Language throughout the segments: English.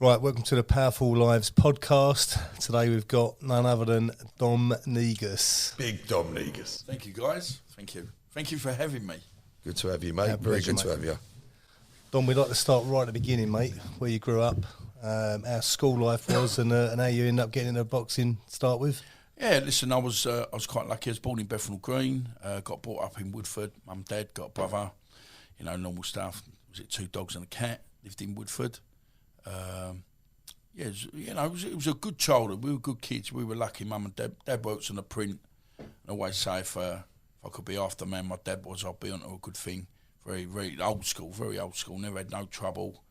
Right, welcome to the Powerful Lives podcast. Today we've got none other than Dom Negus. Big Dom Negus. Thank you, guys. Thank you. Thank you for having me. Good to have you, mate. Our Very pleasure, good to mate. have you. Dom, we'd like to start right at the beginning, mate, where you grew up, how school life was and how you ended up getting into boxing to start with. Yeah, listen, I was quite lucky. I was born in Bethnal Green, got brought up in Woodford. Mum, dad, got a brother, normal stuff. Was it 2 dogs and a cat? Lived in Woodford. It was a good childhood. We were good kids. We were lucky. Mum and dad works on the print. I always say if I could be after man, my dad was, I'd be onto a good thing. Very, very old school. Never had no trouble.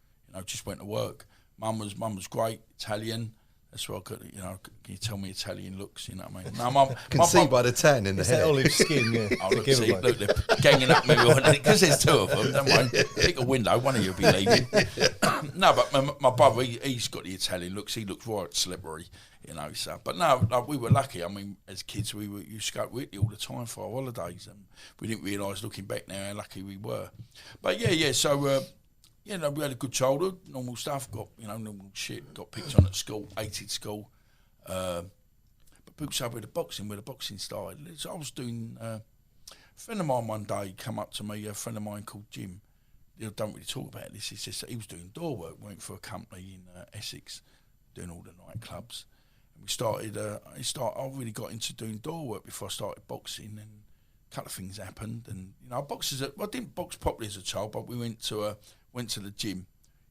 Just went to work. Mum was great. Italian. That's where I could, can you tell me Italian looks, you know what I mean? No, I can see by the tan in the It's hair. that olive skin, yeah. Oh, look, they're ganging up me because there's 2 of them. Don't worry. Pick a window, one of you will be leaving. No, but my brother, he's got the Italian looks. He looks right slippery, So, but no, we were lucky. I mean, as kids, we used to go to Italy all the time for our holidays, and we didn't realise, looking back now, how lucky we were. But yeah. So. We had a good childhood, normal stuff, got, normal shit, got picked on at school, hated school. But people say where the boxing started. So I was doing, a friend of mine one day come up to me, a friend of mine called Jim. Don't really talk about this, it's just that he was doing door work, working for a company in Essex, doing all the nightclubs. And we started, I really got into doing door work before I started boxing, and a couple of things happened. And, I didn't box properly as a child, but we went to the gym,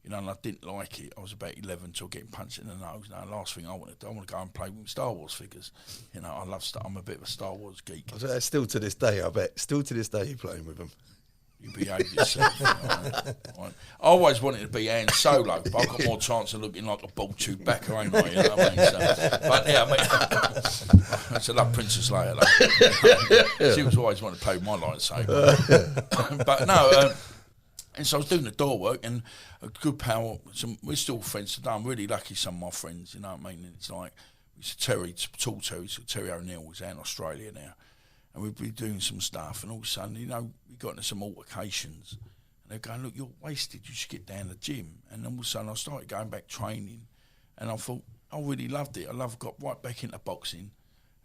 and I didn't like it. I was about 11 till getting punched in the nose. Now, the last thing I want to do, I want to go and play with Star Wars figures. I'm a bit of a Star Wars geek. Still to this day, I bet. Still to this day, you're playing with them. You behave yourself. Right. I always wanted to be Han Solo, but I've got more chance of looking like a ball Chewbacca, ain't I? You know what I mean? So, but yeah, I love Princess Leia. Though. She was always wanting to play with my lightsaber. But no. And so I was doing the door work, and a good pal, we're still friends today. I'm really lucky, some of my friends, you know what I mean? And it's like, Terry O'Neill was out in Australia now, and we'd be doing some stuff, and all of a sudden, we got into some altercations, and they're going, look, you're wasted, you should get down to the gym. And then all of a sudden, I started going back training, and I thought, I really loved it. Got right back into boxing,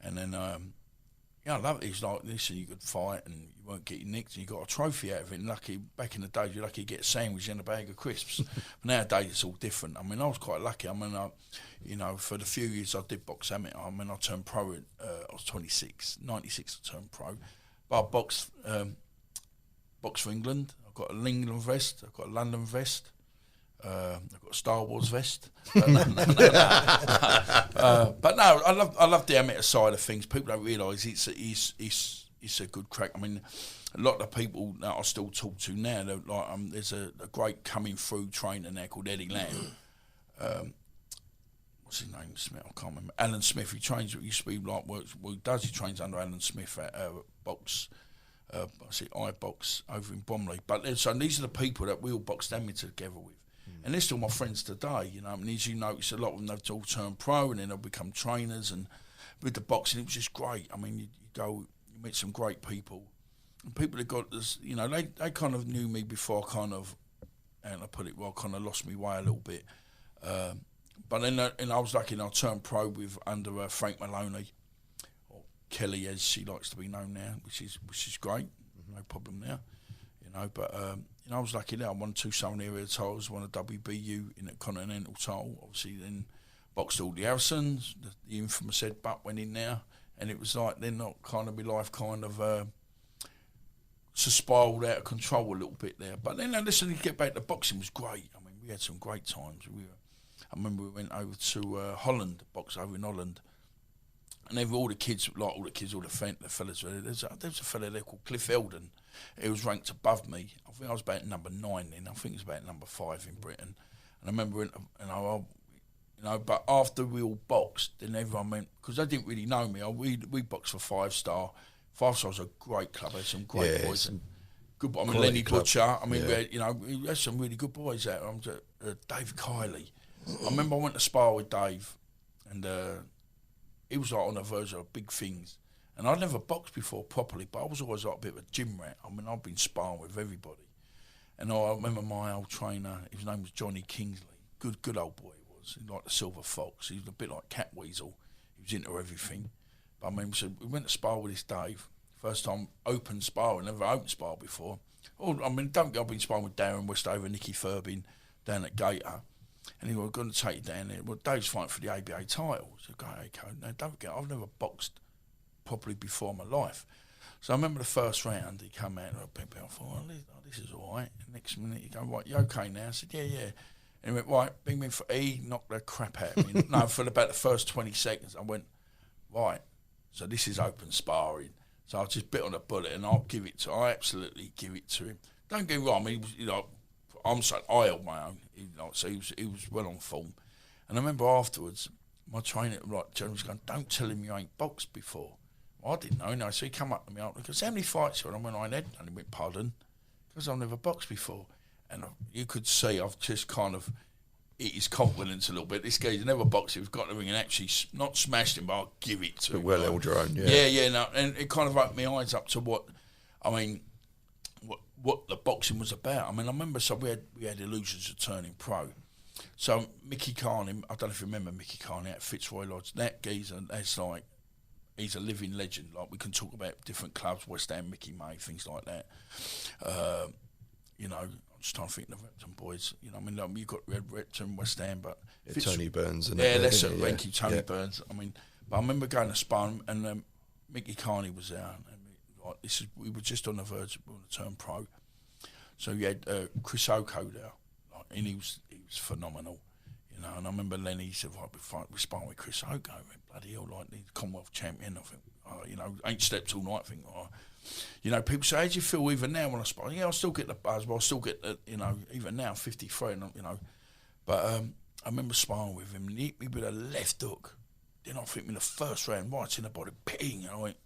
and then, I love it. It's like, listen, you could fight and you won't get your nicked, and you got a trophy out of it. And lucky, back in the day, you're lucky to get a sandwich and a bag of crisps. But nowadays, it's all different. I mean, I was quite lucky. I mean, for the few years I did box amateur, I turned pro at, I was 26, 96 I turned pro. But I boxed for England. I've got an England vest, I've got a London vest. I've got a Star Wars vest, but no. But no, I love the amateur side of things. People don't realise it's a good crack. I mean, a lot of the people that I still talk to now, there's a great coming through trainer now called Eddie Lamb. What's his name? Smith? I can't remember. Alan Smith. He trains. He used to be like he trains under Alan Smith at box. iBox over in Bromley. But so these are the people that we all boxed amateur together with. And they're still my friends today, and as you notice, a lot of them, they've all turned pro and then they'll become trainers. And with the boxing, it was just great. I mean, you meet some great people. And people that got this, they kind of knew me before I kind of, and I put it well, kind of lost me way a little bit. But then I was lucky, and I turned pro under Frank Maloney, or Kelly as she likes to be known now, which is great, no problem now, But I was lucky there. I won 2 Southern Area titles, won a WBU in a Continental title. Obviously, then boxed all the Harrisons. The infamous Ed Butt went in there, and it was like then not kind of my life kind of spiraled out of control a little bit there. But then, listen, to get back to boxing was great. I mean, we had some great times. I remember we went over to Holland, boxed over in Holland. And then all the fellas, there's a fella there called Cliff Eldon. He was ranked above me. I think I was about number 9 then. I think he was about number 5 in Britain. And I remember, but after we all boxed, then everyone went, because they didn't really know me. We boxed for 5 Star. 5 Star was a great club. They had some great boys. Good. I mean, Lenny club. Butcher. I mean, we had some really good boys out. Dave Kiley. I remember I went to spar with Dave, and he was like on the verge of big things. And I'd never boxed before properly, but I was always like a bit of a gym rat. I mean, I've been sparring with everybody. And I remember my old trainer, his name was Johnny Kingsley. Good old boy he was. He like the silver fox. He was a bit like Catweasel. He was into everything. But I mean, so we went to spar with this Dave. First time open sparring, never open spar before. Oh, I mean, don't go. I've been sparring with Darren Westover, Nicky Furbin down at Gator. And he was going to take you down there. Well, Dave's fighting for the ABA title. So I go, hey, coach, now don't forget, I've never boxed properly before in my life. So I remember the first round, he come out and I thought, oh, this is all right. And next minute, he go, right, you okay now? I said, yeah. And he went, right, bring me for, he knocked the crap out of me. No, for about the first 20 seconds, I went, right, so this is open sparring. So I just bit on the bullet and I absolutely give it to him. Don't get me wrong, I mean, he was, I'm saying I held my own, so he was well on form. And I remember afterwards, my trainer, Jeremy was going, don't tell him you ain't boxed before. Well, I didn't know, no. So he come up to me after, because how many fights? And I went, I had, and he went, pardon, because I've never boxed before. And you could see I've just kind of hit his confidence a little bit. This guy's never boxed. He's got the ring and actually not smashed him, but I'll give it to him. Well held your own, No, and it kind of opened my eyes up to what the boxing was about. I mean, I remember we had illusions of turning pro. So Mickey Carney, I don't know if you remember Mickey Carney at Fitzroy Lodge. That geezer, he's a living legend. Like, we can talk about different clubs, West Ham, Mickey May, things like that. I'm just trying to think of the Repton boys. I mean, you've got Repton, West Ham, but Tony Burns. And that's it. Thank you, Tony Burns. I mean, but I remember going to Spa and Mickey Carney was there. And we were just on the verge of to turn pro. So you had Chris Oko there, and he was phenomenal, And I remember Lenny said, "Right, we sparring with Chris Oko, bloody hell, like the Commonwealth champion." I think, ain't slept all night. I think, people say, "How do you feel even now when I spar?" Yeah, I still get the buzz, but I still get the, even now, 53, and But I remember sparring with him, and he hit me with a left hook. Then I think in the first round, right in the body, ping, and I went,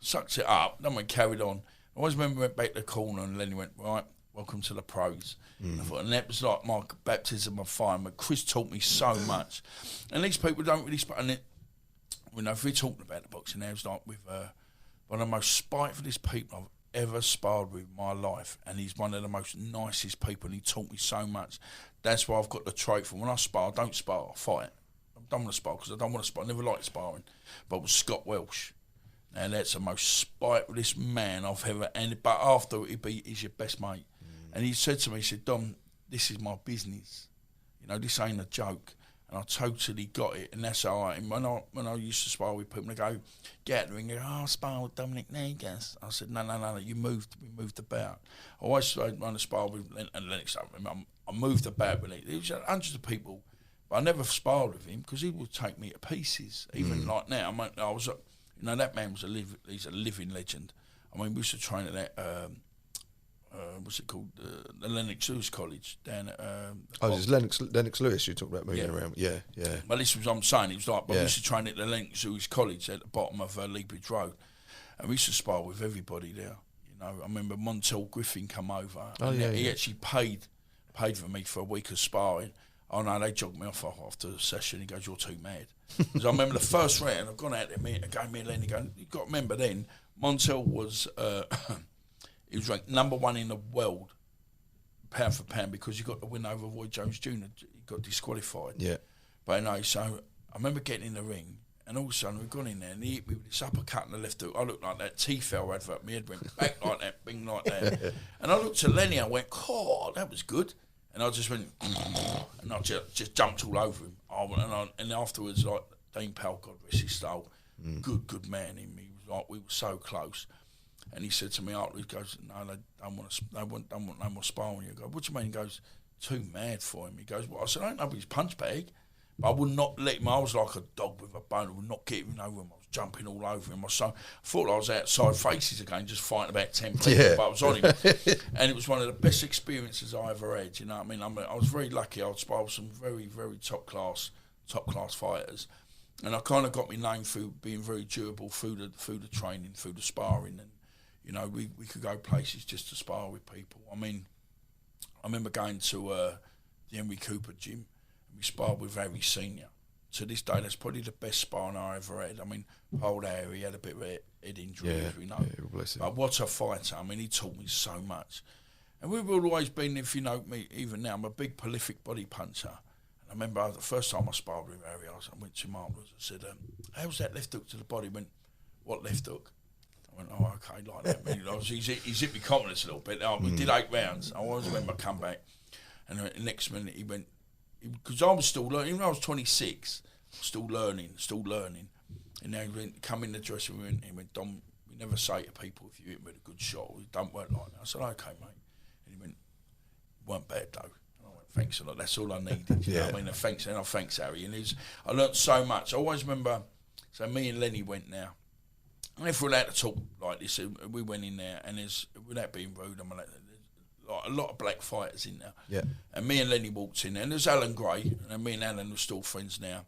sucked it up. Then we carried on. I always remember we went back to the corner and Lenny went, right, welcome to the pros. And I thought, and that was like my baptism of fire. But Chris taught me so much. And these people don't really and if we're talking about the boxing now, it's like with one of the most spitefulest people I've ever sparred with in my life. And he's one of the most nicest people, and he taught me so much. That's why I've got the trophy. When I spar, I don't spar, I fight. I don't want to spar because I don't want to spar. I never liked sparring. But with Scott Welsh, and that's the most spitefulest man I've ever. But after he's your best mate, and he said to me, he said, "Dom, this is my business. This ain't a joke." And I totally got it, and that's how and when I used to spar with people, they go, "Get out the ring," they go, "Oh, I spar with Dominic Negus." I said, No, we moved about. I always run a spar with Lennox. I moved about with it. There was hundreds of people, but I never sparred with him because he would take me to pieces. Even like now, I was. That man was he's a living legend. I mean, we used to train at that, what's it called? The Lennox Lewis College down at... it's Lennox Lewis you talked about moving around. Yeah. Well, this was what I'm saying. It was like, we used to train at the Lennox Lewis College at the bottom of Leabridge Road. And we used to spar with everybody there. I remember Montel Griffin come over. He actually paid for me for a week of sparring. Oh no, they jogged me off after the session. He goes, "You're too mad." Because I remember the first round, I've gone out there, me and Lenny going, you've got to remember then, Montel was, he was ranked number 1 in the world, pound for pound, because he got the win over Roy Jones Jr. He got disqualified. Yeah. But so I remember getting in the ring, and all of a sudden we've gone in there, and he hit me with this uppercut and the left hook. I looked like that T-Fell advert. My head went back like that, bing like that. And I looked at Lenny, I went, "Oh, that was good." And I just went, and I just jumped all over him. And afterwards, like Dean Powell, God rest his soul, good man. He was like, we were so close. And he said to me after, he goes, "No, they don't want no more sparring." You go, "What do you mean?" He goes, "Too mad for him." He goes, "Well," I said, "I don't know his punch bag, but I would not let him." I was like a dog with a bone. I would not get him over him. I was jumping all over him. I thought I was outside faces again, just fighting about 10 people, but I was on him. And it was one of the best experiences I ever had. You know what I mean? I was very lucky. I would spar with some very, very top class fighters. And I kind of got my name through being very durable through the training, through the sparring. And, we could go places just to spar with people. I mean, I remember going to the Henry Cooper gym, and we sparred with Harry Senior. To this day, that's probably the best sparring I ever had. I mean, old Harry had a bit of a head injury, as we know. Yeah, bless him. But what a fighter. I mean, he taught me so much. And we've always been, if you know me, even now, I'm a big prolific body puncher. I remember the first time I sparred with Harry, I went to him afterwards. I said, "How's that left hook to the body?" He went, "What left hook?" I went, "Oh, okay, like that." I mean, he's hit me confidence a little bit. We did 8 rounds. I always remember I come back, and the next minute he went, because I was still learning. Even though I was 26, still learning. And now he went, come in the dressing room. He went, "Dom, we never say to people if you hit with a good shot, it don't work like that." I said, "Okay, mate." And he went, "Weren't bad though." And I went, "Thanks a lot. That's all I needed." You know what I mean? And thanks, Harry. And I learnt so much. I always remember. So me and Lenny went now. And if we're allowed to talk like this, we went in there, and without being rude, there's like a lot of black fighters in there. Yeah. And me and Lenny walked in there, and there's Alan Gray, and me and Alan were still friends now.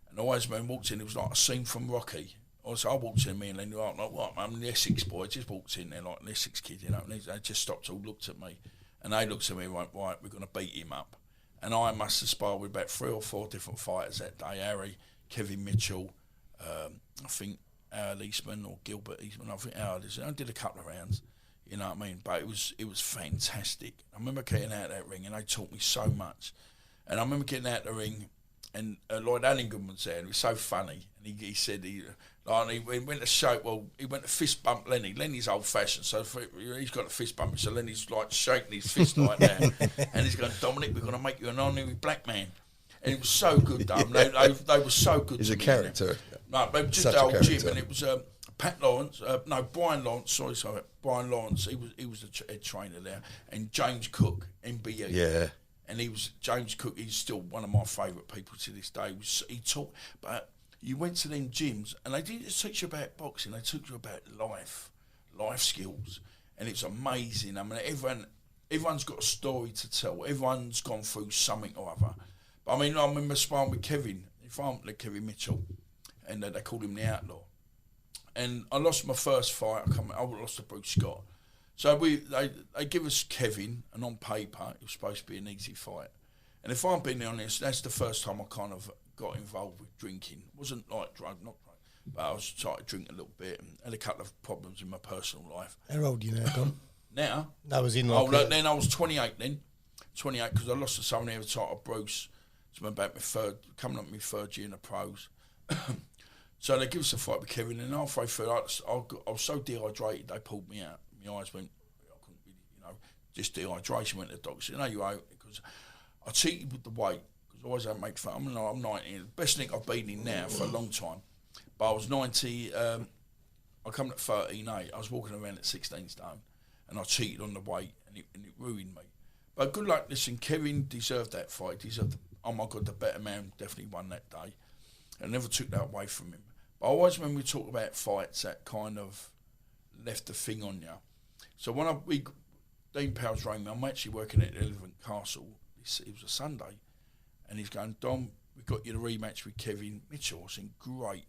And I always remember walked in, it was like a scene from Rocky. Also, I walked in, me and Lenny were like, "What, I'm the Essex boy," just walked in there like an Essex kid, you know, and they just stopped, all looked at me. And they looked at me and went, "Right, we're going to beat him up." And I must have sparred with about 3 or 4 different fighters that day. Harry, Kevin Mitchell, I think Howard Eastman or Gilbert Eastman. I think Howard Eastman. I did a couple of rounds, you know what I mean? But it was fantastic. I remember getting out of that ring, and they taught me so much. And I remember getting out of the ring, and Lloyd Allingham was there, and it was so funny. And he said he went to shake. Well, he went to fist bump Lenny. Lenny's old fashioned, so he's got a fist bump. So Lenny's like shaking his fist like that, and he's going, "Dominic, we're going to make you an honorary black man." And it was so good, though. They were so good. He's to a me, character. No, they were just Such the a old character. gym, and it was Brian Lawrence. Sorry, Brian Lawrence. He was the head trainer there, and James Cook, MBE. Yeah. And James Cook. He's still one of my favourite people to this day. He taught, but you went to them gyms, and they didn't just teach you about boxing. They taught you about life skills, and it's amazing. I mean, everyone's got a story to tell. Everyone's gone through something or other. But I mean, I remember sparring with Kevin Kevin Mitchell, and they called him the Outlaw. And I lost my first fight. I lost to Bruce Scott. So they give us Kevin, and on paper it was supposed to be an easy fight. And if I'm being honest, that's the first time I kind of got involved with drinking. It wasn't like not drug, but I was starting to drink a little bit and had a couple of problems in my personal life. How old are you now, Dom? Now, That was in like then I was 28 then. 28 because I lost to someone here title Bruce. So I'm about coming up my 3rd year in the pros. So they give us a fight with Kevin, and halfway through, I was so dehydrated, they pulled me out. My eyes went, I couldn't really, just dehydration. Went to the doctor, said, "No, you out," because I cheated with the weight, because I always had to make fun. I'm 90, the best thing I've been in now for a long time. But I was 90, I come at 13.8, I was walking around at 16 stone, and I cheated on the weight, and it ruined me. But good luck, listen, Kevin deserved that fight, oh my God, the better man definitely won that day. I never took that away from him. But always when we talk about fights, that kind of left the thing on you. So when Dean Powell's rang me, I'm actually working at Elephant Castle. It was a Sunday, and he's going, "Dom, we got you the rematch with Kevin Mitchell." I said, "Great."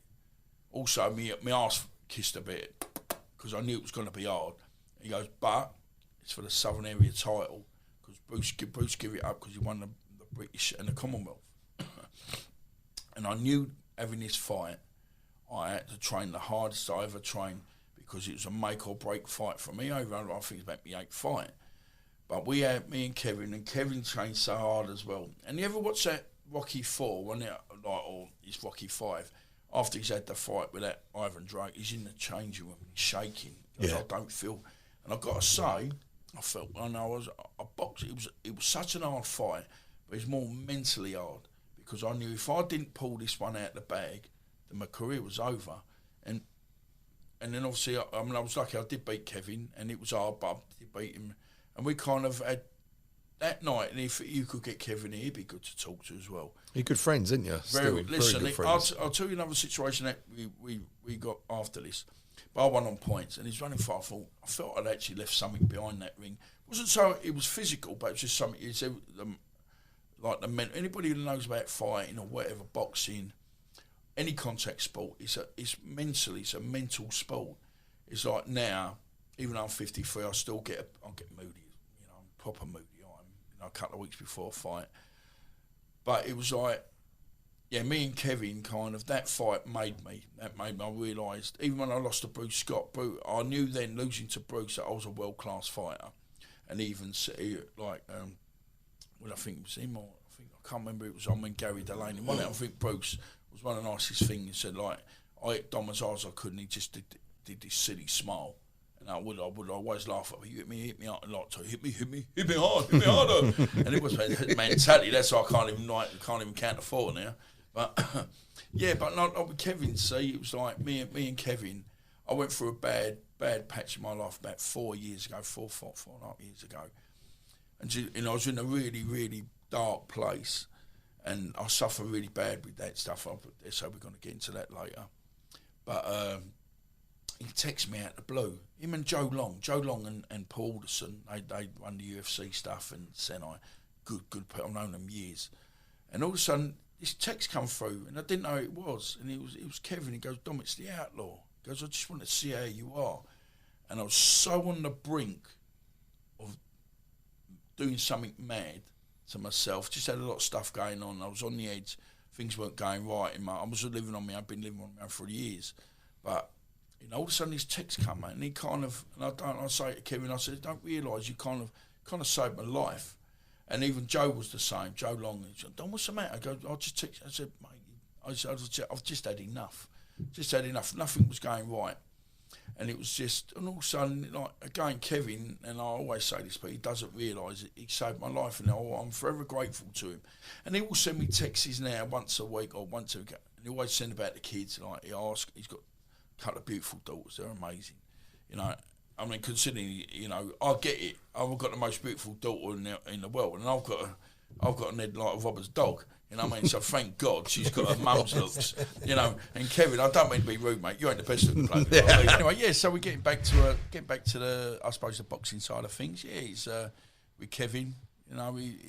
Also, my arse kissed a bit because I knew it was going to be hard. He goes, "But it's for the Southern Area title because Bruce gave it up because he won the British and the Commonwealth." And I knew having this fight, I had to train the hardest I ever trained because it was a make or break fight for me. I think it's about my 8th fight. But me and Kevin trained so hard as well. And you ever watch that Rocky 4, or it's Rocky 5, after he's had the fight with that Ivan Drake, he's in the changing room, he's shaking. Yeah. I don't feel, and I've got to say, I boxed, it was such an hard fight, but it's more mentally hard. Because I knew if I didn't pull this one out of the bag, then my career was over. And then obviously, I was lucky. I did beat Kevin, and it was hard, but I did beat him. And we kind of had that night. And if you could get Kevin here, he'd be good to talk to as well. You're good friends, aren't you? Very good friends. I'll tell you another situation that we got after this. But I won on points, and he's running far. I felt I'd actually left something behind that ring. It was physical, but it was just something. Like anybody who knows about fighting or whatever, boxing, any contact sport, it's a mental sport. It's like now, even though I'm 53, I get moody. I'm proper moody. I'm a couple of weeks before a fight. But it was like, me and Kevin kind of, that fight made me. I realised, even when I lost to Bruce Scott, I knew then losing to Bruce that I was a world class fighter, and even I think it was him, or I I can't remember, it was on when Gary Delaney won it. I think Bruce was one of the nicest things. He said, like, I hit Dom as hard as I could, and he just did this silly smile. And I would always laugh at him. Hit me hard, like, hit me harder. And it was mentality. That's why I can't even count to 4 now. But yeah, but not with Kevin. See, it was like me and Kevin. I went through a bad patch in my life about 4 years ago, four and a half years ago, and I was in a really, really dark place, and I suffered really bad with that stuff. So we're going to get into that later. But he texted me out of the blue. Him and Joe Long and Paul Alderson, they run the UFC stuff, and Senai, good. I've known them years, and all of a sudden this text come through, and I didn't know who it was, and it was Kevin. He goes, Dom, it's the Outlaw. He goes, I just want to see how you are. And I was so on the brink of doing something mad to myself. Just had a lot of stuff going on. I was on the edge. Things weren't going right. I was living on me. I've been living on my own for years. But, all of a sudden this text come out, and he kind of, and I say to Kevin, I said, don't realise you kind of saved my life. And even Joe was the same. Joe Long. He said, Don, what's the matter? I go, I just text. I said, mate, I've just had enough. Nothing was going right. And it was just, and all of a sudden, like, again, Kevin, and I always say this, but he doesn't realise it, he saved my life, and I'm forever grateful to him. And he will send me texts now once a week or once a week, and he always send about the kids. Like, he's got a couple of beautiful daughters, they're amazing. I mean, considering, I get it. I've got the most beautiful daughter in the world, and I've got an head like Robert's dog. So thank God she's got her mum's looks. And Kevin, I don't mean to be rude, mate. You ain't the best looking bloke. Anyway, yeah. So we're getting back to the, I suppose, the boxing side of things. Yeah, it's with Kevin. We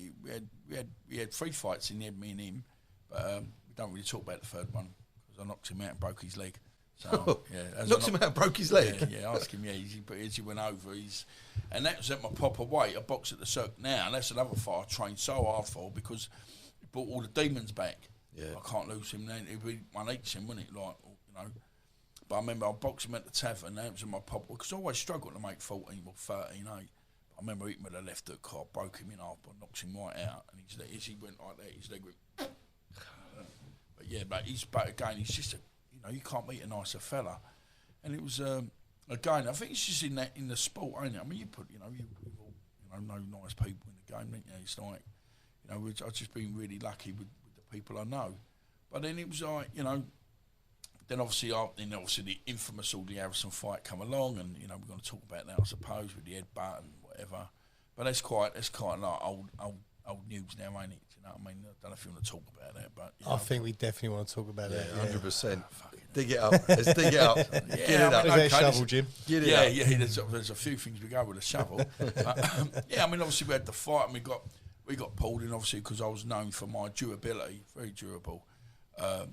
had 3 fights in the end, me and him, but we don't really talk about the third one because I knocked him out and broke his leg. So yeah, knocked him out and broke his leg. Yeah, ask him. Yeah, as he went over, and that was at my proper weight. I box at the circuit now, and that's another fight I trained so hard for because it brought all the demons back. Yeah, I can't lose him then. It'd be 180, wouldn't it? But I remember I boxed him at the tavern, and that was in my proper, because I always struggled to make 14 or 13, I remember hitting with a left hook, I broke him in half, but knocked him right out, and as he went like that, his leg went. But again, he's just you can't meet a nicer fella, and it was again. I think it's just in the sport, ain't it? I mean, you know nice people in the game, don't you? It's like I've just been really lucky with the people I know, but then it was like then obviously the infamous Audley Harrison fight come along, and we're going to talk about that, I suppose, with the headbutt and whatever. But that's quite like old news now, ain't it? I mean, I don't know if you want to talk about that, but I think we definitely want to talk about that. 100%. Dig it up. Let's dig it up. Get it up. Okay, shovel, Jim. Get it up. Yeah. There's a few things we go with a shovel. I mean, obviously we had the fight, and we got pulled in, obviously, because I was known for my durability, very durable. I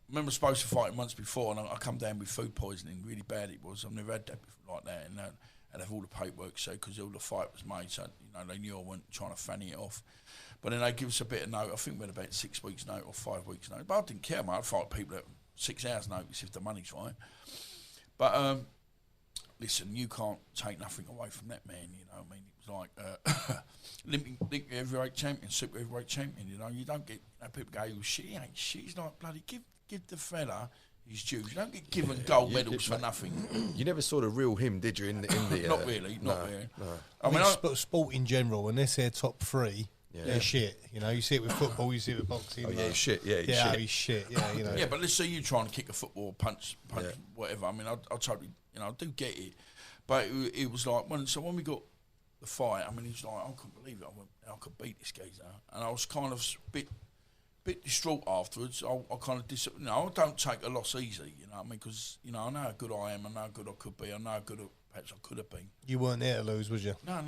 remember supposed to fight him once before, and I come down with food poisoning, really bad it was. I've never had that before like that, and I'd have all the paperwork, so because all the fight was made, so they knew I wasn't trying to fanny it off. But then they give us a bit of note. I think we had about 6 weeks note or 5 weeks note. But I didn't care, mate. I'd fight people at 6 hours notice if the money's right. But listen, you can't take nothing away from that man. I mean, it was like limping heavyweight champion, super heavyweight champion. You don't get people go, "Oh shit, he ain't shit." He's like, bloody give the fella his dues. You don't get given gold medals for nothing. You never saw the real him, did you? In the not really. No. I mean, sport in general, unless they're top 3. Yeah. They're shit. You see it with football, you see it with boxing. Oh, yeah, he's shit. Yeah, he's shit. Yeah, Yeah, but let's say you trying to kick a football, punch, whatever. I mean, I totally, I do get it. But it was like, when we got the fight, I mean, he was like, I couldn't believe it. I could beat this geezer. And I was kind of bit distraught afterwards. I kind of I don't take a loss easy, what I mean? Because, I know how good I am, I know how good I could be, I know how good perhaps I could have been. You weren't there to lose, was you? No.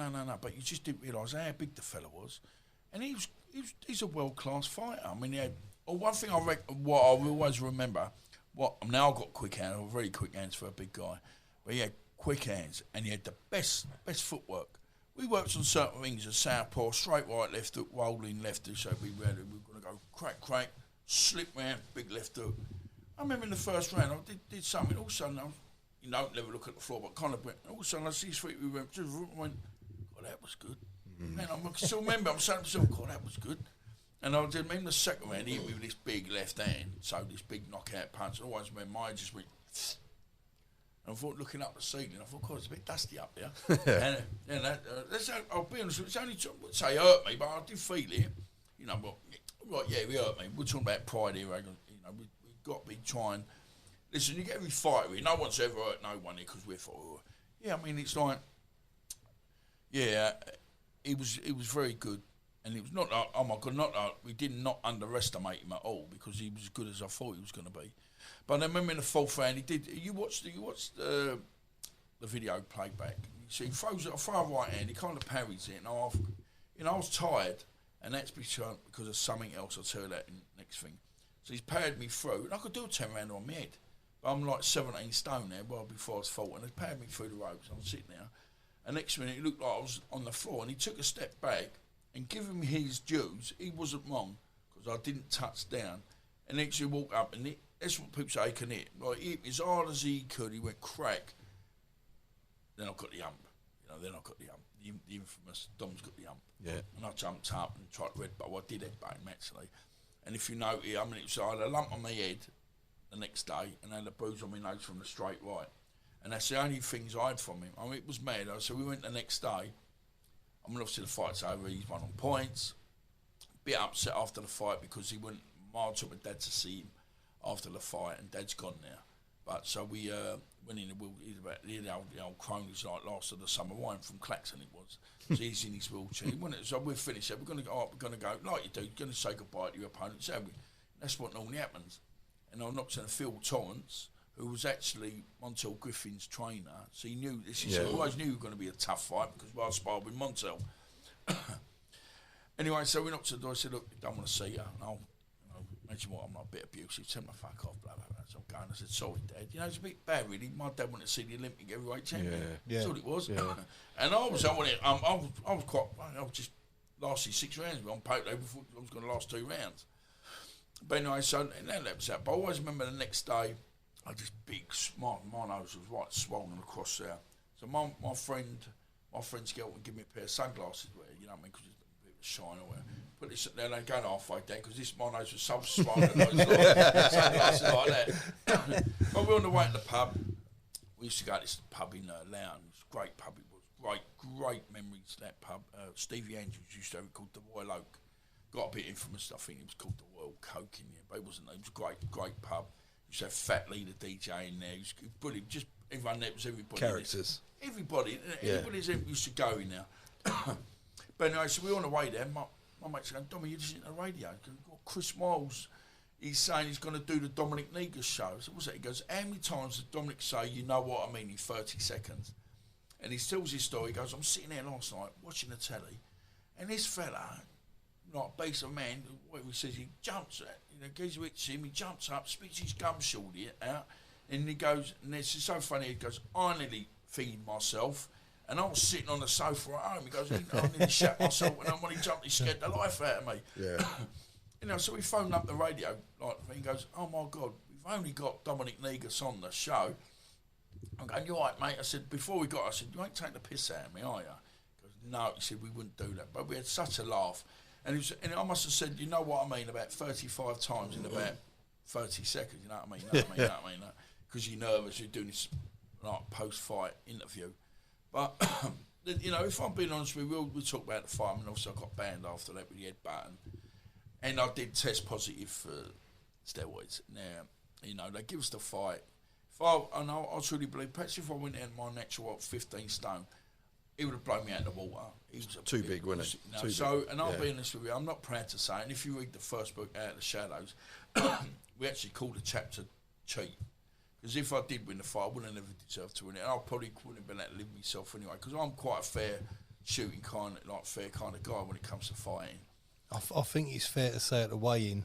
But you just didn't realise how big the fella was. And he's a world-class fighter. I mean, he had... one thing what I always remember, now I've got quick hands, very quick hands for a big guy, but he had quick hands, and he had the best footwork. We worked on certain things, a southpaw, straight right, left hook, rolling left hook, so we were going to go crack, slip round, big left hook. I remember in the first round, I did something, all of a sudden, never look at the floor, but kind of went, all of a sudden I see his feet, we went, God, that was good. And I still remember, I'm saying to myself, God, that was good. And I did remember the second round, he hit me with this big left hand, so this big knockout punch. I always remember mine just went. And I thought, looking up the ceiling, I thought, God, it's a bit dusty up there. and I'll be honest, it's only, I wouldn't say it hurt me, but I did feel it. You know, but, right, yeah, it hurt me. We're talking about pride here, you know, we've got to be trying. Listen, you get every fight here, no one's ever hurt no one here because we're for. Yeah, I mean, it's like, yeah, it was very good. And it was not like, oh my God, not like, we did not underestimate him at all because he was as good as I thought he was going to be. But I remember in the fourth round, he did. You watched the video playback. You see, he throws it a far right hand. He kind of parries it, and I was tired, and that's because of something else. I'll tell you that in the next thing. So he's parried me through, and I could do a 10-rounder on my head, but I'm like 17 stone there. Well, before I was 40, and he parried me through the ropes. I'm sitting there, and next minute it looked like I was on the floor, and he took a step back, and giving me his dues, he wasn't wrong because I didn't touch down, and next he walked up and. That's what people say he can hit. Like, he hit me as hard as he could. He went crack. Then I got the ump. Then I got the ump. The infamous Dom's got the ump. Yeah. And I jumped up and tried to headbutt. Well, I did headbutt him, actually. And if you know, I mean, I had a lump on my head the next day and I had a bruise on my nose from the straight right. And that's the only things I had from him. I mean, it was mad. So we went the next day. I mean, obviously the fight's over. He's won on points. Bit upset after the fight because he went. I took my dad to see him after the fight, and Dad's gone now. But so we went in the old cronies like last of the summer wine from Claxon it was. So he's in his wheelchair. So we're finished. We're going to go. We're going to go like you do. You're going to say goodbye to your opponent. So that's what normally happens. And I knocked on Phil Torrance, who was actually Montel Griffin's trainer. So he knew this. He always knew it was going to be a tough fight because I sparred with Montel. Anyway, so we knocked on the door. I said, "Look, I don't want to see you." And imagine what, I'm not a bit abusive, tell me to fuck off, blah, blah, blah. So I'm going, I said, sorry, Dad. You know, it's a bit bad, really. My dad wanted to see the Olympic heavyweight champion. Yeah. That's all it was. Yeah. And I was just lasted 6 rounds on paper. I was going to last 2 rounds. But anyway, so that was that. But I always remember the next day, I had this big, my nose was right swollen across there. So my friend's girl would give me a pair of sunglasses, you know what I mean, because it's a bit of a shine or whatever. Put this there, they go halfway down because my nose was so swollen. Sunglasses like that. But we're on the way to the pub. We used to go to this pub in Lounge. Great pub it was. Great memories. That pub. Stevie Andrews used to have it called the Royal Oak. Got a bit infamous. I think it was called the Royal Coke in there, but it wasn't. It was a great pub. Used to have Fat Lee the DJ in there. He was brilliant. Just everyone there was everybody. Characters. Everybody used to go in there. But anyway, so we're on the way there. My mate's going, Dominic, you're just in the radio. Chris Miles, he's saying he's going to do the Dominic Negus show. So what's that? He goes, how many times does Dominic say, you know what I mean, in 30 seconds? And he tells his story. He goes, I'm sitting there last night watching the telly, and this fella, like beast of man, what he says, he jumps at, goes with him, he jumps up, spits his gum shorty out, and he goes, and it's so funny, he goes, I nearly feed myself. And I was sitting on the sofa at home. He goes, I nearly shat myself, and when he jumped, he scared the life out of me. Yeah. So we phoned up the radio, he goes, oh my God, we've only got Dominic Negus on the show. I'm going, you all right, mate? I said, before we got, I said, you ain't taking the piss out of me, are you? He goes, no. He said, we wouldn't do that. But we had such a laugh. And I must have said, you know what I mean, about 35 times in about 30 seconds, you know what I mean? Because you're nervous, you're doing this post-fight interview. But, if I'm being honest with you, we'll talk about the fight. I mean, also I got banned after that with the headbutt. And I did test positive for steroids. Now, they give us the fight. I truly believe, perhaps if I went in my natural 15 stone, he would have blown me out of the water. He was too big, wasn't it? I'll be honest with you, I'm not proud to say, and if you read the first book, Out of the Shadows, we actually called the chapter cheat. Because if I did win the fight, I wouldn't have never deserved to win it. And I probably wouldn't have been able to live myself anyway. because I'm quite a fair kind of guy when it comes to fighting. I think it's fair to say at the weigh-in,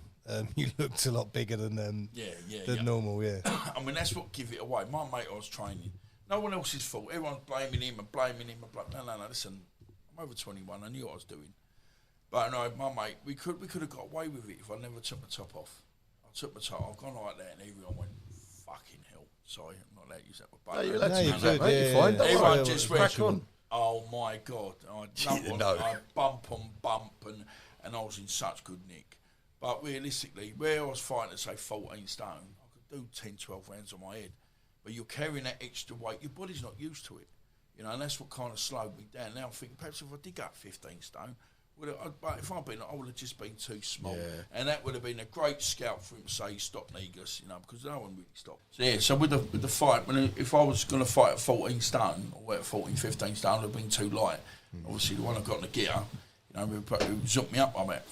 you looked a lot bigger than normal, yeah. I mean, that's what give it away. My mate I was training, no one else's fault. Everyone's blaming him. No, listen, I'm over 21. I knew what I was doing. But no, my mate, we could have got away with it if I never took my top off. I took my top off, I've gone like that, and everyone went, fucking hell. Sorry, I'm not allowed to use that word. No, you're allowed to use that, mate. You're fine. Everyone just went, Oh my God! I bump on bump, and I was in such good nick. But realistically, where I was fighting at say 14 stone, I could do 10, 12 rounds on my head. But you're carrying that extra weight, your body's not used to it, and that's what kind of slowed me down. Now I'm thinking perhaps if I did go up 15 stone, but if I'd been, I would have just been too small, and that would have been a great scalp for him to say stop Negus, because no one really stopped. So with the fight, if I was going to fight at 14 stone or at 14, 15 stone, it would have been too light. Obviously, the one I got in the gear, it zooped me up by about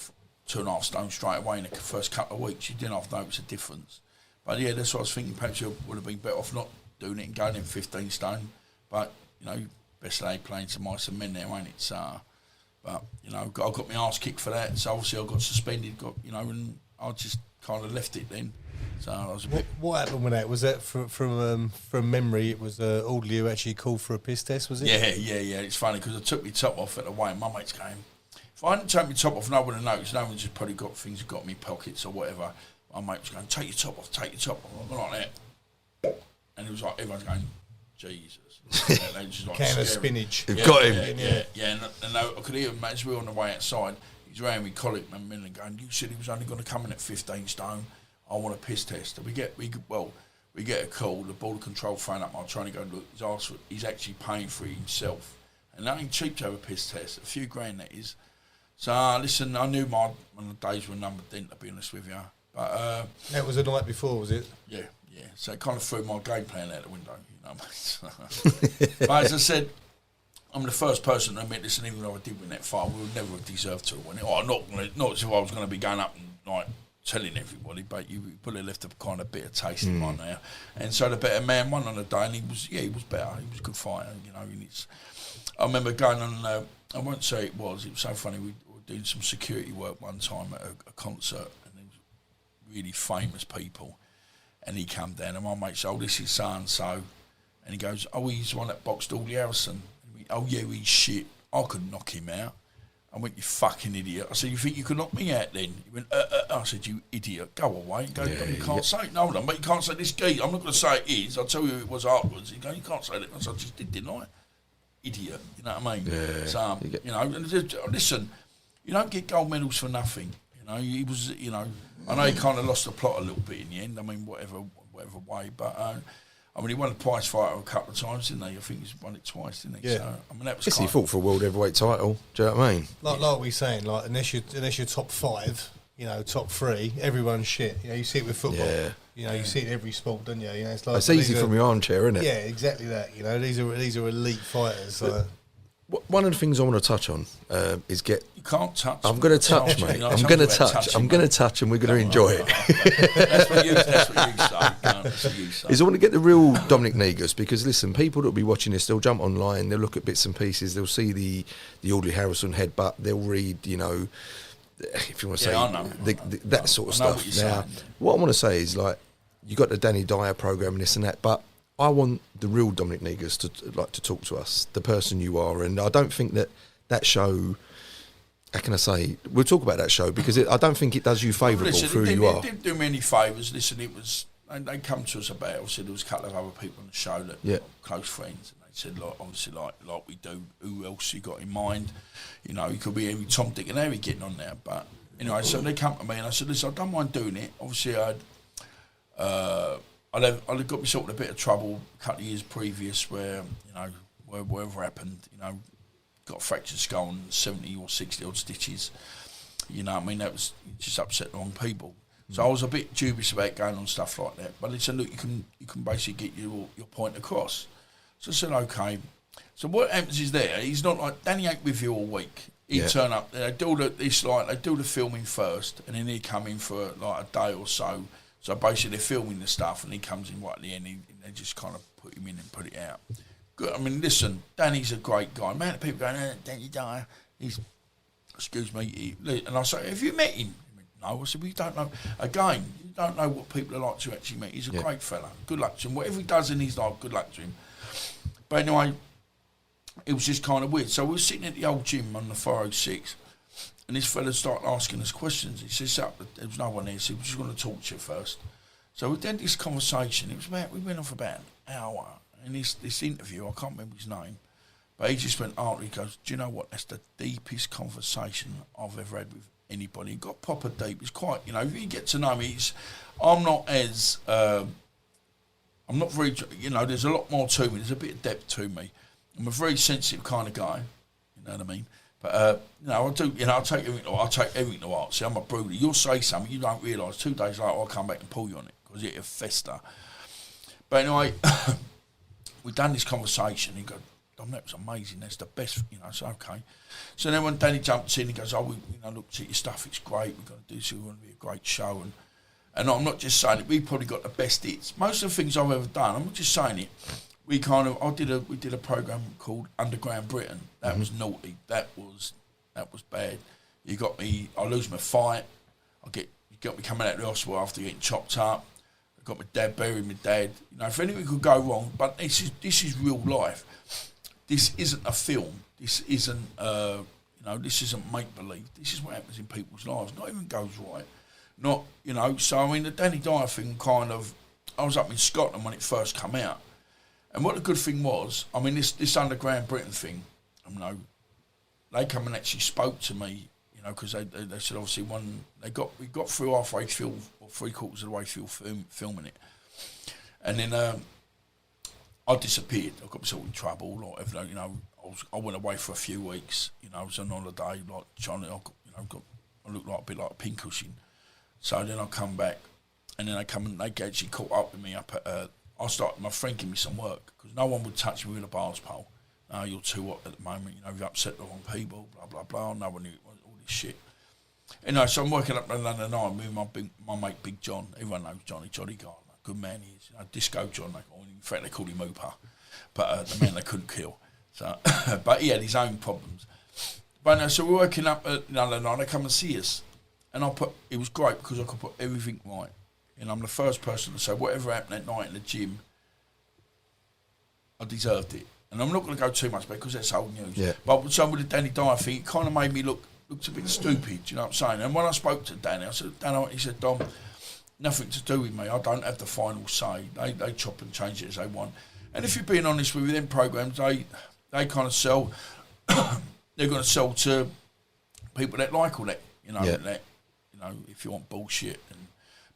2.5 stone straight away in the first couple of weeks. You didn't have to notice a difference. But yeah, that's what I was thinking. Perhaps you would have been better off not doing it and going in 15 stone. But best lay playing some mice and men there, ain't it? So. But, I got my arse kicked for that, so obviously I got suspended, and I just kind of left it then. So I was a bit... What happened with that? Was that from memory, it was Audley who actually called for a piss test, was it? Yeah. It's funny, because I took my top off at the way, and my mates came. If I hadn't taken my top off, no one would have noticed. No one just probably got things got in my pockets or whatever. My mate was going, take your top off. I'm like that. And it was like, everyone's going, Jesus. Just like Can of spinach. You've got him. Yeah. And I could hear him as we were on the way outside. He's around me, colleague, and going, you said he was only going to come in at 15 stone. I want a piss test. And we get a call, the border control phone up. I'm trying to go look. He's actually paying for it himself. And that ain't cheap to have a piss test. A few grand, that is. So, listen, I knew my days were numbered then, to be honest with you. But that was the night before, was it? Yeah. So it kind of threw my game plan out the window, But as I said, I'm the first person to admit this, and even though I did win that fight, we would never have deserved to win it. Not as if I was going to be going up and telling everybody, but you probably left a kind of bitter taste in mine there. And so the better man won on the day, and he was better. He was a good fighter, And I remember going on. I won't say it was so funny. We were doing some security work one time at a concert, and there was really famous people. And he come down, and my mate said, this is so-and-so. And he goes, he's the one that boxed Audley Harrison. He's shit. I could knock him out. I went, you fucking idiot. I said, you think you could knock me out then? He went, I said, you idiot, go away. He goes, but you can't say it. No, but you can't say this geese. I'm not going to say it is. I'll tell you who it was afterwards. He goes, you can't say that. I said, I just didn't I? Idiot, you know what I mean? Yeah. So, listen, you don't get gold medals for nothing. He was, I know he kind of lost the plot a little bit in the end. I mean, whatever way. But, he won the prize fighter a couple of times, didn't he? I think he's won it twice, didn't he? Yeah. So, that was Yes, he fought for a world heavyweight title. Do you know what I mean? Like we saying, unless you're top 5, top 3, everyone's shit. You see it with football. Yeah. You see it in every sport, don't you? It's easy from your armchair, isn't it? Yeah, exactly that. These are elite fighters. One of the things I want to touch on is You can't touch. I'm going to touch, mate. I'm going to touch. I'm going to touch, and we're going to enjoy it. That's what you say. Is I want to get the real Dominic Negus, because listen, people that will be watching this, they'll jump online, they'll look at bits and pieces, they'll see the Audley Harrison headbutt, they'll read, if you want to say that sort of stuff. Now, what I want to say is, you got the Danny Dyer program and this and that, but I want the real Dominic Negus to talk to us, the person you are, and I don't think that show. How can I say? We'll talk about that show because I don't think it does you favourable for who you are. It didn't do me any favours. Listen, it was they come to us about. Obviously, there was a couple of other people on the show that were close friends, and they said, obviously, like we do. Who else you got in mind? You could be any Tom, Dick, and Harry getting on there. But anyway, so they come to me and I said, listen, I don't mind doing it. Obviously, I'd got myself in a bit of trouble a couple of years previous where, whatever happened, got a fractured skull and 70 or 60 odd stitches. That was just upset the wrong people. So I was a bit dubious about going on stuff like that. But they said, look, you can basically get your point across. So I said, okay. So what happens is he's not like, Danny ain't with you all week. He'd turn up, they do the filming first, and then he'd come in for a day or so. So basically they're filming the stuff and he comes in right at the end and they just kind of put him in and put it out. Good. I mean, listen, Danny's a great guy. Man, the people going, Danny Dyer, excuse me. And I say, have you met him? No. I said, well, you don't know. Again, you don't know what people are like to actually meet. He's a great fella. Good luck to him. Whatever he does in his life, good luck to him. But anyway, it was just kind of weird. So we were sitting at the old gym on the 406. And this fella started asking us questions. He says, there was no one there. He said, we're just going to talk to you first. So we did this conversation. We went on for about an hour. And this interview, I can't remember his name, But he just went, oh, he goes, do you know what? That's the deepest conversation I've ever had with anybody. It got proper deep. It's quite, you know, if you get to know me, I'm not very, you know, there's a lot more to me. There's a bit of depth to me. I'm a very sensitive kind of guy, you know what I mean? But, you know, I do, you know, I'll take everything to heart. See, I'm a brutally. You'll say something, you don't realise. 2 days later, I'll come back and pull you on it because it'll fester. But anyway, we've done this conversation. He goes, Dom, that was amazing. That's the best, you know, it's okay. So then when Danny jumps in, he goes, oh, we, you know, looked at your stuff, it's great. We've got to do this, we want to be a great show. And I'm not just saying it, we probably got the best hits. Most of the things I've ever done, I'm not just saying it. We did a program called Underground Britain. That was naughty. That was bad. You got me. I lose my fight. You got me coming out of the hospital after getting chopped up. I got my dad burying my dad. You know, if anything could go wrong, but this is real life. This isn't a film. This isn't you know, this isn't make believe. This is what happens in people's lives. Not even goes right. Not, you know. So I mean, the Danny Dyer thing kind of. I was up in Scotland when it first came out. And what the good thing was, I mean, this Underground Britain thing, you know, they come and actually spoke to me, you know, because they said obviously we got through halfway through or 3/4 of the way through filming it, and then I disappeared. I got myself in trouble, or whatever, you know. I went away for a few weeks, you know. I was on holiday, like trying to, I looked like a bit like a pincushion. So then I come back, and then they actually caught up with me up at. My friend gave me some work because no one would touch me with a bars pole. No, you're too hot at the moment. You know, you've upset the wrong people. Blah blah blah. No one knew all this shit. You know, so I'm working up in London night with my mate Big John. Everyone knows Johnny Gardner. Good man he is. You know, Disco John. In fact, they called him Hooper, but the man they couldn't kill. So, but he had his own problems. But no, so we're working up at London night. They come and see us, and it was great because I could put everything right. And I'm the first person to say whatever happened that night in the gym, I deserved it. And I'm not going to go too much because that's old news. Yeah. But so with the Danny Dyer thing, it kind of made me looked a bit stupid. You know what I'm saying? And when I spoke to Danny, I said, he said, Dom, nothing to do with me. I don't have the final say. They chop and change it as they want. And if you're being honest with them programs, they kind of sell. They're going to sell to people that like all that. You know, that, you know, if you want bullshit.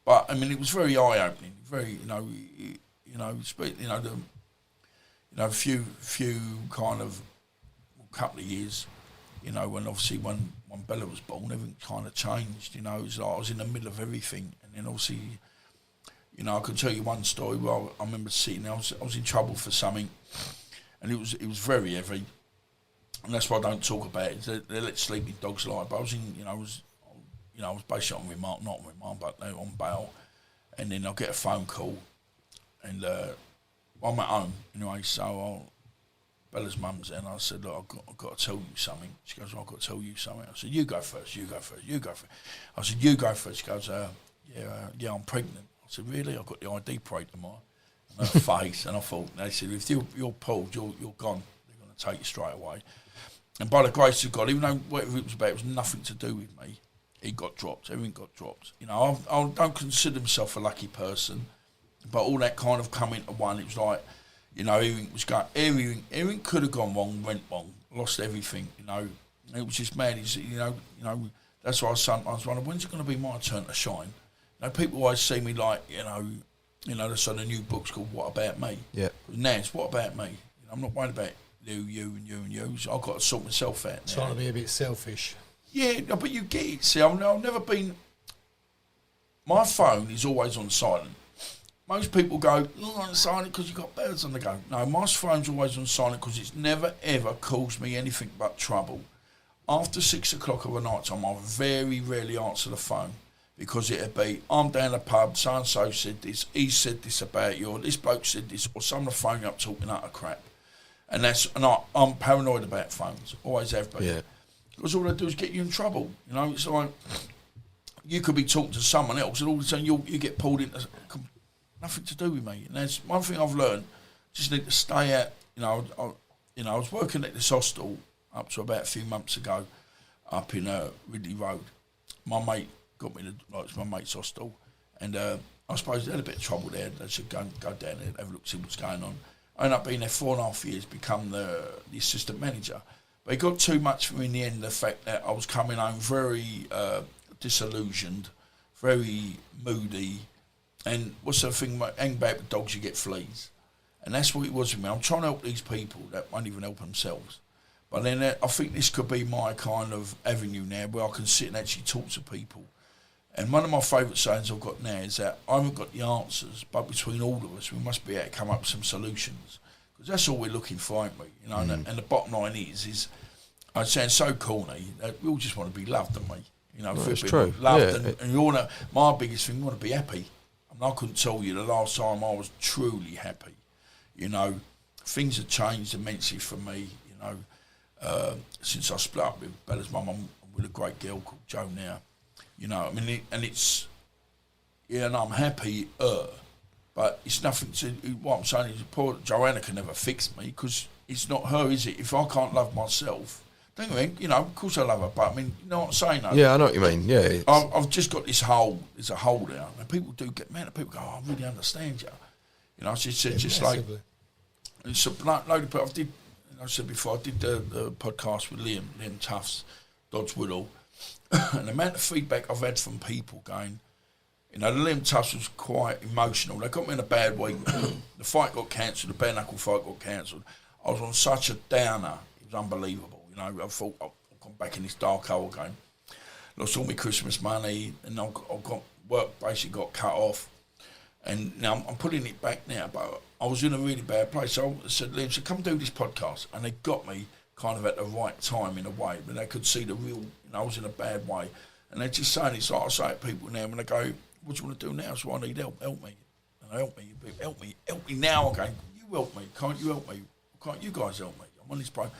But I mean, it was very eye-opening. Very, a few kind of couple of years, you know, when obviously when Bella was born, everything kind of changed. You know, it was like I was in the middle of everything, and then obviously, you know, I can tell you one story where I remember sitting there. I was in trouble for something, and it was very heavy, and that's why I don't talk about it. They let sleeping dogs lie. But I was in, I was basically on remand, not on remand, but on bail. And then I'll get a phone call, and I'm at home anyway. So Bella's mum's there, and I said, "Look, I've got to tell you something." She goes, "Well, I've got to tell you something." I said, "You go first. You go first. You go first." I said, "You go first." She goes, "Yeah, I'm pregnant." I said, "Really?" I've got the ID parade tomorrow. And her face, and I thought, they said, "If you're pulled, you're gone. They're going to take you straight away." And by the grace of God, even though whatever it was about, it was nothing to do with me. It got dropped. Everything got dropped. You know, I don't consider myself a lucky person, but all that kind of come into one. It was like, you know, everything could have gone wrong, went wrong, lost everything. You know, it was just mad. You know, that's why I sometimes wonder, when's it going to be my turn to shine? You know, people always see me like, you know, that's on the new book's called What About Me? Yeah. Now it's What About Me? You know, I'm not worried about you and you. So I've got to sort myself out now. Trying to be a bit selfish. Yeah, but you get it. See, I've never been. My phone is always on silent. Most people go, on silent because you've got birds on the go. No, my phone's always on silent because it's never ever caused me anything but trouble. After 6 o'clock of a night time, I very rarely answer the phone because it'd be, I'm down the pub, so and so said this, he said this about you, or this bloke said this, or someone will phone you up talking utter crap. And I'm paranoid about phones, always have been. Yeah. Because all they do is get you in trouble. You know, it's like you could be talking to someone else, and all of a sudden you get pulled into nothing to do with me. And that's one thing I've learned. Just need to stay out. You know, I was working at this hostel up to about a few months ago, up in Ridley Road. My mate got me it's my mate's hostel, and I suppose they had a bit of trouble there. They should go down there, have a look, see what's going on. I ended up being there 4.5 years, become the assistant manager. But it got too much for me in the end, the fact that I was coming home very disillusioned, very moody. And what's the thing, hang back with dogs, you get fleas. And that's what it was with me. I'm trying to help these people that won't even help themselves. But then I think this could be my kind of avenue now where I can sit and actually talk to people. And one of my favourite sayings I've got now is that I haven't got the answers, but between all of us, we must be able to come up with some solutions. Because that's all we're looking for, ain't we? You know, and the bottom line is I sound so corny, that we all just want to be loved, don't we? You know, it's true. Loved, and you want to, my biggest thing, you want to be happy. I mean, I couldn't tell you the last time I was truly happy. You know, things have changed immensely for me, you know, since I split up with Bella's mum. I'm with a great girl called Jo now. You know, I mean, and I'm happy, but it's nothing to, what I'm saying is poor Joanna can never fix me because it's not her, is it? If I can't love myself, don't you think? You know, of course I love her, but I mean, you know what I'm saying? Though? Yeah, I know what you mean, yeah. I've just got this hole, there's a hole there, and people do get mad, people go, oh, I really understand you. You know, it's just like, it's a load of people, I said before, I did the podcast with Liam Tufts, Dodds Woodall, and the amount of feedback I've had from people going, you know, the Liam Tufts was quite emotional. They got me in a bad week. The fight got cancelled, the bare knuckle fight got cancelled. I was on such a downer, it was unbelievable. You know, I thought I've gone back in this dark hole again. Lost all my Christmas money, and I've got work basically got cut off. And now I'm putting it back now, but I was in a really bad place. So I said, Liam, so come do this podcast. And they got me kind of at the right time in a way, but they could see the real, you know, I was in a bad way. And they're just saying, it's like I say to people now, when they go, what do you want to do now? So I need help me. And help me now. I'm going, you help me, can't you help me? Can't you guys help me? I'm on this program.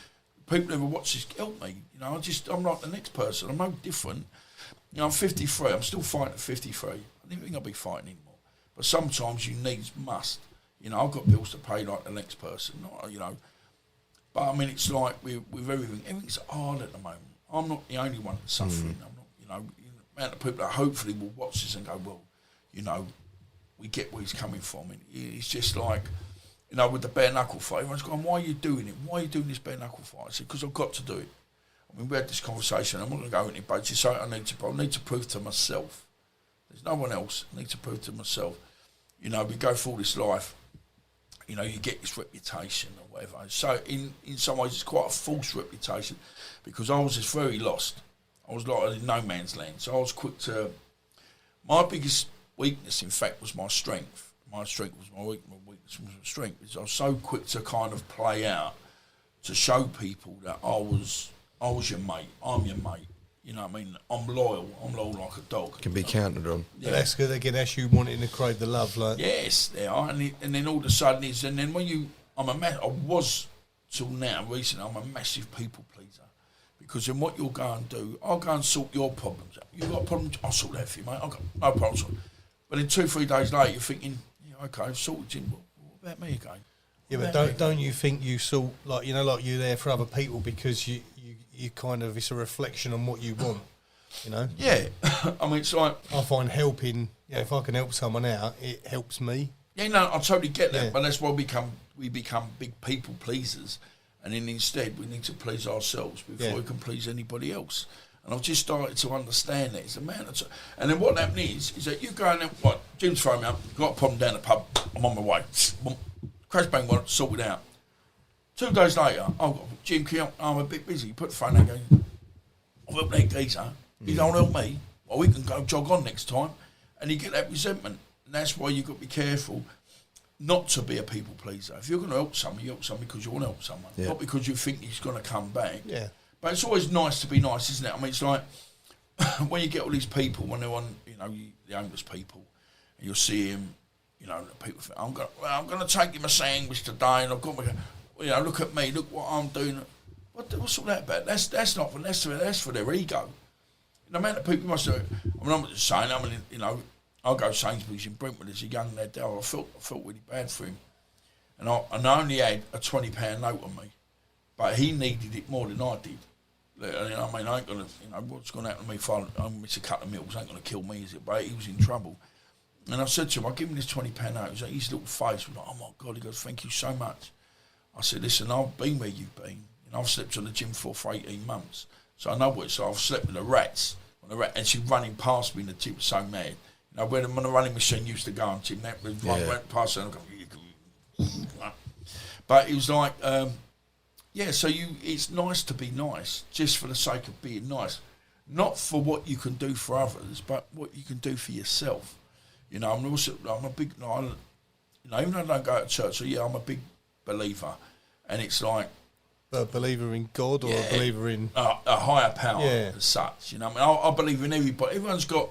People never watch this, help me. You know, I'm like the next person, I'm no different. You know, I'm 53, I'm still fighting at 53. I didn't think I'd be fighting anymore. But sometimes you must. You know, I've got bills to pay like the next person, you know. But I mean, it's like with everything's hard at the moment. I'm not the only one that's suffering. I'm not, you know, the amount of people that hopefully will watch this and go, well, you know, we get where he's coming from. And it's just like, you know, with the bare knuckle fight, everyone's going, why are you doing it? Why are you doing this bare knuckle fight? I said, because I've got to do it. I mean, we had this conversation. I'm not going to go into it, but it's something I need to prove to myself. There's no one else. I need to prove to myself. You know, we go through this life, you know, you get this reputation or whatever. So in some ways it's quite a false reputation because I was just very lost. I was like in no man's land. So I was quick to... My biggest weakness, in fact, was my strength. My strength was my weakness. My weakness was my strength. Because I was so quick to kind of play out, to show people that I was your mate. I'm your mate. You know what I mean? I'm loyal like a dog. Can be counted on. Yeah. But that's good. Again, that's you wanting to crave the love, like. Yes, they are. And then all of a sudden and then when you, I was till now, recently, I'm a massive people pleaser. Because then what you'll go and do, I'll go and sort your problems out. You've got a problem, I'll sort that for you, mate. I've got no problem. But then 2-3 days later, you're thinking, yeah, okay, I've sorted it. What about me again? Yeah, but don't you think you sort, like, you know, like you're there for other people because you kind of, it's a reflection on what you want, you know? Yeah. I mean, it's like... I find helping, you know, if I can help someone out, it helps me. Yeah, no, I totally get that, but that's why we become big people pleasers, and then instead we need to please ourselves before we can please anybody else. And I've just started to understand that. It's a man. And then what happened is that you go in there, what, Jim's throwing me up, got a problem down the pub, I'm on my way. Crash bang, one, sort it out. 2 days later, Jim, I'm a bit busy. Put the phone down and go, I've helped that geezer. You don't help me. Well, we can go jog on next time. And you get that resentment. And that's why you've got to be careful not to be a people pleaser. If you're going to help someone, you help someone because you want to help someone, not because you think he's going to come back. Yeah. But it's always nice to be nice, isn't it? I mean, it's like when you get all these people, when they're on, you know, the homeless people, and you'll see him, you know, people think, I'm going to take him a sandwich today, and I've got my... You know, look at me, look what I'm doing. What's all that about? That's not for that's for their ego. The amount of people must have. I mean, I'm just saying. I mean, you know, I'll go to Sainsbury's in Brentwood as a young lad. I felt really bad for him, and I only had a £20 note on me, but he needed it more than I did. You know, I mean, I ain't gonna, you know, what's going to happen to me if I miss a couple of meals ain't going to kill me, is it? But he was in trouble. And I said to him, I'll give him this £20 note. He's like, his little face was like, oh my God. He goes, thank you so much. I said, listen, I've been where you've been. I've slept on the gym floor for 18 months. So I know what it's like. I've slept with the rats. And she's running past me in the gym, so mad. When the running machine used to go on gym, that was went past her and I go, but it was like, so it's nice to be nice, just for the sake of being nice. Not for what you can do for others, but what you can do for yourself. I'm a big, even though I don't go to church, so I'm a big believer. And it's like, a believer in God or a believer in a higher power as such. I believe in everybody. Everyone's got,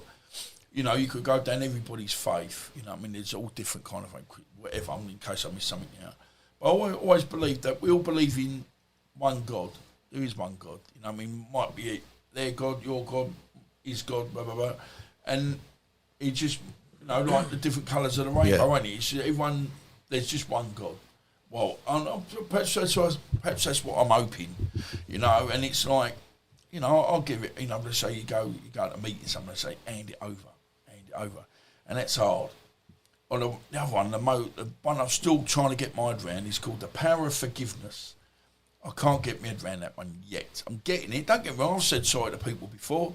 you could go down everybody's faith. There's all different kind of whatever. In case I miss something out, but I always believe that we all believe in one God. There is one God. Might be their God, your God, his God, blah blah blah, and it just like the different colours of the rainbow. Ain't it? It's everyone. There's just one God. Well, perhaps that's what I'm hoping, and it's like, I'll give it, let's say you go to a meeting, someone say, hand it over, and that's hard. Well, the other one, the one I'm still trying to get my head around is called the power of forgiveness. I can't get my head around that one yet. I'm getting it, don't get me wrong, I've said sorry to people before,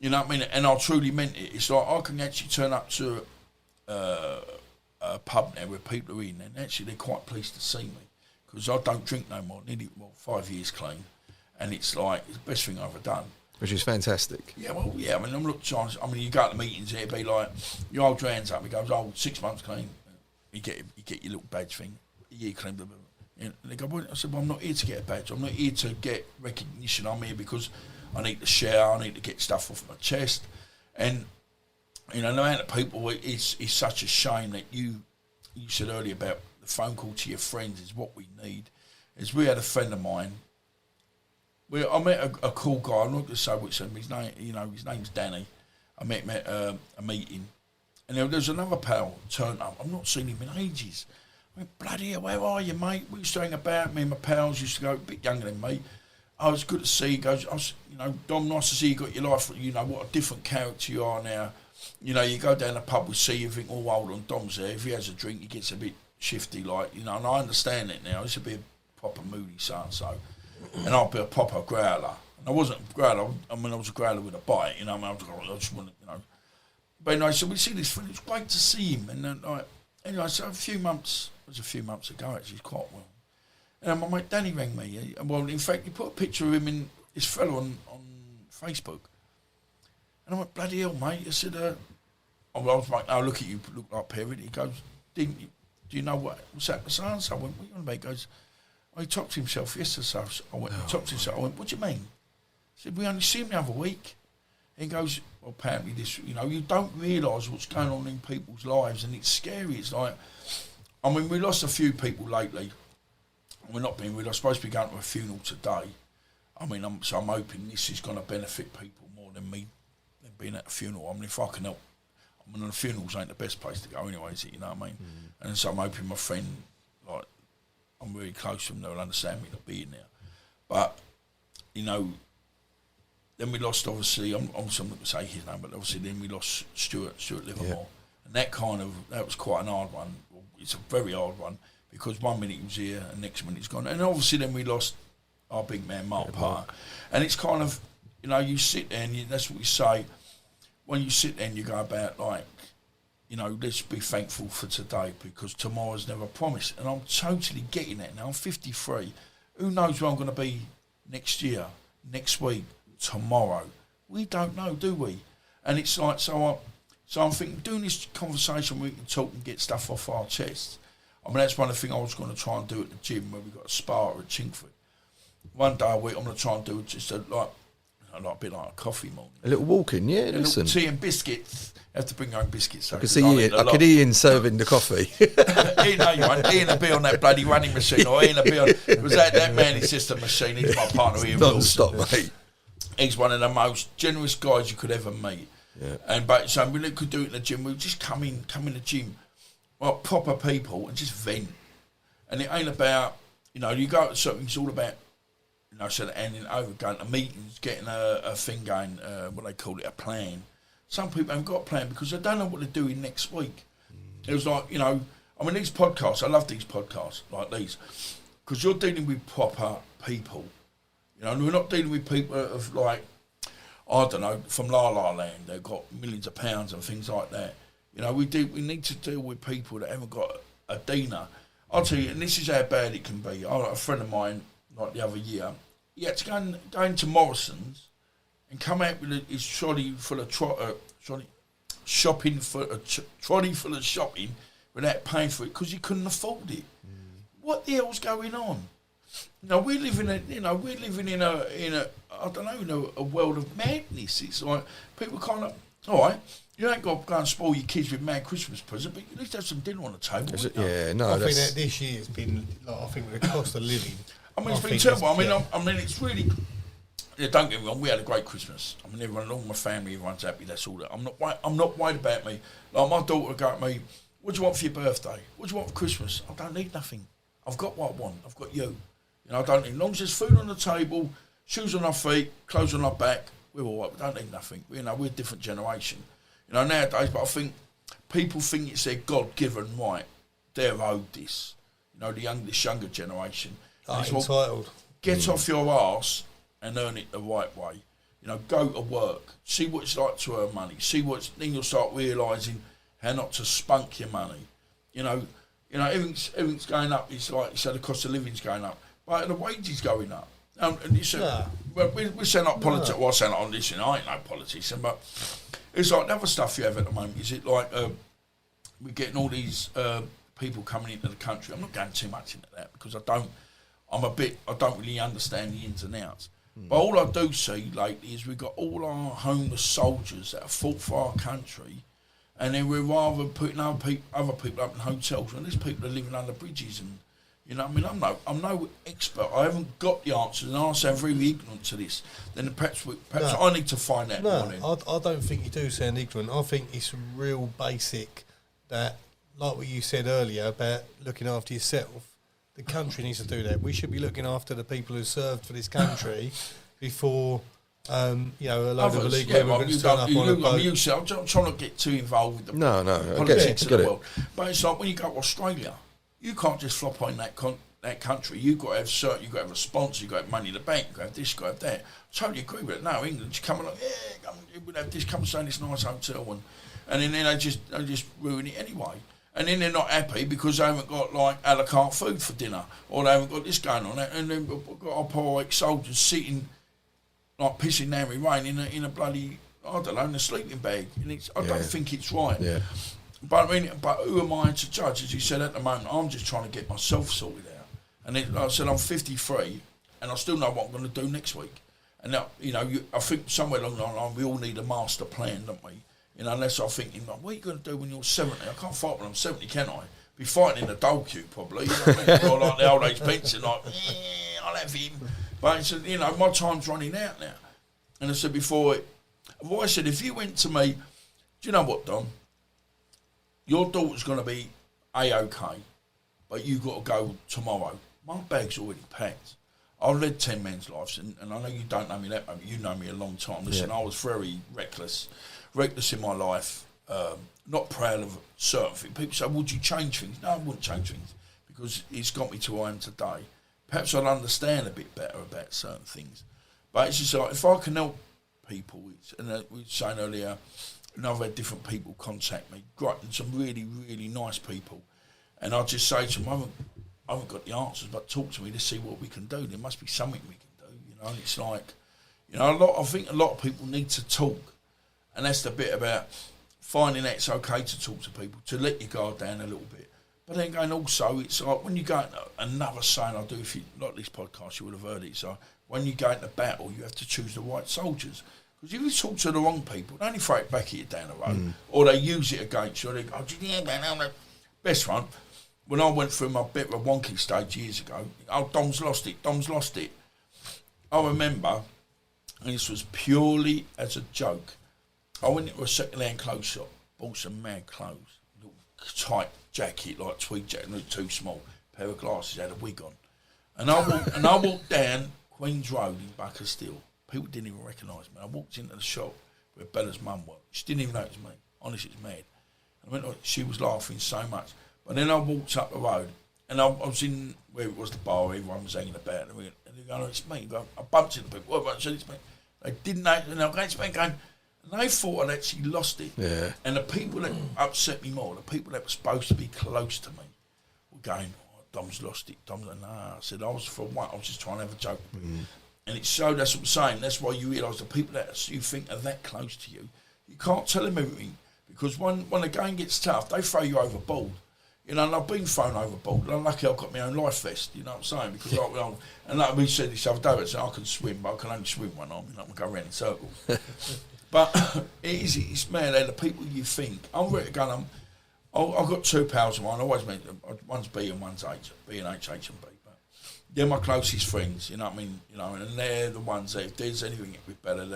and I truly meant it. It's like I can actually turn up to a pub now where people are in, and actually they're quite pleased to see me because I don't drink no more. Nearly 5 years clean, and it's like it's the best thing I've ever done. Which is fantastic. Yeah, well, yeah. I'm not trying. You go to meetings, it'd be like you hold your hands up. He goes, 6 months clean. You get your little badge thing. A year clean. Blah, blah, blah. And they go, well, I said, well, I'm not here to get a badge. I'm not here to get recognition. I'm here because I need to share. I need to get stuff off my chest, and. No amount of people, it's such a shame that you said earlier about the phone call to your friends is what we need. Is we had a friend of mine. I met a cool guy. I'm not going to say which name. His name, his name's Danny. I met him at a meeting, and there's another pal turned up. I've not seen him in ages. I went, bloody hell, where are you, mate? We used to hang about. Me and my pals used to go, a bit younger than me. Oh, it's good to see you. He goes, Dom, nice to see you got your life. What a different character you are now. You go down the pub, we see you, think, oh, hold on, Dom's there. If he has a drink, he gets a bit shifty, and I understand it now. It's a bit proper moody so-and-so. And I'll be a proper growler. And I wasn't a growler, I was a growler with a bite, I just wanted, But anyway, so we see this friend, it was great to see him. And then, anyway, so a few months ago, actually, quite well. And my mate Danny rang me. Well, in fact, he put a picture of him in this fellow on Facebook. And I went, bloody hell, mate. I said, I was like, oh, look at you, look like Perry. He goes, didn't you? Do you know what's happened to so-and-so? I went, what are you on about? He goes, he talked to himself yesterday. So I went, he talked to himself. I went, what do you mean? I said, we only see him the other week. He goes, well, apparently this, you don't realise what's going on in people's lives, and it's scary. It's like, we lost a few people lately. We're not being real. I'm supposed to be going to a funeral today. I'm hoping this is going to benefit people more than me being at a funeral. If I can help, the funerals ain't the best place to go anyway, is it? You know what I mean? Mm. And so I'm hoping my friend, I'm really close to them, they'll understand me not being there. But, then we lost, obviously, I'm not going to say his name, but obviously then we lost Stuart Livermore. Yeah. And that was quite an hard one. It's a very hard one, because 1 minute he was here and next minute he's gone. And obviously then we lost our big man, Mark Parr. And it's kind of, you sit there and that's what we say. When you sit there and you go about let's be thankful for today because tomorrow's never promised. And I'm totally getting that now. I'm 53. Who knows where I'm going to be next year, next week, tomorrow? We don't know, do we? And it's like, so I'm thinking, doing this conversation, we can talk and get stuff off our chests. That's one of the things I was going to try and do at the gym where we got a spa at Chingford. One day a week, I'm going to try and do just a bit like a coffee morning. A little walking, yeah, a listen. Little tea and biscuits. You have to bring your own biscuits. I could hear Ian serving the coffee. You won't. Ian will be on that bloody running machine, or Ian will be on... Was that man, it's just a machine. He's my partner, Ian Wilson. Non-stop, mate. He's one of the most generous guys you could ever meet. Yeah. So we could do it in the gym. We would just come in the gym, proper people, and just vent. And it ain't about, you go to something, it's all about, handing over, going to meetings, getting a thing going, what they call it, a plan. Some people haven't got a plan because they don't know what they're doing next week. It was like, these podcasts, I love these podcasts like these, because you're dealing with proper people. And we're not dealing with people of like, I don't know, from La La Land. They've got millions of pounds and things like that. We need to deal with people that haven't got a dinar. I'll tell you, and this is how bad it can be. A friend of mine, like the other year, he had to go into Morrison's and come out with his trolley full of trolley full of shopping without paying for it because he couldn't afford it. What the hell's going on? We're living in a world of madness. It's like people kind of, all right, you ain't got to go and spoil your kids with mad Christmas presents, but you need to have some dinner on the table. I think that this year has been, with the cost of living. It's been terrible. It's really. Yeah, don't get me wrong. We had a great Christmas. Everyone, all my family, everyone's happy. That's all that. I'm not worried about me. Like my daughter would go at me, "What do you want for your birthday? What do you want for Christmas?" I don't need nothing. I've got what I want. I've got you. I don't need. As long as there's food on the table, shoes on our feet, clothes on our back, we're all right. We don't need nothing. We're a different generation. Nowadays, but I think people think it's their God-given right. They're owed this. The younger generation. Entitled. Get off your arse and earn it the right way. Go to work. See what it's like to earn money. Then you'll start realising how not to spunk your money. Everything's going up. It's like the cost of living's going up, but the wages going up. And you said, we're saying not politics. Well, I say on this, I ain't no politician, but it's like the other stuff you have at the moment. Is it like we're getting all these people coming into the country? I'm not going too much into that because I don't really understand the ins and outs. But all I do see lately is we've got all our homeless soldiers that have fought for our country, and then we're rather putting other people up in hotels when these people are living under bridges. And I'm no expert. I haven't got the answers, and I sound very ignorant to this. Then perhaps I need to find out more. No, I don't think you do sound ignorant. I think it's real basic that, like what you said earlier about looking after yourself. The country needs to do that. We should be looking after the people who served for this country before, a load of illegal immigrants turn up on a boat. I'm trying not to get too involved with the politics of the world. But it's like when you go to Australia, you can't just flop on that country. You've got to have you've got to have a sponsor, you've got to have money in the bank, you've got to have this, you've got to have that. I totally agree with it. No, England, you come along, we'll have this, come and stay in this nice hotel, and then they just ruin it anyway. And then they're not happy because they haven't got like a la carte food for dinner, or they haven't got this going on, and then we've got our poor ex-soldiers sitting like pissing down with rain in a bloody, I don't know, in a sleeping bag. And I don't think it's right. Yeah. But who am I to judge? As you said, at the moment, I'm just trying to get myself sorted out. And then, like I said, I'm 53, and I still know what I'm going to do next week. And now, I think somewhere along the line we all need a master plan, don't we? Unless I'm thinking, what are you going to do when you're 70? I can't fight when I'm 70, can I? Be fighting in a dole queue, probably. Or like the old age pension, like, I'll have him. But it's, my time's running out now. And I said before, I said, if you went to me, do you know what, Dom? Your daughter's going to be A-OK, but you've got to go tomorrow. My bag's already packed. I've led 10 men's lives, and I know you don't know me that way, but you know me a long time. Listen, I was very reckless in my life, not proud of certain things. People say, would you change things? No, I wouldn't change things because it's got me to where I am today. Perhaps I'd understand a bit better about certain things. But it's just like, if I can help people, and we were saying earlier, I've had different people contact me, great, and some really, really nice people. And I just say to them, I haven't got the answers, but talk to me to see what we can do. There must be something we can do, And it's like, I think a lot of people need to talk. And that's the bit about finding that it's okay to talk to people, to let your guard down a little bit. But then going also, it's like when you go into another saying I do, if you like this podcast, you would have heard it. So when you go into battle, you have to choose the right soldiers. Because if you talk to the wrong people, they only throw it back at you down the road, or they use it against you. Or they go, best one, when I went through my bit of a wonky stage years ago, Dom's lost it. I remember, and this was purely as a joke, I went into a second-hand clothes shop, bought some mad clothes, little tight jacket, like tweed jacket, looked too small, pair of glasses, had a wig on. And I walked down Queen's Road in Buckersteel. People didn't even recognise me. I walked into the shop where Bella's mum worked. She didn't even know it was me. Honestly, it's mad. I went, she was laughing so much. But then I walked up the road, and I was in where it was the bar, everyone was hanging about, and they go, it's me. I bumped into people, I said, it's me. They didn't know, and I was going, and they thought I'd actually lost it. Yeah. And the people that upset me more, the people that were supposed to be close to me, were going, Dom's lost it. Dom's like, nah. I said, I was just trying to have a joke. Mm. And it's so, that's what I'm saying. That's why you realise the people that you think are that close to you, you can't tell them everything. Because when the game gets tough, they throw you overboard. You know, and I've been thrown overboard. And I'm lucky I've got my own life vest, you know what I'm saying? Because and like we said this other day, I can swim, but I can only swim one arm. You know, I can go around in circles. But it's mad, the people you think. I'm ready to go. I've got two pals of mine. I always mean one's B and one's H, B and H and B. But they're my closest friends. You know what I mean? You know, and they're the ones that if there's anything with Bella,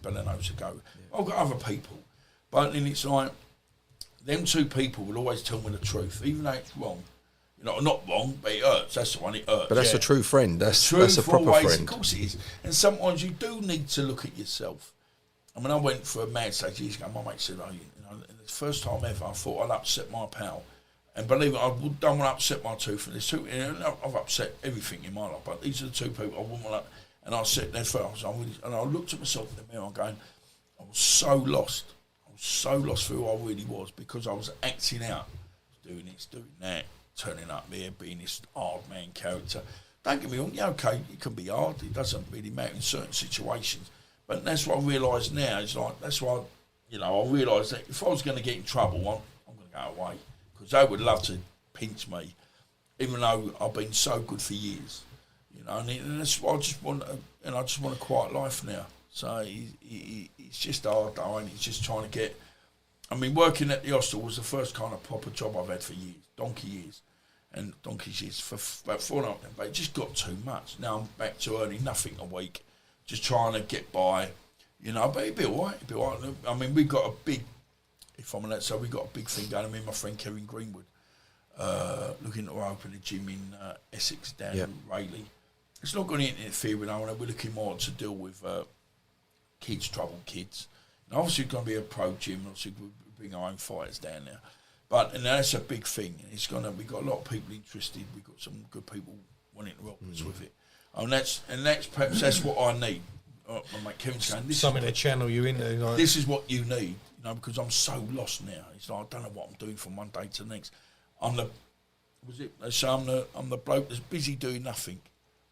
Bella knows to go. Yeah. I've got other people, but then it's like them two people will always tell me the truth, even though it's wrong. You know, not wrong, but it hurts. That's the one. It hurts. But that's a true friend. That's a proper friend. Of course it is. And sometimes you do need to look at yourself. I mean, I went for a mad stage years ago. My mate said, the first time ever, I thought I'd upset my pal. And believe it, I don't want to upset my tooth. And there's two, I've upset everything in my life, but these are the two people I wouldn't want to. And I sat there first, and I looked at myself in the mirror going, I was so lost. I was so lost for who I really was because I was acting out, doing this, doing that, turning up there, being this hard man character. Don't get me wrong, yeah, okay, it can be hard. It doesn't really matter in certain situations. But that's what I realise now. It's like, that's why, I realised that if I was going to get in trouble, I'm going to go away. Because they would love to pinch me, even though I've been so good for years. And that's why I just want a quiet life now. So it's just hard though, and it's just trying to get. I mean, working at the hostel was the first kind of proper job I've had for years, donkey years, and donkey's years for about 4.5 years. But it just got too much. Now I'm back to earning nothing a week, just trying to get by. But it'd be all right. I mean, we've got a big. If I'm allowed to say, we've got a big thing going. Me and my friend Kevin Greenwood, looking to open a gym in Essex down in Rayleigh. It's not going to interfere with our. We're looking more to deal with troubled kids. And obviously, it's going to be a pro gym. Obviously, we bring our own fighters down there. And that's a big thing. We've got a lot of people interested. We've got some good people wanting to help us with it. And that's perhaps that's what I need. Like Kevin's saying, something to channel you into. Like. This is what you need. Because I'm so lost now. It's like I don't know what I'm doing from one day to the next. I'm the bloke that's busy doing nothing.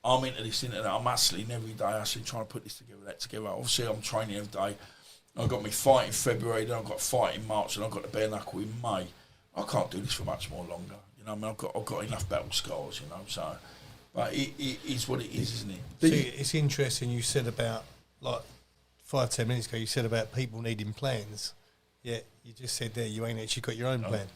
I'm into this, into that. I'm hustling every day. Trying to put this together, that together. Obviously, I'm training every day. I've got my fight in February, then I've got a fight in March, and I've got the bare knuckle in May. I can't do this for much more longer. I've got enough battle scars. So, but it is what it is, isn't it? See, it's interesting. You said about 5-10 minutes ago. You said about people needing plans. Yeah, you just said there you ain't actually got your own plan.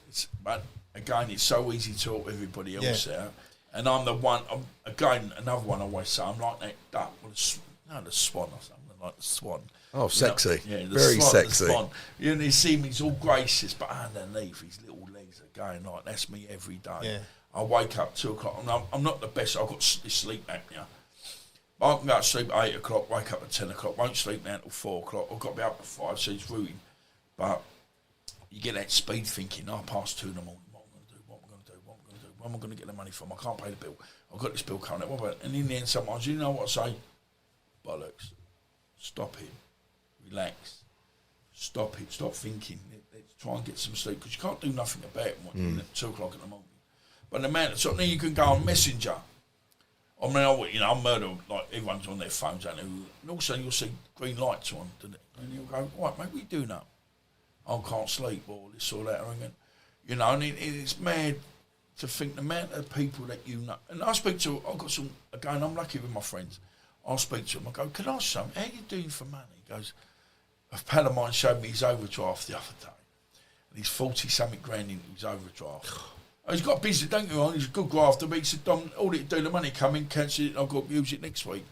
But again, it's so easy to help everybody else out. And I'm the one, another one I always say, I'm like that duck, the swan or something, like the swan. Oh, sexy. Very swan, sexy. The swan. You see me, he's all gracious, but underneath his little legs are going like, that's me every day. Yeah. I wake up 2 o'clock, and I'm not the best, I've got this sleep apnea. I can go to sleep at 8 o'clock, wake up at 10 o'clock, won't sleep now until 4 o'clock, I've got to be up at 5, so it's ruined. But you get that speed thinking, past 2 in the morning, what am I going to do, where am I going to get the money from? I can't pay the bill. I've got this bill coming out. What about it? And in the end, sometimes, you know what I say? Bollocks. Stop it. Relax. Stop it. Stop thinking. Let's try and get some sleep, because you can't do nothing about it at 2 o'clock in the morning. But the man, so then you can go on Messenger. I mean, I'm murder, like everyone's on their phones, and also you'll see green lights on, and you'll go, right, mate, what are you doing up? I can't sleep, or this or that, and it's mad to think the amount of people that you know. And I speak to, I've got some, again, I'm lucky with my friends. I'll speak to them, I go, can I ask something, how are you doing for money? He goes, a pal of mine showed me his overdraft the other day, and he's 40-something grand into his overdraft. He's got busy, don't you? He's a good grafter, but he said, Dom, all it do, the money come in, cancel it, I've got to use it next week.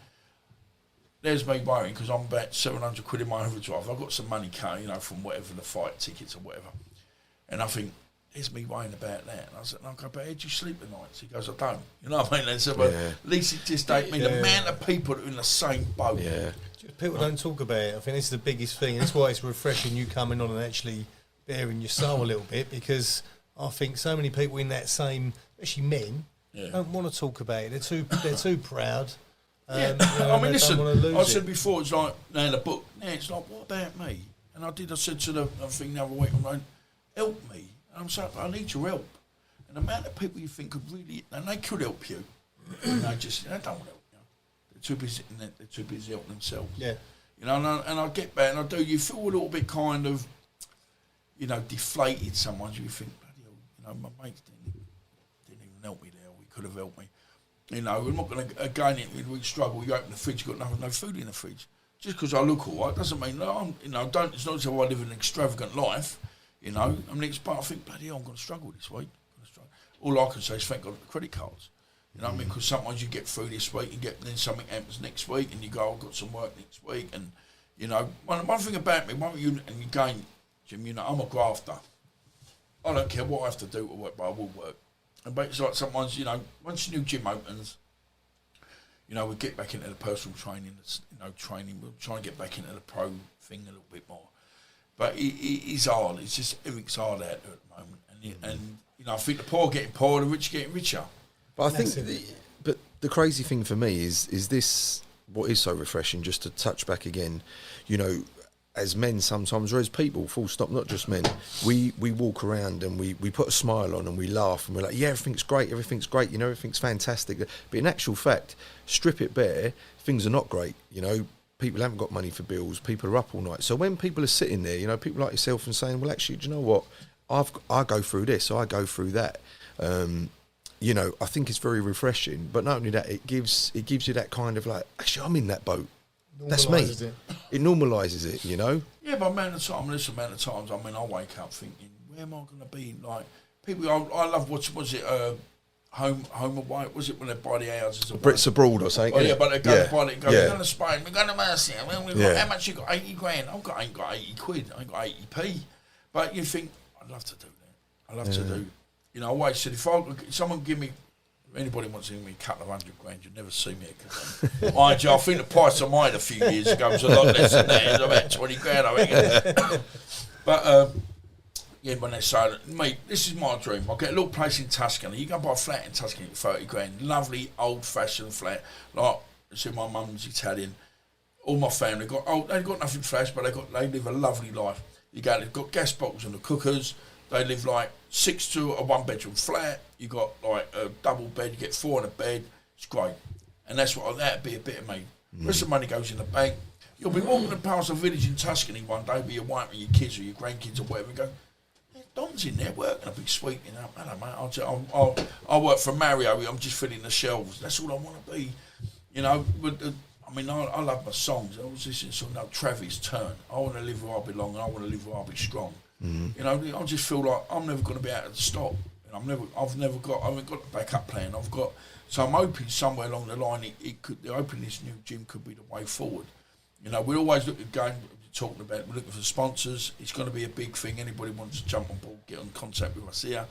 There's me worrying, because I'm about 700 quid in my overdraft. I've got some money coming, from whatever, the fight tickets or whatever. And I think, there's me worrying about that. And I said, okay, but how do you sleep at night? He goes, I don't. You know what I mean? I said, well, at least it just ain't me. The amount of people that are in the same boat. Yeah. People don't talk about it. I think this is the biggest thing. That's why it's refreshing you coming on and actually bearing your soul a little bit, because I think so many people in that same, especially men, don't want to talk about it. They're too proud. I mean, listen, I said before, it's like, now in the book, it's like, what about me? And I said to the thing the other week, I'm like, help me. And I'm saying, I need your help. And the amount of people you think could really, and they could help you, and they don't want to help you. They're too busy helping themselves. Yeah. You know, and I get back, and I do, you feel a little bit kind of, you know, deflated sometimes. You think, bloody hell, you know, my mates didn't even help me there. We could have helped me. You know, we're not going to, again, we struggle. You open the fridge, you've got no food in the fridge. Just because I look all right doesn't mean, it's not as though I live an extravagant life, you know. I mean, but I think, bloody hell, I'm going to struggle this week. All I can say is thank God for credit cards. You know what I mean? Because sometimes you get through this week, then something happens next week, and you go, I've got some work next week. And, you know, one thing about me, Jim, you know, I'm a grafter. I don't care what I have to do to work, but I will work. But it's like sometimes, you know, once the new gym opens, you know, we get back into the personal training, we're trying to get back into the pro thing a little bit more. But it is hard. It's just, everything's hard out there at the moment. And you know, I think the poor are getting poorer, the rich are getting richer. But I think, but the crazy thing for me is this, what is so refreshing, just to touch back again, you know, as men sometimes, or as people, full stop, not just men, we walk around and we put a smile on and we laugh and we're like, yeah, everything's great, you know, everything's fantastic. But in actual fact, strip it bare, things are not great, you know. People haven't got money for bills, people are up all night. So when people are sitting there, you know, people like yourself and saying, well, actually, do you know what, I go through this, I go through that. You know, I think it's very refreshing. But not only that, it gives you that kind of like, actually, I'm in that boat. That's me. It normalises it, you know? Yeah, but this amount of times, I mean, I wake up thinking, where am I going to be? Like, people, I love, was it, home away? Was it when they buy the houses? Brits abroad or something? Oh, yeah, but they go to buy it, we're going to Spain, we're going to Mercia. How much you got? 80 grand. I ain't got 80 quid, I ain't got 80p. But you think, I'd love to do that. I'd love to do, you know, I always said, if someone give me, anybody wants to give me a couple of $100 you'd never see me again. I think the price of mine a few years ago was a lot less than that. It was about 20 grand, I reckon. But, yeah, when they say, mate, this is my dream. I'll get a little place in Tuscany. You go buy a flat in Tuscany for 30 grand. Lovely, old-fashioned flat. Like, see, my mum's Italian. All my family they've got nothing flash, but they live a lovely life. They've got gas bottles and the cookers. They live like 6 to a 1-bedroom flat. You got like a double bed. You get 4 in a bed. It's great, and that'd be a bit of me. The rest of the money goes in the bank. You'll be walking past a village in Tuscany one day with your wife and your kids or your grandkids or whatever, and go, Don's in there working a big sweep, you know. Hello, mate. I work for Mario. I'm just filling the shelves. That's all I want to be, you know. But I mean, I love my songs. I was listening to Travis Turn. I want to live where I belong, and I want to live where I be strong. You know, I just feel like I'm never going to be able to stop. I haven't got the backup plan. So I'm hoping somewhere along the line opening this new gym could be the way forward. You know, we always look at going. Talking about, we're looking for sponsors. It's going to be a big thing. Anybody wants to jump on board, get in contact with us here.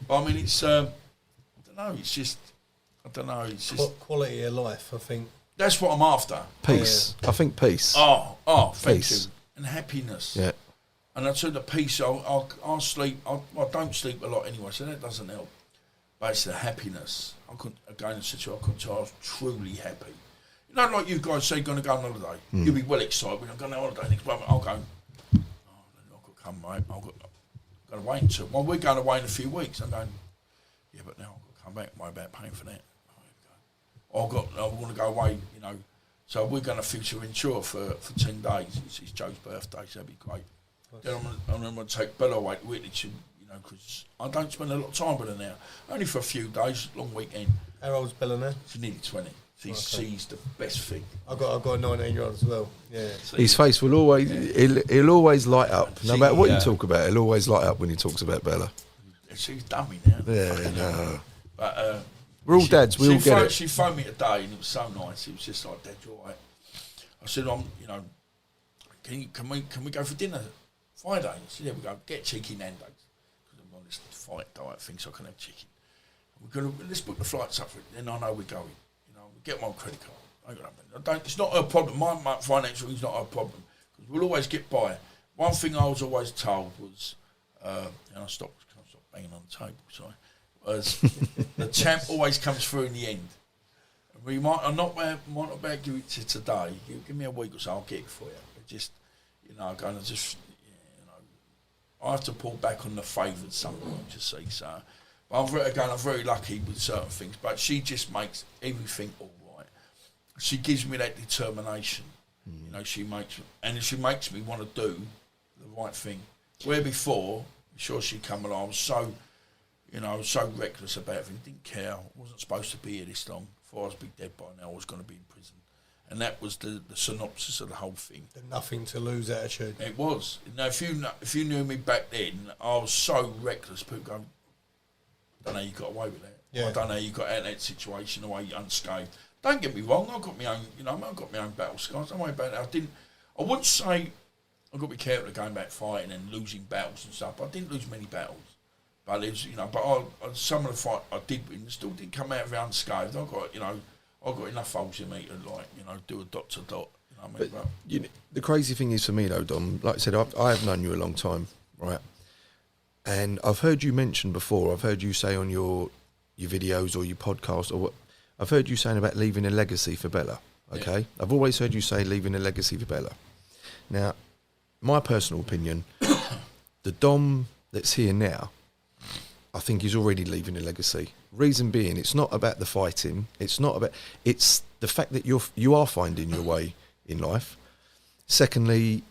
But I mean, it's I don't know. It's just quality of life. I think that's what I'm after. Peace. I think peace. Oh, thank peace. you. And happiness. Yeah. And I said the peace. I'll sleep. I don't sleep a lot anyway, so that doesn't help. But it's the happiness. I couldn't tell I was truly happy. You know, like you guys say, going to go on holiday. You'll be well excited when I'm going on holiday next month. I'll go, I've got to come, mate. I've got to wait until. Well, we're going away in a few weeks. I'm going, yeah, but now I've got to come back. Worry about paying for that. I want to go away, you know. So we're going to Future Insure for 10 days. It's Joe's birthday, so that'd be great. Then I'm going to take Bella away to Whitney, you know, because I don't spend a lot of time with her now. Only for a few days, long weekend. How old's Bella now? She's nearly 20. She's the best thing. I've got a 19-year-old as well. Yeah. His face will always he'll always light up. No matter what you talk about, he'll always light up when he talks about Bella. She's dummy now. Yeah, no. But we're all dads. We all get it. She phoned me today, and it was so nice. It was just like, Dad, you're all right. I said, you know, can we go for dinner Friday? She said, yeah, we go get cheeky Nando's. this fight diet thing so I can have chicken. Let's book the flights up for it. Then I know we're going. You know, we get my credit card. It's not her problem. My financial thing's not her problem because we'll always get by. One thing I was always told was, and I can't stop banging on the table. Sorry, was the champ always comes through in the end. We might not be able to give it to today. Give me a week or so, I'll get it for you. But just, you know, I have to pull back on the favours sometimes, you see. So, but I'm very lucky with certain things. But she just makes everything all right. She gives me that determination. You know, she makes me want to do the right thing. Where before, I'm sure she'd come along, I was so reckless about everything. Didn't care. I wasn't supposed to be here this long. Before I was be dead by now, I was going to be in prison. And that was the synopsis of the whole thing. The nothing to lose attitude. It was. Now, if you knew me back then, I was so reckless. People go, I don't know how you got away with that. Yeah. I don't know how you got out of that situation away unscathed. Don't get me wrong. I've got my own. I've got my own battle scars. Don't worry about it. I wouldn't say I've got to be careful of going back fighting and losing battles and stuff. But I didn't lose many battles. But it was, some of the fight I did win still didn't come out of it unscathed. I've got enough holes in me to do a dot to dot. You know what I mean? The crazy thing is for me though, Dom, like I said, I have known you a long time, right? And I've heard you mention before. I've heard you say on your videos or your podcast or what. I've heard you saying about leaving a legacy for Bella. Okay, yeah. I've always heard you say leaving a legacy for Bella. Now, my personal opinion, the Dom that's here now, I think he's already leaving a legacy. Reason being, it's not about the fighting. It's the fact that you are finding your way in life. Secondly,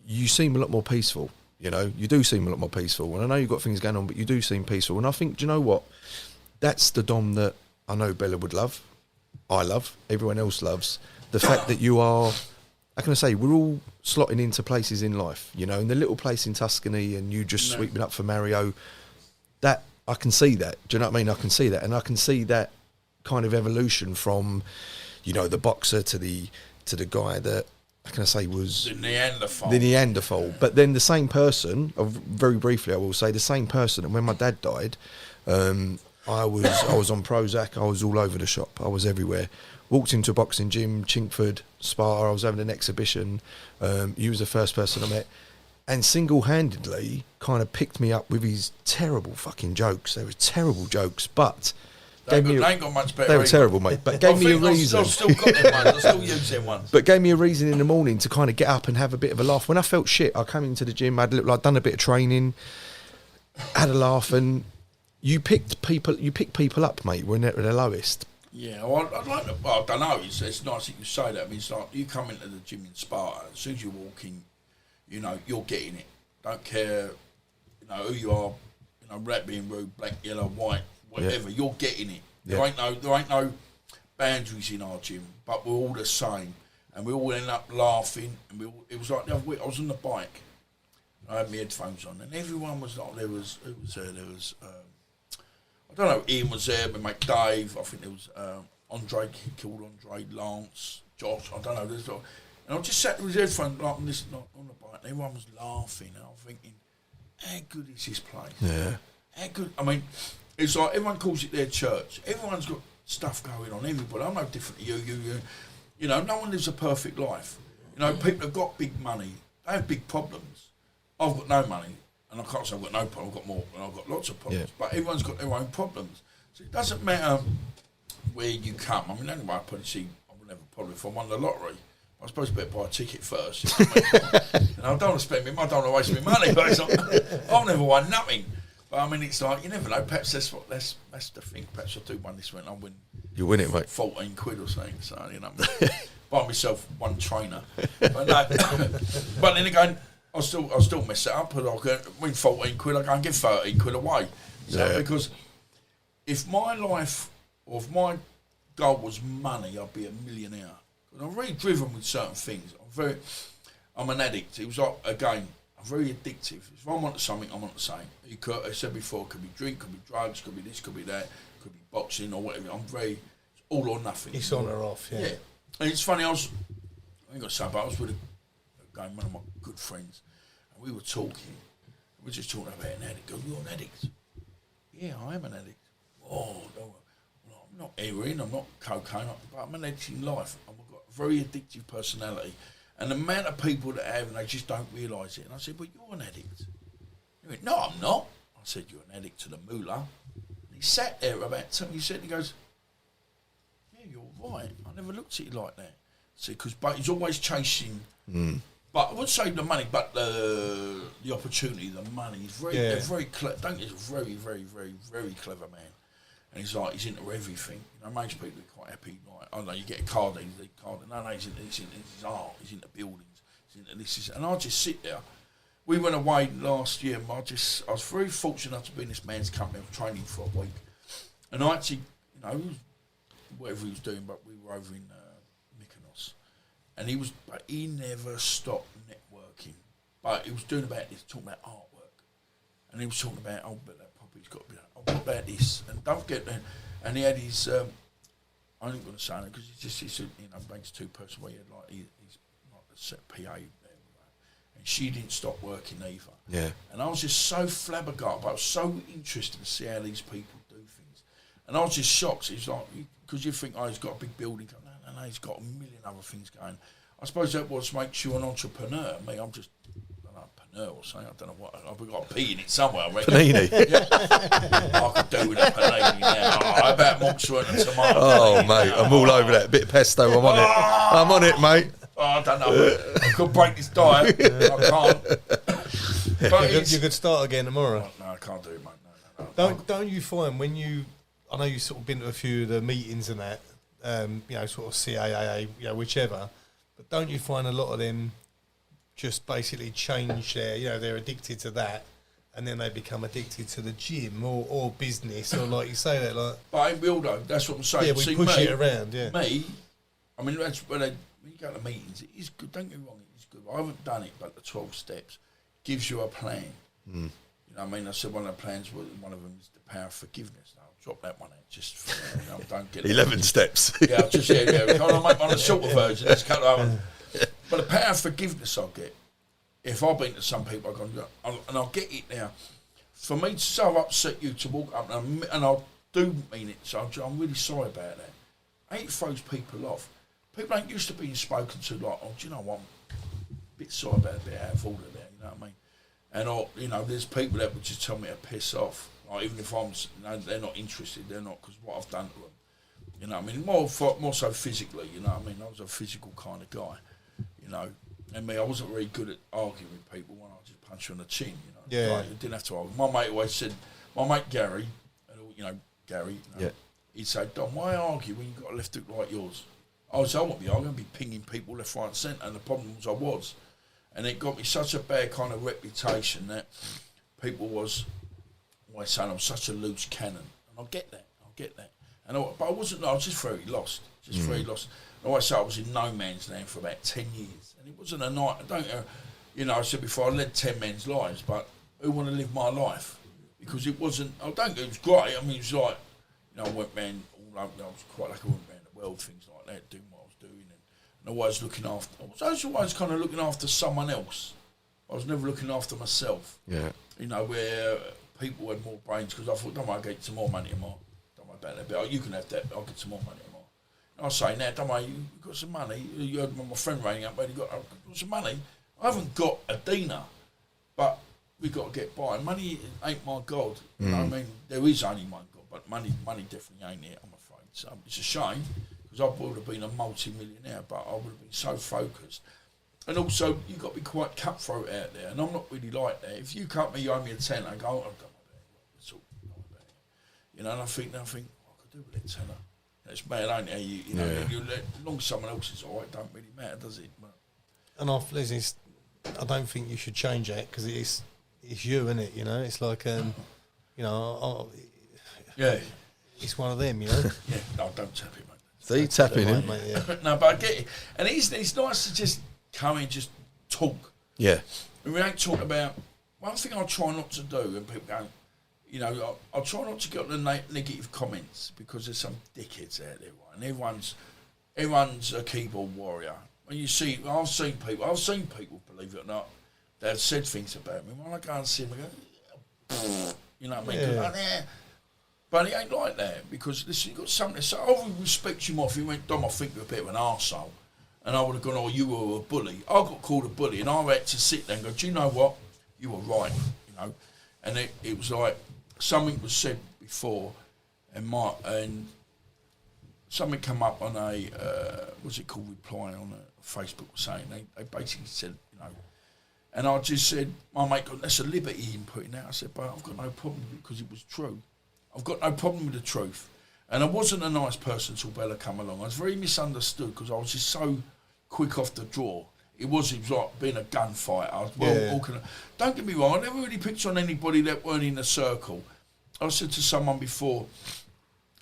you seem a lot more peaceful. You know, you do seem a lot more peaceful. And I know you've got things going on, but you do seem peaceful. And I think, do you know what? That's the Dom that I know Bella would love. I love. Everyone else loves. The fact that you are, how can I say, we're all slotting into places in life. You know, in the little place in Tuscany and you just sweeping up for Mario. That I can see that. Do you know what I mean? I can see that, and I can see that kind of evolution from, the boxer to the guy that, how can I say, was the Neanderthal. The Neanderthal. But then the same person, very briefly, I will say the same person. And when my dad died, I was on Prozac. I was all over the shop. I was everywhere. Walked into a boxing gym, Chinkford, Spa. I was having an exhibition. You was the first person I met. And single-handedly kind of picked me up with his terrible fucking jokes. They were terrible jokes, but they ain't got much better. They were terrible, mate. But gave me a reason. I've still got them ones. I still use them ones. But gave me a reason in the morning to kind of get up and have a bit of a laugh. When I felt shit, I came into the gym. I'd done a bit of training, had a laugh, and you pick people up, mate, when they're at their lowest. Yeah, well, I don't know. It's nice that you say that. I mean, it's like you come into the gym in Sparta. As soon as you walk in, you're getting it. Don't care, who you are. Red being rude, black, yellow, white, whatever. Yeah. You're getting it. Yeah. There ain't no boundaries in our gym, but we're all the same, and we all end up laughing. And it was like the other week. I was on the bike. I had my headphones on, and everyone was like, there was I don't know. Ian was there, my mate Dave. I think there was Andre. He killed Andre, Lance, Josh. I don't know. And I just sat with his headphones like listening on the bike. And everyone was laughing. And I was thinking, how good is this place? Yeah. How good? I mean, it's like everyone calls it their church. Everyone's got stuff going on. Everybody. I'm no different to you. No one lives a perfect life. People have got big money. They have big problems. I've got no money. And I can't say I've got no problem. I've got more. And I've got lots of problems. Yeah. But everyone's got their own problems. So it doesn't matter where you come. I mean, anyway, I wouldn't have a problem if I won the lottery. I suppose I better buy a ticket first. I don't want to spend my money. I don't want to waste my money. But it's like, I've never won nothing. But I mean, it's like, you never know. Perhaps that's the thing. Perhaps I'll do one this week and I'll win. You'll win it, mate. 14 quid or something. So, buy myself one trainer. But no. But then again, I'll still mess it up. And I can win 14 quid. I go and give 13 quid away. So, because if my life or if my goal was money, I'd be a millionaire. I'm very driven with certain things. I'm an addict. It was like, again, I'm very addictive. If I'm onto something, I'm onto something. I said before, it could be drink, could be drugs, could be this, could be that, could be boxing or whatever. It's all or nothing. It's on or off, yeah. And it's funny, I ain't got to say, but I was with one of my good friends, and we were talking. we're just talking about an addict. Go, you're an addict. Yeah, I am an addict. Oh, no, I'm not heroin, I'm not cocaine, but I'm an addict in life. I've got a very addictive personality. And the amount of people that have, and they just don't realise it. And I said, well, you're an addict. He went, no, I'm not. I said, you're an addict to the moolah. And he sat there about something. He goes, yeah, you're right. I never looked at it like that. I said, but he's always chasing. But I wouldn't say the money, but the opportunity, the money. He's very clever. Don't he's a very, very, very, very clever man. And he's into everything. You know, most people are quite happy. Like, I don't know, you get a card, no, he's into his art, he's into buildings, he's into this. And I just sit there. We went away last year, and I was very fortunate to be in this man's company. I was training for a week. And I actually, whatever he was doing, but we were over in Mykonos. And he never stopped networking. But he was doing about this, talking about artwork. And he was talking about, but that property's got to be, what about this? And don't forget that. And he had his, I ain't going to say it because he's makes two-person where he had he's like the set PA there. And she didn't stop working either. Yeah. And I was just so flabbergasted, but I was so interested to see how these people do things. And I was just shocked. It's like, because you think, he's got a big building. No, he's got a million other things going. I suppose that makes you an entrepreneur. Me, I'm just, or something. I don't know what. I've got a P in it somewhere. I reckon. Panini. Yeah. I could do with a panini now. How about monster and a tomato? Oh, mate, I'm all over that. Bit of pesto, I'm on it. I'm on it, mate. I don't know. I could break this diet. I can't. But you could start again tomorrow. No, I can't do it, mate. No. Don't you find when I know you've sort of been to a few of the meetings and that, sort of CAA, whichever, but don't you find a lot of them just basically change they're addicted to that, and then they become addicted to the gym or business, or like you say that, like. But in real though, that's what I'm saying. Yeah, we push it around. Yeah. Me, I mean, that's when you go to meetings, it is good. Don't get me wrong, it is good. I haven't done it, but the 12 steps gives you a plan. You know what I mean? I said one of the plans was one of them is the power of forgiveness. I'll drop that one out just for don't get 11 steps. Yeah, I'll just Can I make one a shorter version? Let's cut over. But the power of forgiveness I'll get, if I've been to some people, and I'll get it now. For me to so upset you to walk up, and I do mean it, so I'm really sorry about that. It throws people off. People ain't used to being spoken to like, do you know what, I'm a bit sorry about a bit out of order there, you know what I mean? And, there's people that would just tell me to piss off. Like, even if they're not interested, they're not, because what I've done to them. You know what I mean? More so physically, you know what I mean? I was a physical kind of guy. And I wasn't very good at arguing with people when I just punch you on the chin, Yeah. Like, you didn't have to argue. My mate always said, my mate Gary, Yeah. he'd say, Dom, why argue when you've got a left hook like yours? I was, I won't be arguing, I'd be pinging people left, right and centre, and the problem was. And it got me such a bad kind of reputation that people was always saying I'm such a loose cannon. And I get that. But I wasn't, I was just very lost. Very lost. I always say I was in no man's land for about 10 years. And it wasn't a night, I said before, I led 10 men's lives, but who want to live my life? Because it wasn't, it was great. I mean, it was like, I went round all over, I was quite like I went round the world, things like that, doing what I was doing. And always I was always kind of looking after someone else. I was never looking after myself. Yeah. Where people had more brains, because I thought, don't worry, I'll get some more money tomorrow. Don't worry about that. But you can have that, I'll get some more money tomorrow. And I say, now, don't worry, you've got some money. You heard my friend ringing up, I've got some money. I haven't got a dinar, but we've got to get by. Money ain't my God. You know what I mean? There is only one God, but money definitely ain't it, I'm afraid. So it's a shame, because I would have been a multi-millionaire, but I would have been so focused. And also, you've got to be quite cutthroat out there, and I'm not really like that. If you cut me, you owe me a tenner, I go, oh, don't worry about it. It's all about it. And I think, I could do with that tenner. It's bad, ain't it? You let long someone else is all right, don't really matter, does it? But and I don't think you should change that, because it's you, isn't it? It's like yeah, it's one of them, Yeah, no, don't tap it, mate. See, tapping him. Mate, yeah. No, but I get it, and it's nice to just come and just talk. Yeah. And we ain't talking about one thing. I try not to do, and people go, I'll try not to get the negative comments, because there's some dickheads out there, right? And everyone's a keyboard warrior. When you see, I've seen people, believe it or not, that have said things about me. When I go and see them, I go, You know what I mean? Yeah. But it ain't like that, because listen, you've got something. So I would respect you more if you went, Dom, I think you're a bit of an arsehole. And I would have gone, oh, you were a bully. I got called a bully, and I had to sit there and go, do you know what? You were right, you know. And it was like something was said before, and something come up on a what's it called, reply on a Facebook saying they basically said, you know, and I just said, my mate, that's a liberty in putting that. I said, but I've got no problem with it because it was true. I've got no problem with the truth. And I wasn't a nice person till Bella come along. I was very misunderstood because I was just so quick off the draw. It was like being a gunfighter. I was don't get me wrong, I never really picked on anybody that weren't in the circle. I said to someone before,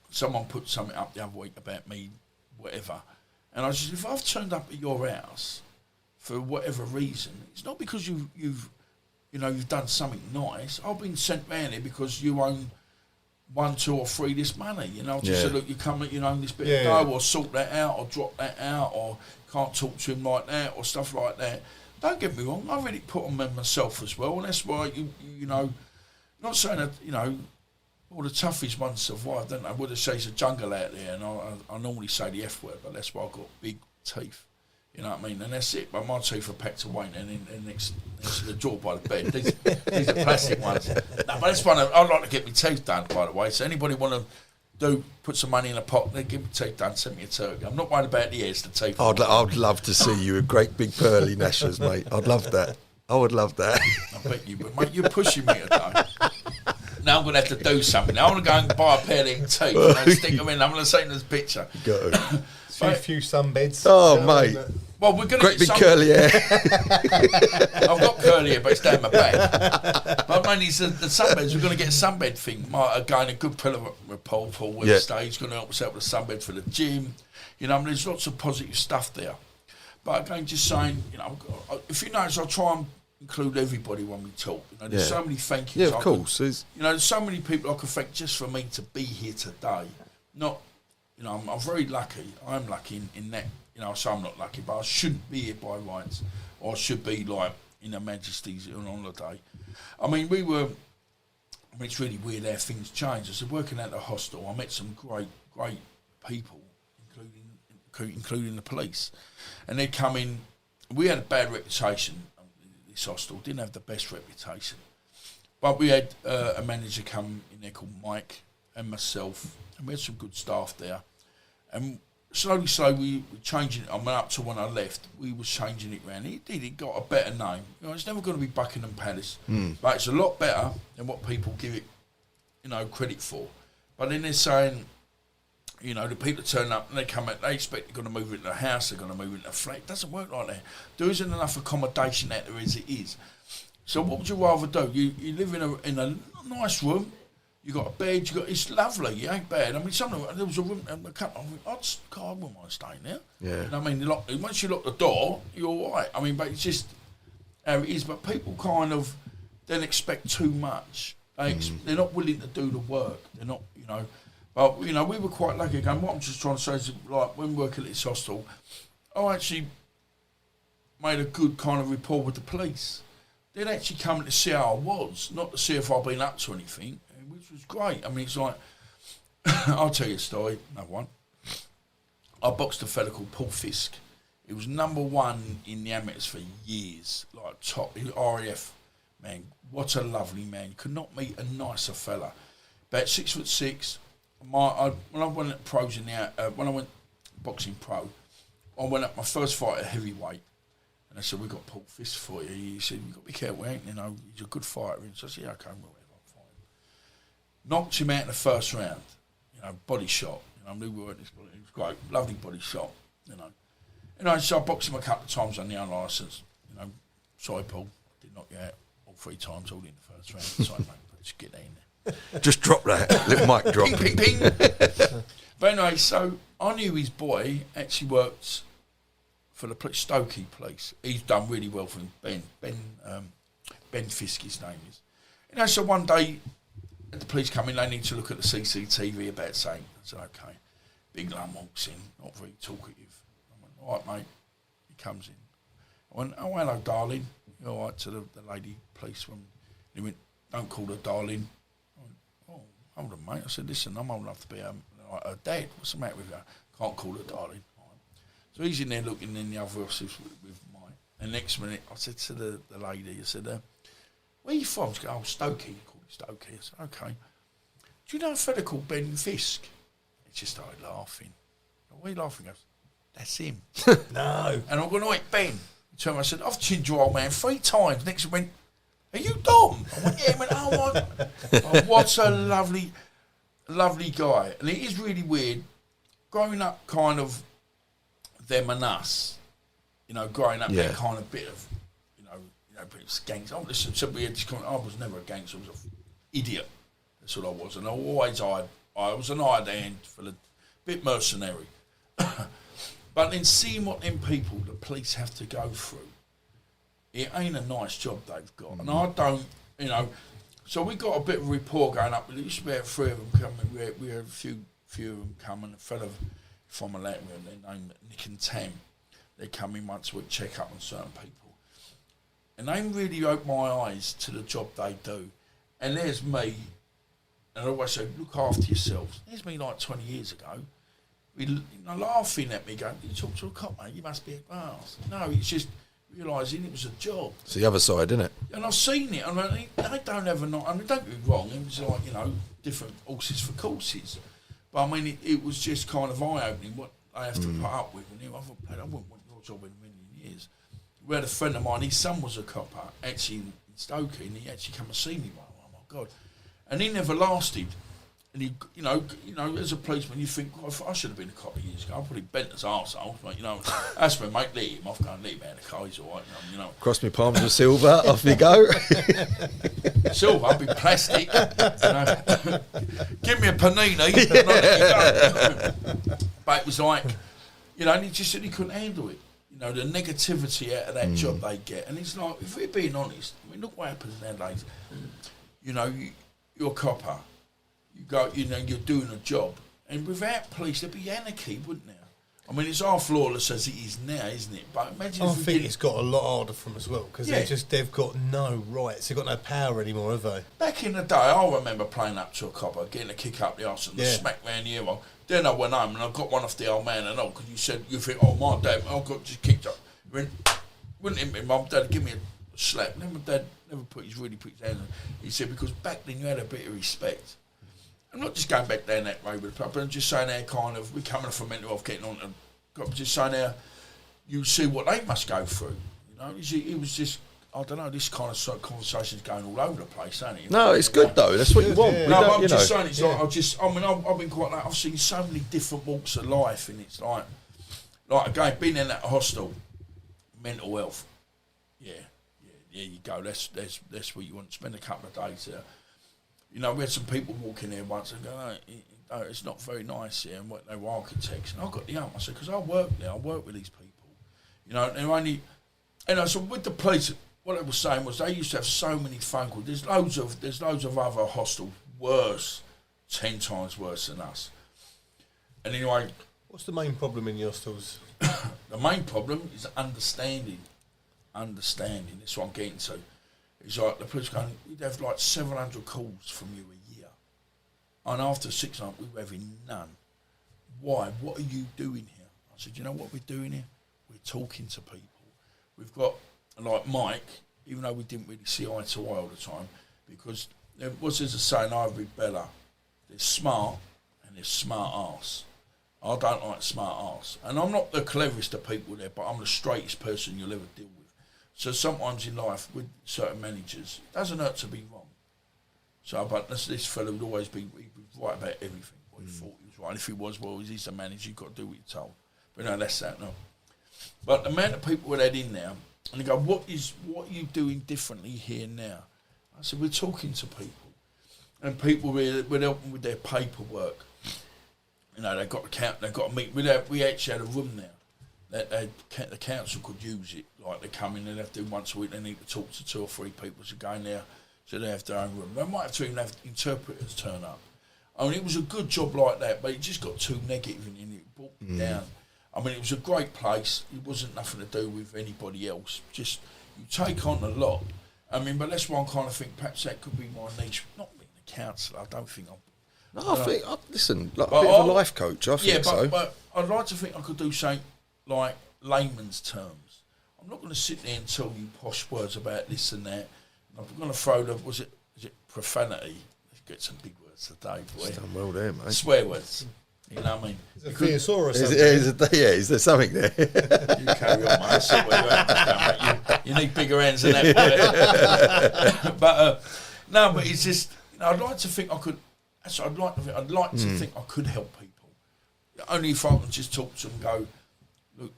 someone put something up the other week about me, whatever. And I said, if I've turned up at your house for whatever reason, it's not because you've done something nice. I've been sent round here because you own 1, 2 or 3 this money. You know, just say, look, you come, you know, this bit of dough, or sort that out, or drop that out, or can't talk to him like that, or stuff like that. Don't get me wrong, I really put on myself as well, and that's why you know, not saying that, you know, all the toughest ones survive, don't they? I would have said it's a jungle out there, and I normally say the F word, but that's why I've got big teeth. You know what I mean? And that's it. But my teeth are packed away and next to the drawer by the bed. These are plastic ones. No, but that's one. I'd like to get my teeth done, by the way. So anybody want to put some money in a pot, they get my teeth done, send me a turkey. I'm not worried about the ears, the teeth. I'd love to see you with great big pearly gnashers, mate. I'd love that. I would love that. I bet you would, mate. You're pushing me today. Now I'm going to have to do something. Now I want to go and buy a pair of them teeth and stick them in. I'm going to say in this picture. Go. Few sunbeds. Oh, mate. Well, we're going to great big curly hair. I've got curly hair, but it's down my back. But mainly the sunbeds. We're going to get a sunbed thing. Again, a good pillow Paul Wednesday. He's going to help us out with a sunbed for the gym. You know, I mean, there's lots of positive stuff there. But again, just saying, you know, if you notice, I'll try and include everybody when we talk. You know, there's so many thank yous. Yeah, of course. You know, there's so many people I could thank just for me to be here today. Not, you know, I'm very lucky. I'm lucky in that. You know, so I'm not lucky, but I shouldn't be here by rights, or I should be like in Her Majesty's on holiday. I mean, it's really weird how things change. I said, working at the hostel, I met some great people, including the police, and they'd come in. We had a bad reputation. This hostel didn't have the best reputation, but we had a manager come in there called Mike and myself, and we had some good staff there, and slowly we were changing it. I went up to when I left, we was changing it around. It got a better name. You know, it's never going to be Buckingham Palace, but it's a lot better than what people give it, you know, credit for. But then they're saying, you know, the people turn up and they come out, they expect they're going to move into a house, they're going to move into a flat. It doesn't work like that. There isn't enough accommodation out there as it is. So what would you rather do? You live in a nice room. You got a bed. It's lovely. It ain't bad. I mean, there was a room. I wouldn't mind staying there. Yeah. And I mean, once you lock the door, you're all right. I mean, but it's just how it is. But people kind of then expect too much. They're not willing to do the work. They're not, you know. But you know, we were quite lucky. Again, what I'm just trying to say is, like, when we work at this hostel, I actually made a good kind of rapport with the police. They'd actually come to see how I was, not to see if I'd been up to anything. Which was great. I mean, it's like, I'll tell you a story, another one. I boxed a fella called Paul Fisk. He was #1 in the amateurs for years, like top, RAF, man. What a lovely man. You could not meet a nicer fella. About 6'6". When I went at pros when I went boxing pro, I went up my first fight at heavyweight. And I said, we got Paul Fisk for you. He said, you've got to be careful, ain't you? You know, he's a good fighter. And so I said, yeah, okay, well, knocked him out in the first round, you know, body shot. You know, it was great, lovely body shot, you know. You know, so I boxed him a couple of times on the unlicensed. You know, sorry, Paul, I did knock you out all 3 times, all in the first round. Sorry, mate, but just get that in there. Just drop that, little mic drop. Ping, ping, ping. But anyway, so I knew his boy actually worked for the Stokey police. He's done really well for him. Ben Fisk, his name is. You know, so one day, the police come in, they need to look at the CCTV about something. I said, okay. Big Lum walks in, not very talkative. I went, all right, mate. He comes in. I went, oh, hello, darling. You all right, to the lady policewoman. He went, don't call her darling. I went, oh, hold on, mate. I said, listen, I'm old enough to be her dad. What's the matter with her? Can't call her darling. So he's in there looking in the other office with Mike. And next minute, I said to the lady, I said, where are you from? She goes, oh, Stokey. He called me Stokey. I said, okay. Do you know a fella called Ben Fisk? He just started laughing. Why are you laughing? He goes, that's him. No. And I'm going, oh, Ben. He turned around, I said, I've chinned your old man 3 times. Next he went, are you Dom? I went, yeah. He went, oh, what a lovely, lovely guy. And it is really weird, growing up kind of them and us, growing up that kind of bit of, bit of gangster. Oh, listen, so we had this comment, I was never a gangster, I was an idiot. That's what I was. And I was an hired hand for a bit mercenary. But then seeing what them people, the police have to go through, it ain't a nice job they've got. And I don't, so we got a bit of rapport going up. There used to be 3 of them coming. We had a few of them coming. A fella from a Latin, their name Nick and Tam. They come in once a week, check up on certain people. And they really opened my eyes to the job they do. And there's me, and I always say, look after yourselves. There's me like 20 years ago. Laughing at me, going, you talk to a cop, mate, you must be a glass. No, it's just realising it was a job. It's the other side, isn't it? And I've seen it, and I don't ever know, don't get me wrong, it was like, different horses for courses. But I mean, it was just kind of eye-opening what they have to put up with. And I thought, I wouldn't want your job in a million years. We had a friend of mine, his son was a copper, actually in Stokey, and he actually come and see me. Oh my God. And he never lasted. And he, as a policeman, you think, well, I should have been a cop years ago. I probably bent his arsehole, but that's when mate let him off, going, let him out of the car, he's all right. Cross my palms with silver, off you go. Silver, I'll be plastic. Give me a panini, and I'll let you go. But it was like, and he just said he couldn't handle it. The negativity out of that job they get. And it's like, if we're being honest, I mean, look what happens nowadays. You're a copper. You go, you're doing a job. And without police, there'd be anarchy, wouldn't there? I mean, it's half lawless as it is now, isn't it? But imagine I think it's got a lot harder for them as well, because they've got no rights. They've got no power anymore, have they? Back in the day, I remember playing up to a copper, getting a kick up the arse and a smack round the ear. Then I went home and I got one off the old man and all, because you think, oh, my dad, I got just kicked up. Wouldn't hit me, Mum, Dad, give me a slap. And then my dad never really put his hand on. He said, because back then you had a bit of respect. I'm not just going back down that way with the pub, but I'm just saying how kind of, we're coming from mental health, getting on to, just saying how you see what they must go through. It was just, I don't know, this kind of conversation's going all over the place, ain't it? No, it's good though, that's what you want. Yeah. No, I'm just saying, it's like, I've been quite like, I've seen so many different walks of life, and it's like again, being in that hostel, mental health, yeah, you go, that's where you want to spend a couple of days there. We had some people walking there once and go, oh, it's not very nice here, and what they were architects. And I got the I said, because I work there, I work with these people. And they're only, so with the police, what they were saying was they used to have so many phone calls. There's loads of other hostels worse, 10 times worse than us. And anyway, what's the main problem in the hostels? The main problem is understanding. That's what I'm getting to. It's like the police going, we'd have like 700 calls from you a year. And after 6 months, we were having none. Why? What are you doing here? I said, you know what we're doing here? We're talking to people. We've got, like Mike, even though we didn't really see eye to eye all the time, because there's a saying I have with Bella, there's smart and there's smart arse. I don't like smart arse. And I'm not the cleverest of people there, but I'm the straightest person you'll ever deal with. So sometimes in life, with certain managers, it doesn't hurt to be wrong. So, but this fellow would always be right about everything. What he thought he was right. And if he was, well, he's the manager, you've got to do what you're told. But no, that's that, no. But the amount of people we had in there, and they go, what are you doing differently here now? I said, we're talking to people. And people, we're helping with their paperwork. They've got to meet. We actually had a room there. The council could use it. Like they come in, they have to do once a week. They need to talk to 2 or 3 people to go in there, so they have their own room. They might have to even have interpreters turn up. I mean, it was a good job like that, but it just got too negative and it brought me down. I mean, it was a great place. It wasn't nothing to do with anybody else. Just you take on a lot, I mean, but that's why I kind of think perhaps that could be my niche. Not being a counsellor, I don't think I'm. No, I think, listen, like a bit of a life coach, I think so. But I'd like to think I could do something like layman's terms. I'm not going to sit there and tell you posh words about this and that. I'm going to throw is it profanity? Let's get some big words today, boy. It's done well there, mate. Swear words. You know what I mean? Is it thesaurus? Is there something there? You carry on, mate. I see where your hands go, mate. You need bigger hands than that. But no, but it's just, I'd like to think I could. I'd like to think I could help people. Only if I can just talk to them and go, look,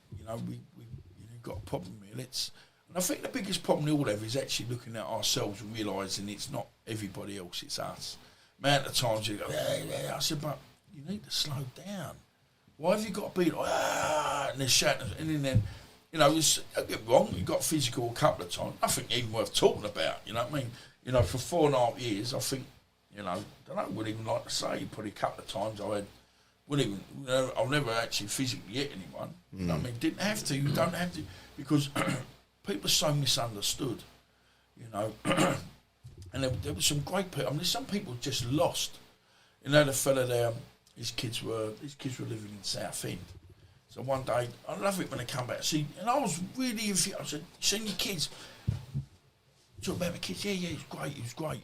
we've got a problem here. And I think the biggest problem we all have is actually looking at ourselves and realising it's not everybody else, it's us. Man, at times you go, yeah. I said, but you need to slow down. Why have you got to be like, and they're shouting, and then, don't get wrong, you got physical a couple of times. Nothing even worth talking about, you know what I mean? For 4.5 years, I think, wouldn't even like to say, probably a couple of times I've never actually physically hit anyone. You know what I mean? Didn't have to, you don't have to, because people are so misunderstood, and there were some great people. I mean, some people just lost. The fella there, his kids were living in Southend. So one day, I love it when they come back. See, and I was really, I said, you seen your kids? Talk about my kids? Yeah, it was great,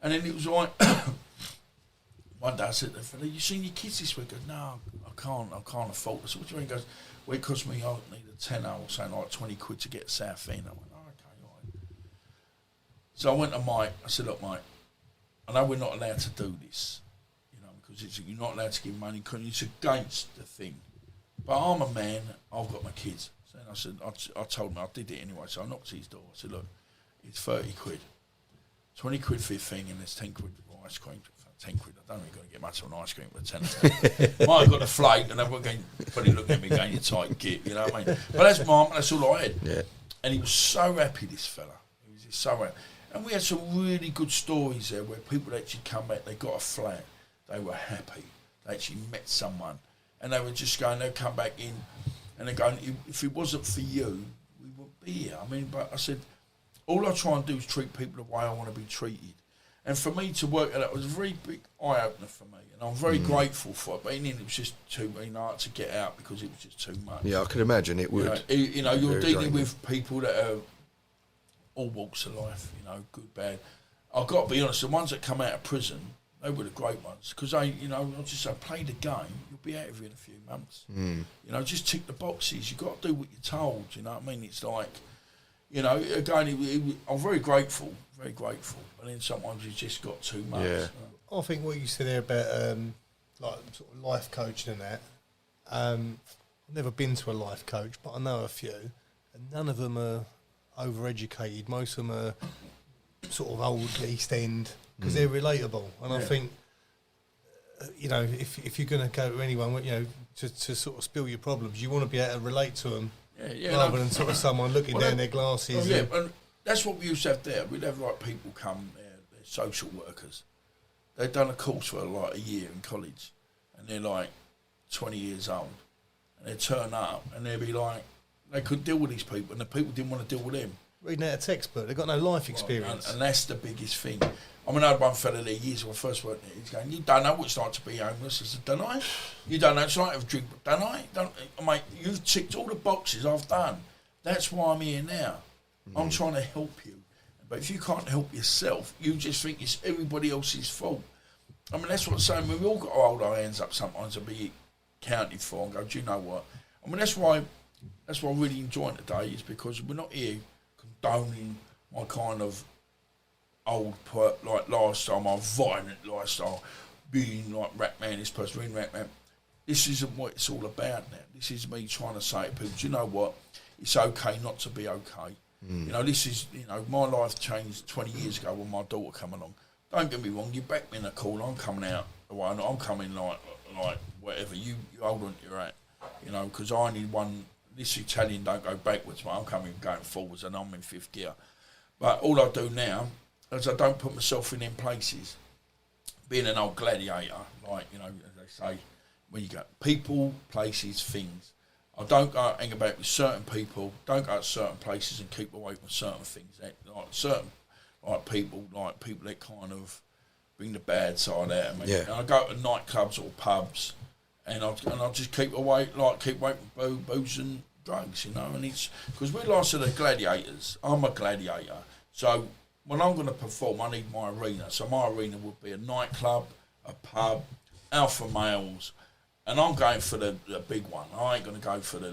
And then it was like, one day I said to the fella, you seen your kids this week? He goes, no, I can't afford it. So what do you mean? He goes, well, it cost me, I need a tenner or something, like 20 quid to get Southend. I went, oh, okay, all right. So I went to Mike, I said, look, Mike, I know we're not allowed to do this, because you're not allowed to give money, because it's against the thing. But I'm a man, I've got my kids. So I said, I told him I did it anyway, so I knocked at his door. I said, look, it's 30 quid. 20 quid for your thing, and there's 10 quid for ice cream. 10 quid, I don't think you're going to get much of an ice cream for 10. Mine got the flake, and everyone probably looking at me going, you tight git, you know what I mean? But that's mine, that's all I had. Yeah. And he was so happy, this fella. He was just so happy. And we had some really good stories there where people actually come back, they got a flat, they were happy, they actually met someone, and they were just going, they'd come back in, and they're going, if it wasn't for you, we wouldn't be here. I mean, but I said, all I try and do is treat people the way I want to be treated. And for me to work at that was a very big eye-opener for me, and I'm very grateful for it. But in the end, it was just too, I had to get out because it was just too much. Yeah, I can imagine it would. You're dealing with people that are all walks of life, good, bad. I've got to be honest, the ones that come out of prison, they were the great ones. Because I'll just say, play the game, you'll be out of here in a few months. Just tick the boxes. You've got to do what you're told, you know what I mean? It's like, again, I'm very grateful. But then sometimes you just got too much. Yeah. I think what you said there about sort of life coaching and that, I've never been to a life coach, but I know a few, and none of them are overeducated. Most of them are sort of old East End, because they're relatable. And I think, if you're going to go to anyone, to sort of spill your problems, you want to be able to relate to them, rather than sort of someone looking down their glasses. And that's what we used to have there. We'd have people come, they're social workers. They'd done a course for a year in college, and they're 20 years old, and they'd turn up and they'd be like, they could deal with these people, and the people didn't want to deal with them. Reading out a textbook, they've got no life experience. And that's the biggest thing. I had one fella there years when I first went there, he's going, you don't know what it's like to be homeless. I said, don't I? You don't know what it's like to have a drink, don't I? Mate, you've ticked all the boxes I've done. That's why I'm here now. I'm trying to help you. But if you can't help yourself, you just think it's everybody else's fault. That's what I'm saying. We all got to hold our hands up sometimes and be counted for and go, do you know what? That's why I'm really enjoying today, is because we're not here condoning my kind of old lifestyle, my violent lifestyle, being like Rat Man, this person, being Rat Man. This isn't what it's all about now. This is me trying to say to people, do you know what? It's okay not to be okay. This is, my life changed 20 years ago when my daughter came along. Don't get me wrong, you back me in a call, I'm coming out the way, I'm coming like whatever, you hold on to your hat, because I need one, this Italian don't go backwards, but I'm going forwards and I'm in fifth gear. But all I do now is I don't put myself in them places. Being an old gladiator, as they say, when you go, people, places, things. I don't go hang about with certain people, don't go to certain places and keep away from certain things. Like people that kind of bring the bad side out of me. Yeah. And I go to nightclubs or pubs, and I just keep away from booze and drugs, you know. And it's because we're like sort of gladiators. I'm a gladiator, so when I'm going to perform, I need my arena. So my arena would be a nightclub, a pub, alpha males, and I'm going for the big one. I ain't going to go for the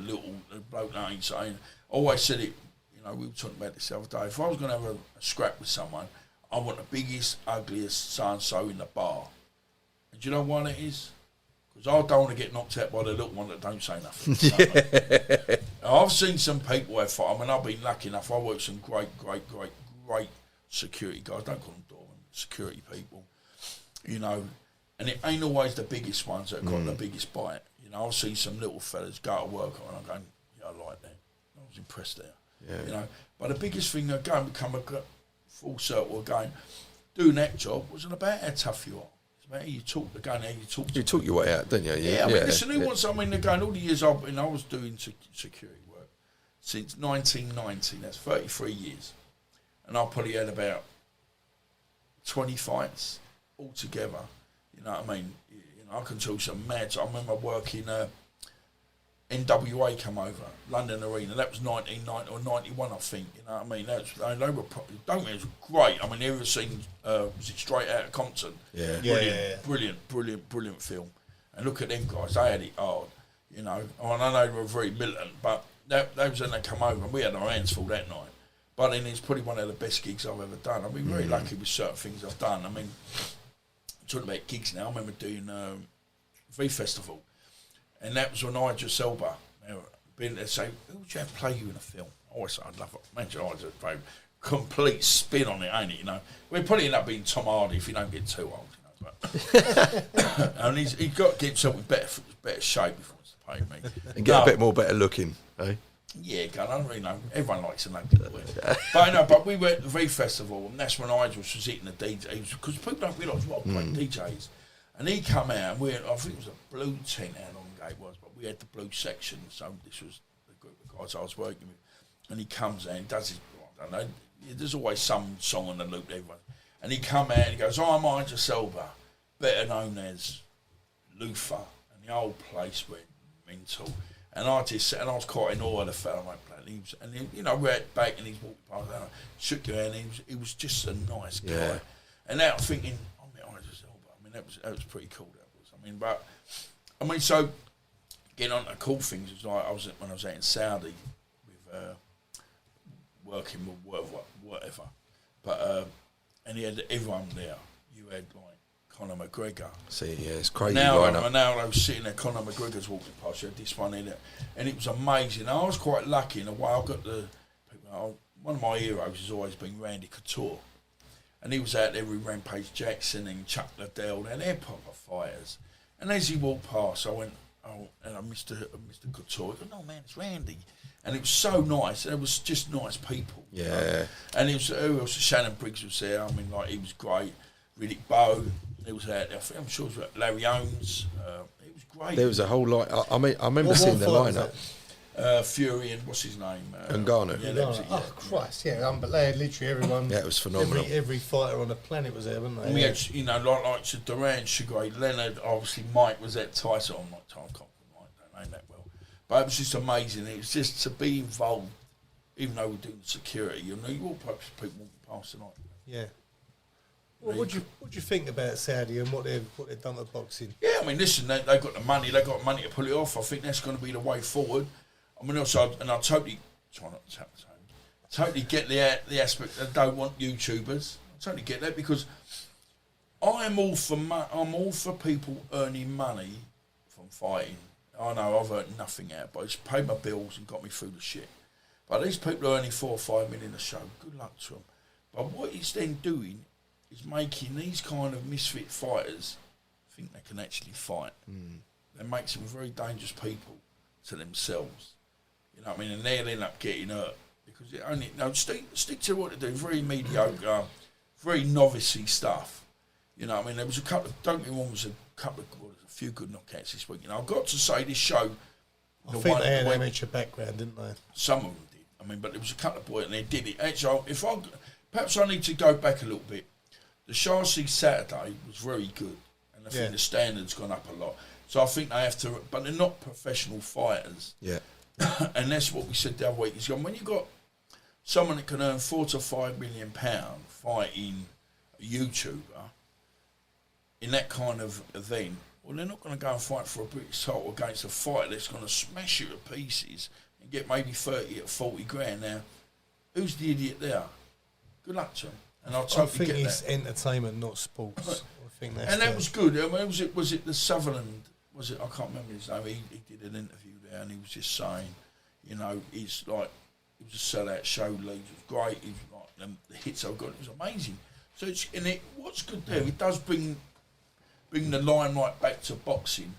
bloke that ain't saying. I always said it. You know, we were talking about this the other day. If I was going to have a scrap with someone, I want the biggest, ugliest so-and-so in the bar. And do you know why that is? Because I don't want to get knocked out by the little one that don't say nothing. Yeah. I've seen some people have fun. I mean, I've been lucky enough. I work with some great security guys. Don't call them doormen, security people. You know, and it ain't always the biggest ones that got the biggest bite. You know, I've seen some little fellas go to work and I'm going, yeah, I like that. I was impressed there. Yeah. You know, but the biggest thing that going become a full circle again, doing that job wasn't about how tough you are. It's about how you talk to how you talk to you talk your way out, don't you? Yeah, I mean, listen, who wants, I mean, again, all the years I was doing security work since 1990, that's 33 years. And I probably had about 20 fights altogether. You know what I mean? You know, I can tell you some mad. I remember working NWA come over, London Arena. That was 1990 or 91, I think. You know what I mean? They were it was great. I mean, you ever seen was it Straight Outta Compton? Yeah. Brilliant film. And look at them guys. They had it hard. You know, I know they were very militant, but that was when they come over, and we had our hands full that night. But then it's probably one of the best gigs I've ever done. I've been very lucky with certain things I've done. I mean, talking about gigs now, I remember doing V Festival, and that was when Idris Elba being there say, who would you have play you in a film? I always say, I'd love it. Imagine Idris Elba, complete spin on it, ain't it? You know, we'd probably end up being Tom Hardy if you don't get too old. You know, but and he's got to get himself in better shape if he wants to pay me. And get a bit more better looking, eh? Yeah, I don't really know. Everyone likes an ugly boy. But we went to the V Festival, and that's when Idris was hitting the DJ. Because people don't realise what great DJs. And he come out, and I think it was a blue tent, how long ago it was, but we had the blue section, so this was the group of guys I was working with. And he comes out and does his, I don't know, there's always some song on the loop, everyone. And he come out and he goes, I'm Idris Elba, better known as Luther. And the whole place went mental. And I was quite in awe of the fella, mate. You know, we had back and he's walking past, and I shook your hand, and he was just a nice guy. Yeah. And now I'm thinking, I just Elba. I mean, that was pretty cool. That was. So getting on to cool things was like when I was out in Saudi with working with whatever. But and he had everyone there. You had like Conor McGregor. See, yeah, it's crazy. Now I was sitting there, Conor McGregor's walking past, you had this one in it, and it was amazing. I was quite lucky in a way. I got one of my heroes has always been Randy Couture, and he was out there with Rampage Jackson and Chuck Liddell, and they're proper fighters. And as he walked past, I went, and I Mr. Couture. He goes, no man, it's Randy. And it was so nice. It was just nice people. Yeah. You know? And it was, who else? Shannon Briggs was there. I mean, like, he was great. Riddick Bowe. It was out there. I'm sure it was Larry Owens. It was great. There was a whole lot. I remember seeing the lineup. Fury and what's his name? Ngannou. Yeah, that was it, yeah. Oh Christ! Yeah, but they had literally everyone. Yeah, it was phenomenal. Every fighter on the planet was there, wasn't they? And we had, you know, like Duran, Sugar Ray Leonard. Obviously, Mike was at Tyson. I'm not Tom Cochran, Mike, don't know that well, but it was just amazing. It was just to be involved, even though we're doing security. You know, you walk past people walking past tonight. Yeah. Well, what do you think about Saudi and what they've done with boxing? Yeah, I mean, listen, they got the money. They got money to pull it off. I think that's going to be the way forward. I mean, also, and I totally try not to totally get the aspect that they don't want YouTubers. I totally get that because I'm all for people earning money from fighting. I know I've earned nothing out, but it's paid my bills and got me through the shit. But these people are earning 4 or 5 million a show. Good luck to them. But what he's then doing is making these kind of misfit fighters think they can actually fight. That makes them very dangerous people to themselves. You know what I mean? And they'll end up getting hurt because it only stick to what they do. Very mediocre, very novice-y stuff. You know what I mean? There was a couple. Don't get me wrong. There was a few good knockouts this week. You know, I've got to say this show I think they had amateur background, didn't they? Some of them did. I mean, but there was a couple of boys and they did it. Actually, perhaps I need to go back a little bit. The Chelsea Saturday was very good, and I think the standard's gone up a lot. So I think they have to, but they're not professional fighters. Yeah. And that's what we said the other week. Is when you've got someone that can earn £4 to £5 million fighting a YouTuber in that kind of event, well, they're not going to go and fight for a British title against a fighter that's going to smash you to pieces and get maybe 30 or 40 grand. Now, who's the idiot there? Good luck to him. And I totally get that. I think it's entertainment, not sports. I think that's and that was good. I mean, was it the Sutherland? Was it? I can't remember his name. He did an interview there, and he was just saying, you know, it's like it was a sellout show. League was great. It was like the hits I got. It was amazing. So what's good there? It does bring the limelight back to boxing,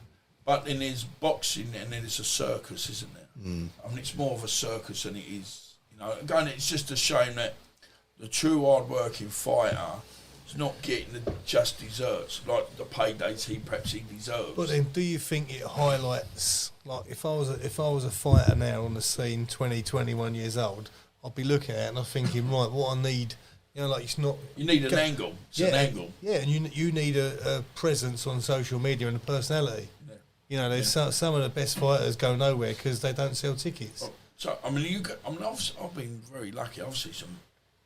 but then there's boxing and then there's a circus, isn't there? I mean, it's more of a circus than it is. You know, again, it's just a shame that the true hard-working fighter is not getting the just desserts, like the paydays he deserves. But then, do you think it highlights, like, if I was a fighter now on the scene, 20, 21 years old, I'd be looking at it and I'm thinking, right, what I need, you know, like, it's not... You need an angle. It's an angle. Yeah, and you need a presence on social media and a personality. Yeah. You know, there's some of the best fighters go nowhere because they don't sell tickets. So, I mean, I've been very lucky. I've seen some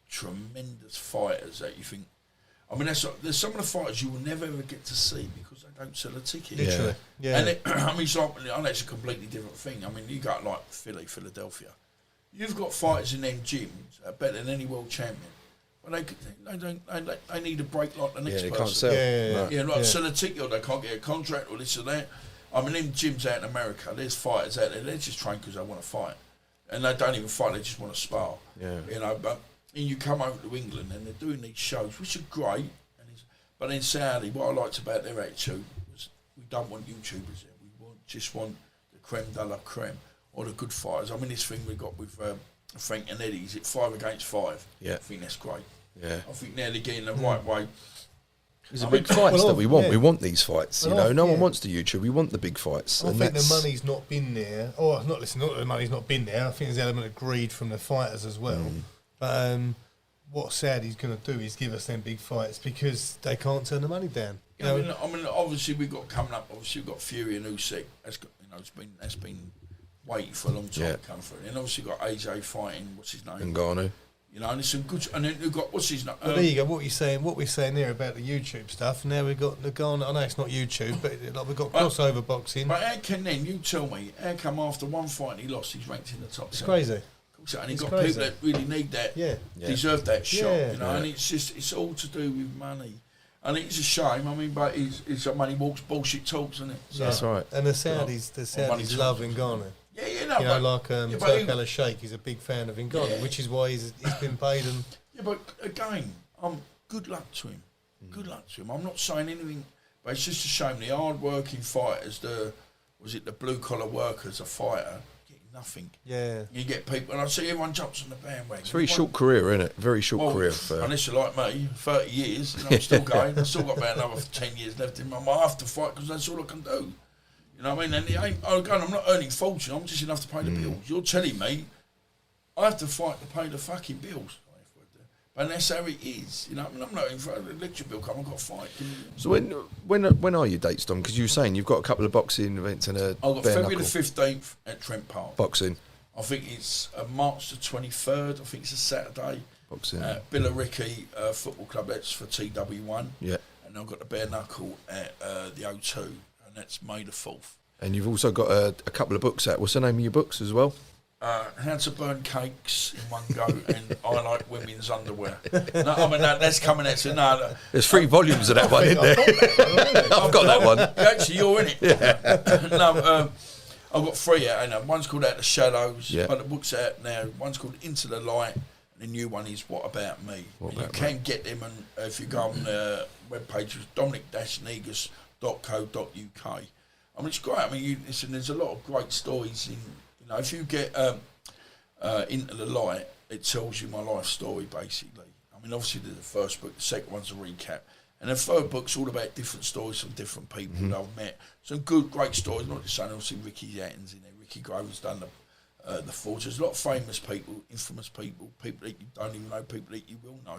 tremendous fighters that you think... I mean, there's some of the fighters you will never ever get to see because they don't sell a ticket. Literally, yeah. And I mean, it's like, I know it's a completely different thing. I mean, you got like Philadelphia. You've got fighters in them gyms that are better than any world champion. But they need a break like the next person. They can't sell. Yeah, sell a ticket or they can't get a contract or this or that. I mean, them gyms out in America, there's fighters out there, they just train because they want to fight. And they don't even fight, they just want to spar. Yeah. You know, but and you come over to England and they're doing these shows, which are great. But in Saudi, what I liked about their attitude was we don't want YouTubers here. We just want the creme de la creme, or the good fighters. I mean, this thing we got with Frank and Eddie, is it 5 against 5? Yeah. I think that's great. Yeah. I think now they're getting the right way. It's the big fights that we want. Yeah. We want these fights. You know, no one wants the YouTube. We want the big fights. I think the money's not been there. Not that the money's not been there. I think there's an element of greed from the fighters as well. But what Saudi's going to do is give us them big fights because they can't turn the money down. I mean, obviously we've got coming up. Obviously we've got Fury and Usyk. That's been waiting for a long time to come through. And obviously we've got AJ fighting. What's his name? Ngannou. You know, and there's some good. And then we've got what's his name? Well, there you go. What we're saying there about the YouTube stuff. Now we've got Ngannou. I know it's not YouTube, but like we've got crossover boxing. But how can then you tell me? How come after one fight he lost, he's ranked in the top? It's crazy. And you've got crazy. People that really need that, deserve that shot, you know. And it's all to do with money, and it's a shame. I mean, but it's like money walks, bullshit talks, isn't it? So, that's right. And the Saudis love Ngannou. Yeah, you know, like Turk Al Sheikh, he's a big fan of Ngannou, which is why he's been paid. And but again, good luck to him. Good luck to him. I'm not saying anything, but it's just a shame the hard-working fighters, the blue collar workers, a fighter. Nothing. Yeah. You get people, and I see everyone jumps on the bandwagon. It's a very short career, isn't it? Very short career. Unless you're like me, 30 years, and I'm still going. I've still got about another 10 years left in my life. I have to fight because that's all I can do. You know what I mean? And I'm not earning fortune. I'm just enough to pay the bills. You're telling me I have to fight to pay the fucking bills. And that's how it is. You know, I mean, I'm not in for an electric bill come, I've got to fight. So when are your dates, Dom? Because you were saying you've got a couple of boxing events and a I've got February the 15th at Trent Park. Boxing. I think it's March the 23rd. I think it's a Saturday. Boxing. Billericay Football Club, that's for TW1. Yeah. And I've got the bare knuckle at the O2, and that's May the 4th. And you've also got a couple of books out. What's the name of your books as well? How to Burn Cakes in One Go and I Like Women's Underwear. No, I mean, that's coming out. So there's 3 volumes of that one, isn't there? I've got that one. Actually, you're in it. Yeah. I've got 3 out. And one's called Out the Shadows, but the book's out now. One's called Into the Light, and the new one is What About Me. You can get them, and if you go on the webpage, it's dominic-negus.co.uk. I mean, it's great. I mean, there's a lot of great stories in. You know, if you get Into the Light, it tells you my life story, basically. I mean, obviously, the first book, the second one's a recap. And the third book's all about different stories from different people that I've met. Some good, great stories, not just saying, obviously, Ricky Hatton's in there, Ricky Grover's done the Forge. There's a lot of famous people, infamous people, people that you don't even know, people that you will know.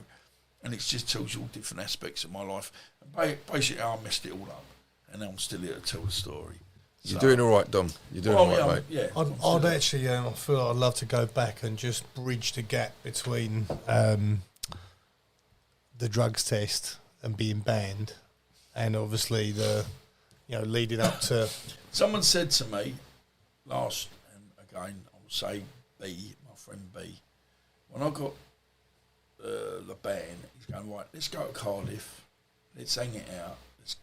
And it just tells you all different aspects of my life. And basically, I messed it all up. And I'm still here to tell the story. You're doing all right, Dom. You're doing all right, mate. Yeah, I'd actually, I feel like I'd love to go back and just bridge the gap between the drugs test and being banned, and obviously leading up to. Someone said to me last, and again, I will say B, my friend B, when I got the ban, he's going, right, let's go to Cardiff, let's hang it out, let's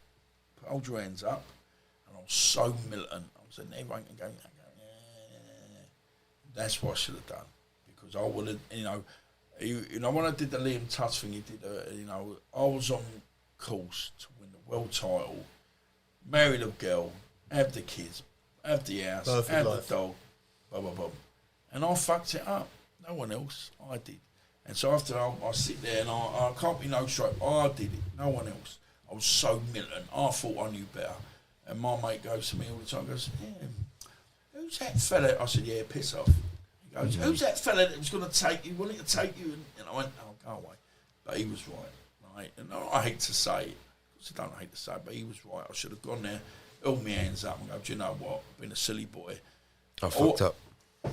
hold your hands up. And I was so militant. I was saying, everyone can go, yeah. That's what I should have done. Because I would have, when I did the Liam Tuts thing, I was on course to win the world title, marry the girl, have the kids, have the house, have the dog, blah, blah, blah. And I fucked it up. No one else. I did. And so after I sit there and I can't be no straight. I did it. No one else. I was so militant. I thought I knew better. And my mate goes to me all the time, goes, yeah, who's that fella? I said, yeah, piss off. He goes, who's that fella that was going to take you, willing to take you? And I went, oh, go away. But he was right. And I hate to say it, because I don't hate to say it, but he was right. I should have gone there, held my hands up and go, do you know what? I've been a silly boy. I fucked up. I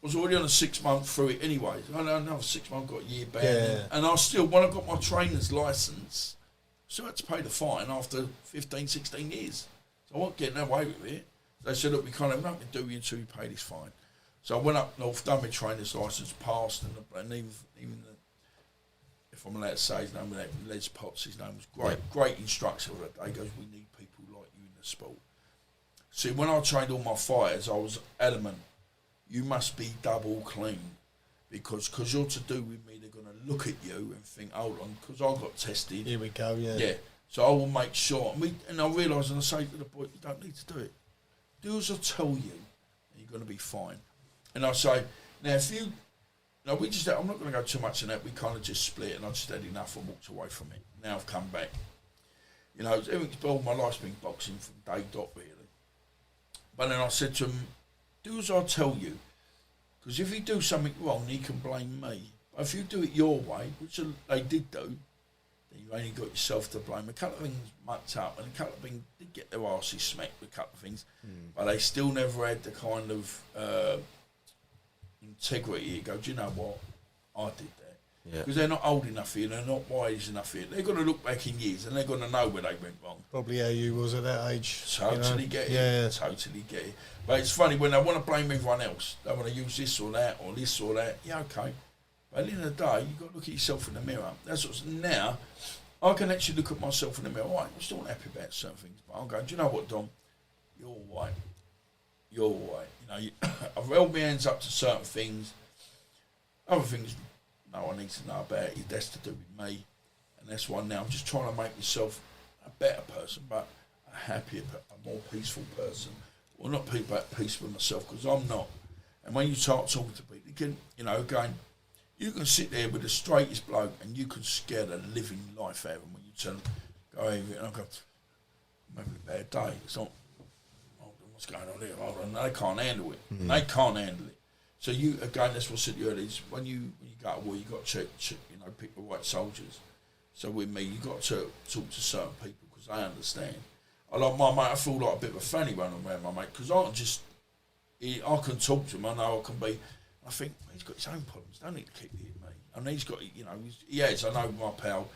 was already on a 6 month through it anyway. I know another 6 months, got a year ban. Yeah. And I still, when I got my trainer's licence, still had to pay the fine after 15, 16 years. So I wasn't getting away with it. They said, look, we can't have nothing to do with you until you pay this fine. So I went up north, done my trainer's licence, passed, and even if I'm allowed to say his name, Les Potts, his name was great instructor of that day. He goes, we need people like you in the sport. See, when I trained all my fighters, I was adamant, you must be double clean, because you're to do with me, they're going to look at you and think, hold on, because I got tested. Here we go, yeah. Yeah. So I will make sure, and I realise, and I say to the boy, you don't need to do it. Do as I tell you, and you're going to be fine. And I say, now if you, I'm not going to go too much in that, we kind of just split, and I just had enough and walked away from it. Now I've come back. All my life's been boxing from day dot, really. But then I said to him, do as I tell you, because if you do something wrong, you can blame me. But if you do it your way, which they did do, then you only got yourself to blame. A couple of things mucked up, and a couple of things did get their arses smacked with a couple of things, but they still never had the kind of integrity. You go, do you know what? I did that. Because they're not old enough here, they're not wise enough here. They're going to look back in years, and they're going to know where they went wrong. Probably how you was at that age. Totally get it. Yeah. Totally get it. But it's funny, when they want to blame everyone else, they want to use this or that or this or that. Yeah, okay. But at the end of the day, you've got to look at yourself in the mirror. That's what's now. I can actually look at myself in the mirror. All right, I'm still not happy about certain things, but I'm going, do you know what, Dom? You're all right. You're all right. I've held my hands up to certain things. Other things, no one needs to know about it. That's to do with me. And that's why now I'm just trying to make myself a better person, but a happier, a more peaceful person. Well, not peace with myself, because I'm not. And when you start talking to people, you can, you can sit there with the straightest bloke and you can scare the living life out of them when you tell them, go over it, and I go, I'm having a bad day. It's not, hold on, what's going on here? Hold on, they can't handle it. Mm. They can't handle it. So you, again, that's what I said earlier, is when you go to war, you got to pick the right soldiers. So with me, you got to talk to certain people, because they understand. I like my mate, I feel like a bit of a fanny running around my mate, because I can talk to him, I know I can be, I think, he's got his own problems, don't need to keep hitting me. I mean, he's got, he has, I know my pal,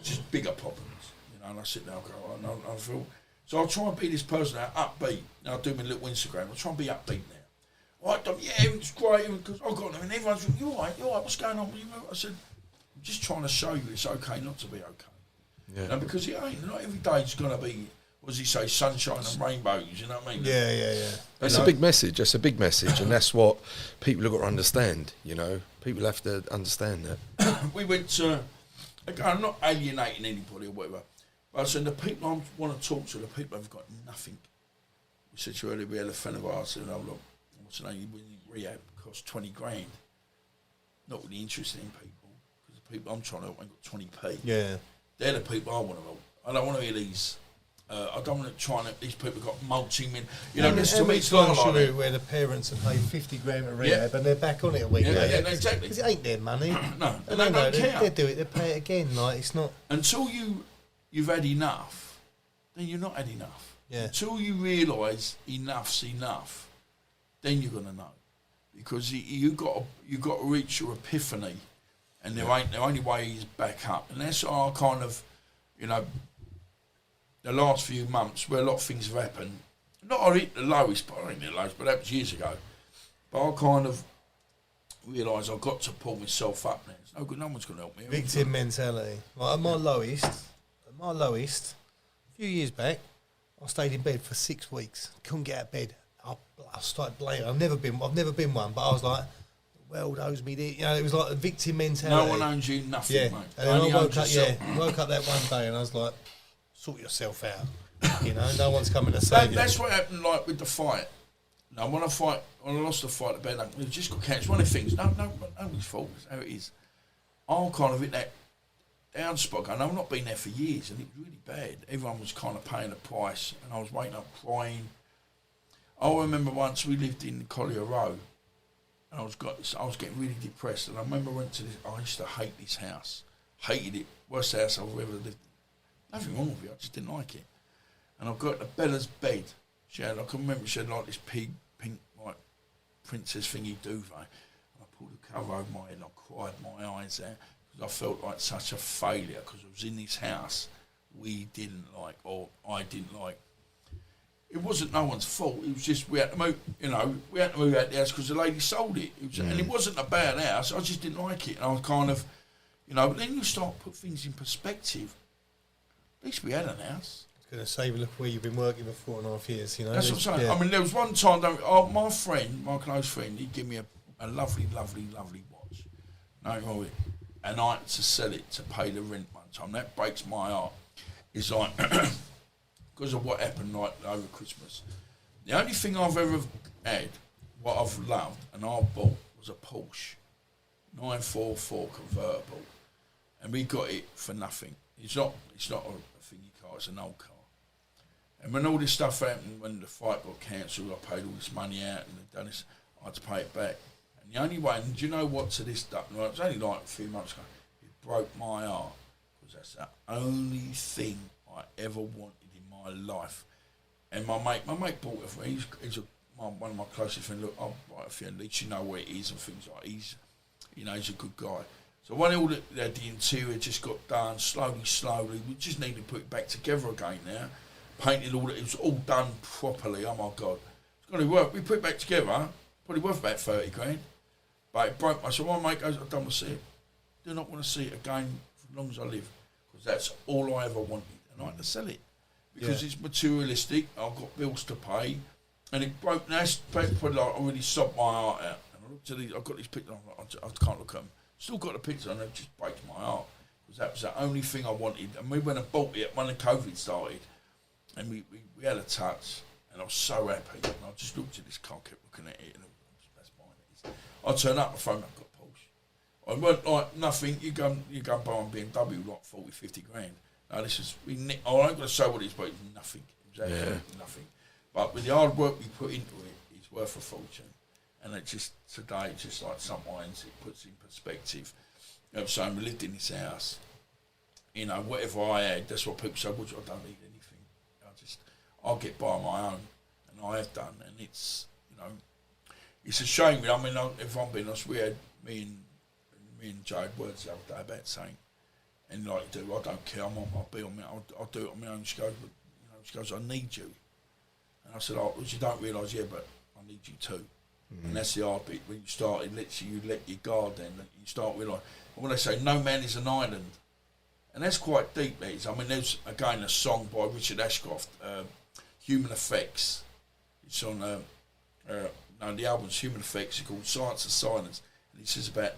just bigger problems, and I sit there and go, I feel, so I'll try and be this person out, upbeat. Now I do my little Instagram, I'll try and be upbeat now. Right, Dom, yeah, it's great, because I've got them, and everyone's going, you're all right, what's going on with you? I said, I'm just trying to show you it's okay not to be okay. Yeah. Because it ain't, not every day's going to be, what does he say, sunshine and rainbows, you know what I mean? Yeah. That's a big message, and that's what people have got to understand, People have to understand that. We went to, again, I'm not alienating anybody or whatever, but I said the people I want to talk to, the people who've got nothing. We said to earlier, we had a friend of ours, and look, what's the name, rehab cost 20 grand. Not really interested in people, because the people I'm trying to help ain't got 20p. Yeah. They're the people I want to help. I don't want to hear these I don't want to try and these people got multi-million. You know, this to to me it's like where the parents have paid 50 grand at rehab and they're back on it a week later. Yeah, exactly. Because it ain't their money. No, and they don't care. They do it. They pay it again. Like it's not until you've had enough, then you're not had enough. Yeah. Until you realise enough's enough, then you're gonna know, because you got to reach your epiphany, and the only way is back up, and that's our kind of, you know. The last few months, where a lot of things have happened, not I hit the lowest, but that was years ago. But I kind of realised I've got to pull myself up now. It's no good, no one's going to help me. Victim mentality. Like at my lowest, a few years back, I stayed in bed for 6 weeks. Couldn't get out of bed. I started blaming. I've never been one, but I was like, the world owes me this. You know, it was like a victim mentality. No one owns you nothing, yeah. mate. And then I woke up that one day and I was like, sort yourself out. You know, no one's coming to save you. That's what happened, like with the fight. Now, when I lost the fight at bed, we just got cancelled. One of the things, nobody's fault. That's how it is. I'm kind of hit that down spot. And I've not been there for years, and it was really bad. Everyone was kind of paying the price, and I was waking up crying. I remember once we lived in Collier Row, and I was getting really depressed. And I remember I went to this. I used to hate this house, hated it. Worst house I've ever lived. Nothing wrong with it, I just didn't like it. And I've got Bella's bed. I can remember she had like this pink, like princess thingy duvet. And I pulled the cover over my head and I cried my eyes out because I felt like such a failure because I was in this house we didn't like, or I didn't like. It wasn't no one's fault. It was just we had to move. You know, we had to move out the house because the lady sold it. And it wasn't a bad house. I just didn't like it. And I was kind of, you know. But then you start to put things in perspective. At least we had an house. I was going to say, look where you've been working for 4.5 years, you know. That's what I'm saying. Yeah. I mean, there was one time, my friend, my close friend, he'd give me a lovely, lovely, lovely watch. Nothing wrong with it. And I had to sell it to pay the rent one time. That breaks my heart. It's like, because of what happened like over Christmas. The only thing I've ever had, what I've loved, and I bought, was a Porsche 944 convertible. And we got it for nothing. It's not a thingy car, it's an old car. And when all this stuff happened, when the fight got cancelled, I paid all this money out and they'd done this, I had to pay it back. And the only way, and do you know what, to this day, well, it was only like a few months ago, it broke my heart, because that's the only thing I ever wanted in my life. And my mate bought it for me. He's one of my closest friends. Look, I'll buy it for you, at least you know where it is and things like that. He's a good guy. So when all the interior just got done, slowly, we just need to put it back together again now. Painted it was all done properly, oh my God. It's got to work. We put it back together, probably worth about 30 grand. But it broke my, so my mate goes, I don't want to see it. Do not want to see it again for as long as I live. Because that's all I ever wanted. And I had to sell it. Because it's materialistic, I've got bills to pay. And it broke, that's probably like I really sobbed my heart out. And I looked at these, I've got these pictures, I can't look at them. Still got the picture and it just breaks my heart. Because that was the only thing I wanted. And we went and bought it when the COVID started. And we had a touch. And I was so happy. And I just looked at this car, kept looking at it. And that's mine. I turned up, my phone, I've got Porsche. I weren't like nothing. You go and buy a BMW like 40, 50 grand. No, this is, I ain't going to say what it is, but it's nothing. It was absolutely nothing. But with the hard work we put into it, it's worth a fortune. And it just, today, just like sometimes it puts in perspective. You know what I'm saying? We lived in this house. You know, whatever I had, that's what people say, well, I don't need anything. I'll get by on my own. And I have done. And it's, you know, it's a shame. I mean, if I'm being honest, we had, me and Joe had words the other day about saying, and like you do, I don't care, I'll be on my own, I'll do it on my own. She goes, but, you know, she goes, I need you. And I said, oh, well, you don't realise, yeah, but I need you too. Mm-hmm. And that's the hard bit. When you start, literally, you let your guard down, you start realising. And when they say, no man is an island, and that's quite deep, that is. I mean, there's, again, a song by Richard Ashcroft, Human Effects. It's on, the album's Human Effects, it's called Science of Silence. And it says about,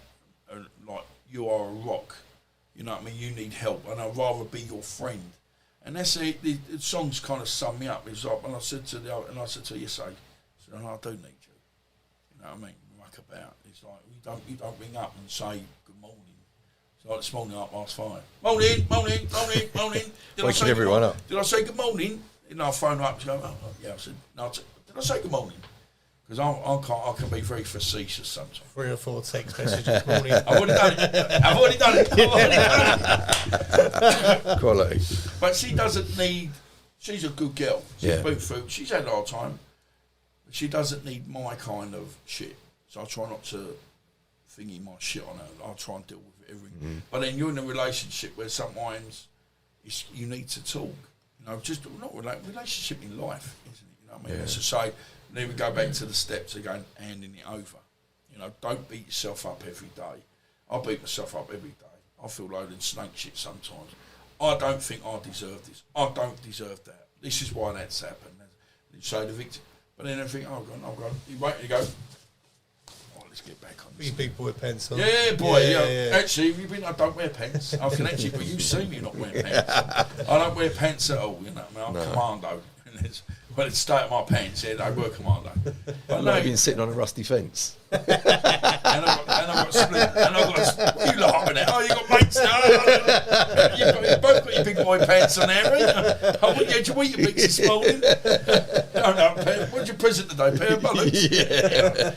like, you are a rock. You know what I mean? You need help, and I'd rather be your friend. And that's it. The songs kind of sum me up. It's like, and I said to yes, I said, no, I do need you. You know what I mean? Muck about. It's like you don't ring up and say good morning. It's like this morning at 5:30. Morning. Well, Waking everyone up. Did I say good morning? I phone her up. She goes, oh, yeah. I said, no. Did I say good morning? Because I can be very facetious sometimes. 3 or 4 text messages morning. I've already done it. Quality. But she doesn't need. She's a good girl. She's boot food. She's had a hard time. But she doesn't need my kind of shit. So I try not to thingy my shit on her. I'll try and deal with everything. But then you're in a relationship where sometimes you need to talk. Just not relationship in life, isn't it? You know what I mean? Let's just say, then we go back to the steps again, handing it over. Don't beat yourself up every day. I beat myself up every day. I feel loaded snake shit sometimes. I don't think I deserve this. I don't deserve that. This is why that's happened. You say the victim. But then I think, oh, God. You wait to go, let's get back on this. You big boy pants on. Yeah, boy. Yeah. Actually, I don't wear pants. I can actually, but you see me not wearing pants. I don't wear pants at all, I'm commando. Well, it's stay at my pants, I work commando. But I've been sitting on a rusty fence. and I've got split. And I've got, what are you laughing at? Oh, you got mates now. You've both got your big boy pants on there, haven't you? Did you eat your bits this morning? No, what's your present today? Pair of bullets? Yeah.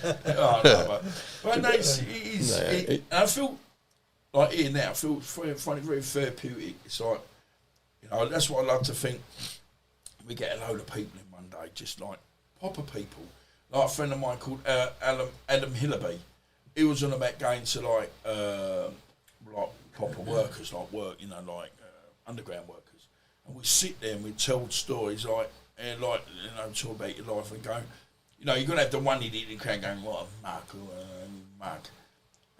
But no, I feel like here now, I find it very therapeutic. It's like, that's what I love to think. We get a load of people in one day, just like proper people. Like a friend of mine called Adam Hillaby. He was on about going to like proper workers, like work, underground workers. And we sit there and we tell stories talk about your life and go, you're gonna have the one idiot in the crowd going, what a mug.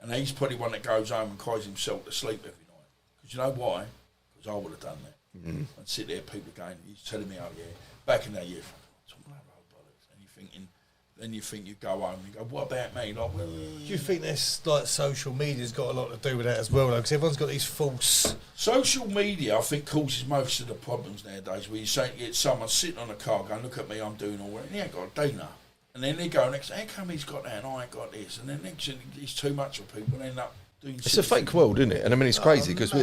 And he's probably one that goes home and cries himself to sleep every night. Because you know why? Because I would have done that. And sit there, people going, he's telling me, back in that year, and you think you go home and you go, what about me? Like, well, do you think this social media's got a lot to do with that as well, though? Because everyone's got these false. Social media, I think, causes most of the problems nowadays. Where you get someone sitting on a car going, look at me, I'm doing all right, and he ain't got a dinner. And then they go next, how come he's got that and I ain't got this? And then next thing, it's too much for people and end up. It's a fake world, isn't it? And I mean, it's crazy because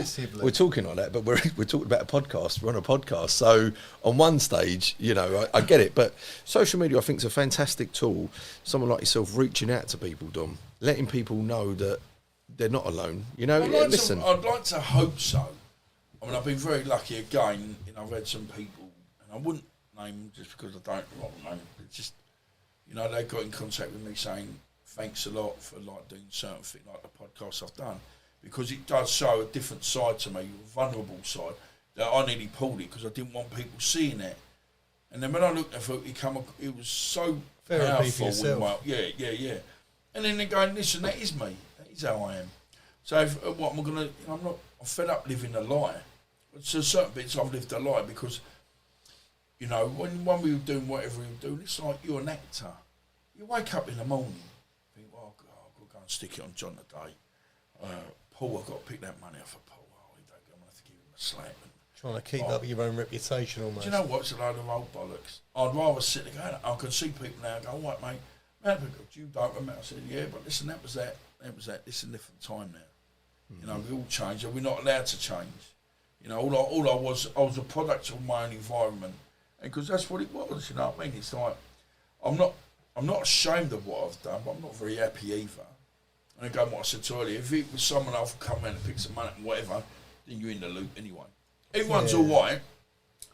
we're talking like that, but we're talking about a podcast. We're on a podcast, so on one stage, I get it. But social media, I think, is a fantastic tool. Someone like yourself reaching out to people, Dom, letting people know that they're not alone. Listen. I'd like to hope so. I mean, I've been very lucky again. I've had some people, and I wouldn't name them just because I don't like them. It's just, they got in contact with me saying, thanks a lot for doing certain things like the podcast I've done, because it does show a different side to me, a vulnerable side, that I nearly pulled it because I didn't want people seeing it. And then when I looked at it, it was so powerful. Yeah. And then they're going, listen, that is me. That is how I am. So what am I going to, I'm fed up living a lie. So certain bits I've lived a lie because, when we were doing whatever we were doing, it's like you're an actor. You wake up in the morning, think, I've got to go and stick it on John today. Paul, I've got to pick that money off of Paul. I'm going to have to give him a slap. Trying to keep up your own reputation almost. Do you know what? It's a load of old bollocks. I'd rather sit there going, I can see people now go, all right, mate, you don't remember. I said, yeah, but listen, that was that. This is a different time now. We all change, and we're not allowed to change. All I was a product of my own environment. And because that's what it was, you know what I mean? It's like, I'm not ashamed of what I've done, but I'm not very happy either. And again, what I said to earlier, if it was someone else come in and pick some money and whatever, then you're in the loop anyway. Everyone's all right.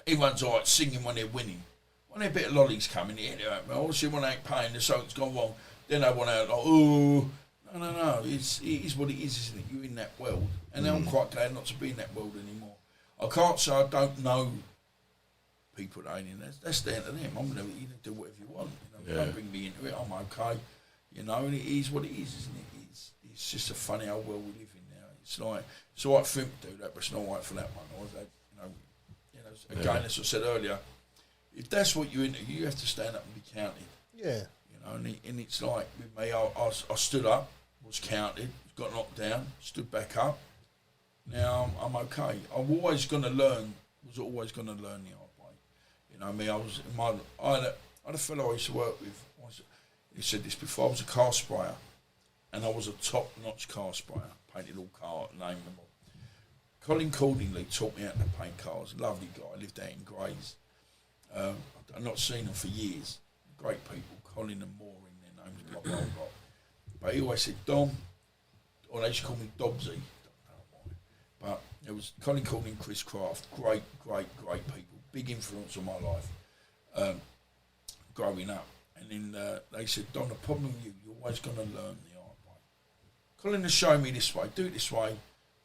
Everyone's all right singing when they're winning. When they're a bit of lollies coming in, obviously when they ain't paying, the something's gone wrong, then they want out like, oh, no. It is what it is, isn't it? You're in that world. And I'm quite glad not to be in that world anymore. I can't say I don't know people that ain't in there. That's down to them. I'm going to do whatever you want. Don't bring me into it. I'm okay. And it is what it is, isn't it? It's just a funny old world we live in now. It's like, it's all right for him to do that, but it's not right for that one. Again, as I said earlier, if that's what you're into, you have to stand up and be counted. Yeah. And it's like with me, I stood up, was counted, got knocked down, stood back up. Now I'm okay. Was always going to learn the hard way. I had a fellow I used to work with. He said this before. I was a car sprayer, and I was a top-notch car sprayer. Painted all car, name them all. Colin Cordingley taught me how to paint cars. Lovely guy, lived out in Grays. I've not seen them for years. Great people, Colin and Maureen, their names, blah, blah, blah. But he always said, Dom, or they used to call me Dobbsy, don't know why. But it was Colin Cordingley and Chris Craft, great people, big influence on my life growing up. And then they said, Dom, the problem with you, you're always going to learn the hard way. Colin has shown me this way, do it this way,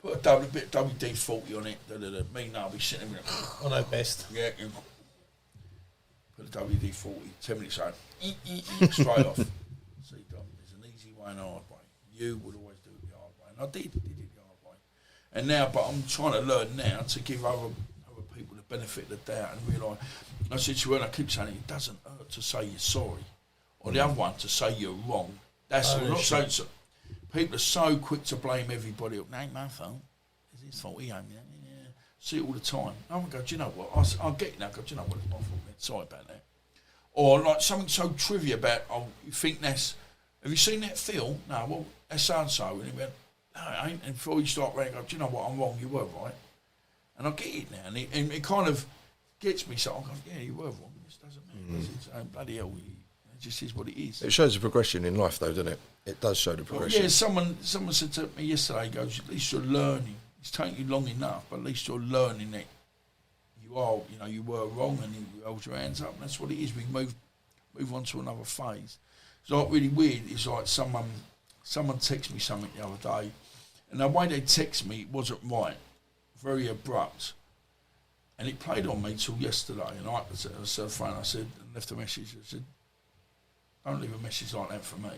put a bit of WD-40 on it, me now, I'll be sitting there. I know best. Yeah, put a WD-40, 10 minutes out, straight off. See, Dom, there's an easy way and a hard way. You would always do it the hard way. And I did it the hard way. And now, but I'm trying to learn now to give other people the benefit of the doubt and realise. I said to her, and I keep saying it doesn't hurt to say you're sorry. Or the other one, to say you're wrong. That's all. Not saying so. People are so quick to blame everybody. No, ain't my fault. It's his fault. He ain't. Yeah. See it all the time. I would go, do you know what? I'll get it now. Go, do you know what? It's my fault. Man. Sorry about that. Or like something so trivial about, you think that's, have you seen that film? No, well, that's so-and-so. And he went, no, it ain't. And before you start running, go, do you know what? I'm wrong. You were right. And I get it now. And it kind of gets me. So I'm going, yeah, you were wrong. This doesn't matter. It's bloody hell. It just is what it is. It shows a progression in life, though, doesn't it? It does show the progression. Well, yeah, someone said to me yesterday, he goes, at least you're learning. It's taken you long enough, but at least you're learning that you were wrong and you held your hands up. And that's what it is. We move on to another phase. It's like really weird. It's like someone texted me something the other day, and the way they text me wasn't right, very abrupt. And it played on me till yesterday. And I said, and left a message. I said, don't leave a message like that for me.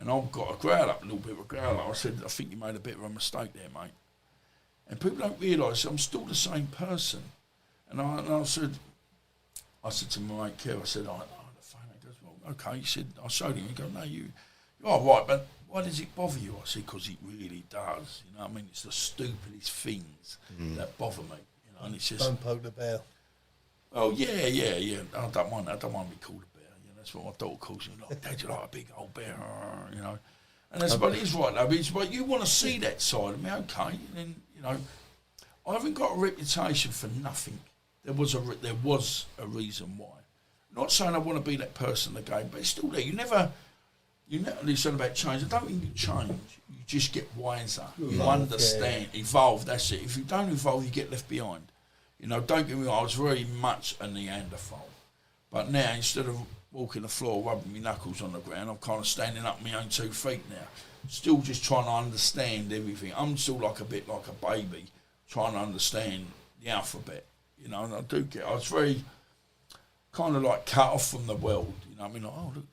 And I've got a little bit of a growl up. I said, I think you made a bit of a mistake there, mate. And people don't realise I'm still the same person. And I said to my mate Kev, I said, the phone. He goes, well, okay. He said, I showed him. He goes, no, you're all right, but why does it bother you? I said, because it really does. You know what I mean? It's the stupidest things that bother me. You know, and it's just, don't poke the bear. Oh, yeah. I don't mind to be called a bear. You know, that's what my daughter calls me. Like, Dad, you're like a big old bear, you know. And that's what it is right, though. But you want to see that side of me, okay. And then, you know, I haven't got a reputation for nothing. There was a reason why. Not saying I want to be that person again, but it's still there. You never listen about change. I don't think you change. You just get wiser. You understand, evolve, that's it. If you don't evolve, you get left behind. You know, don't get me wrong, I was very much a Neanderthal. But now, instead of walking the floor, rubbing my knuckles on the ground, I'm kind of standing up on my own 2 feet now. Still just trying to understand everything. I'm still like a bit like a baby, trying to understand the alphabet. You know, and I was very kind of like cut off from the world. You know what I mean? Like, oh, look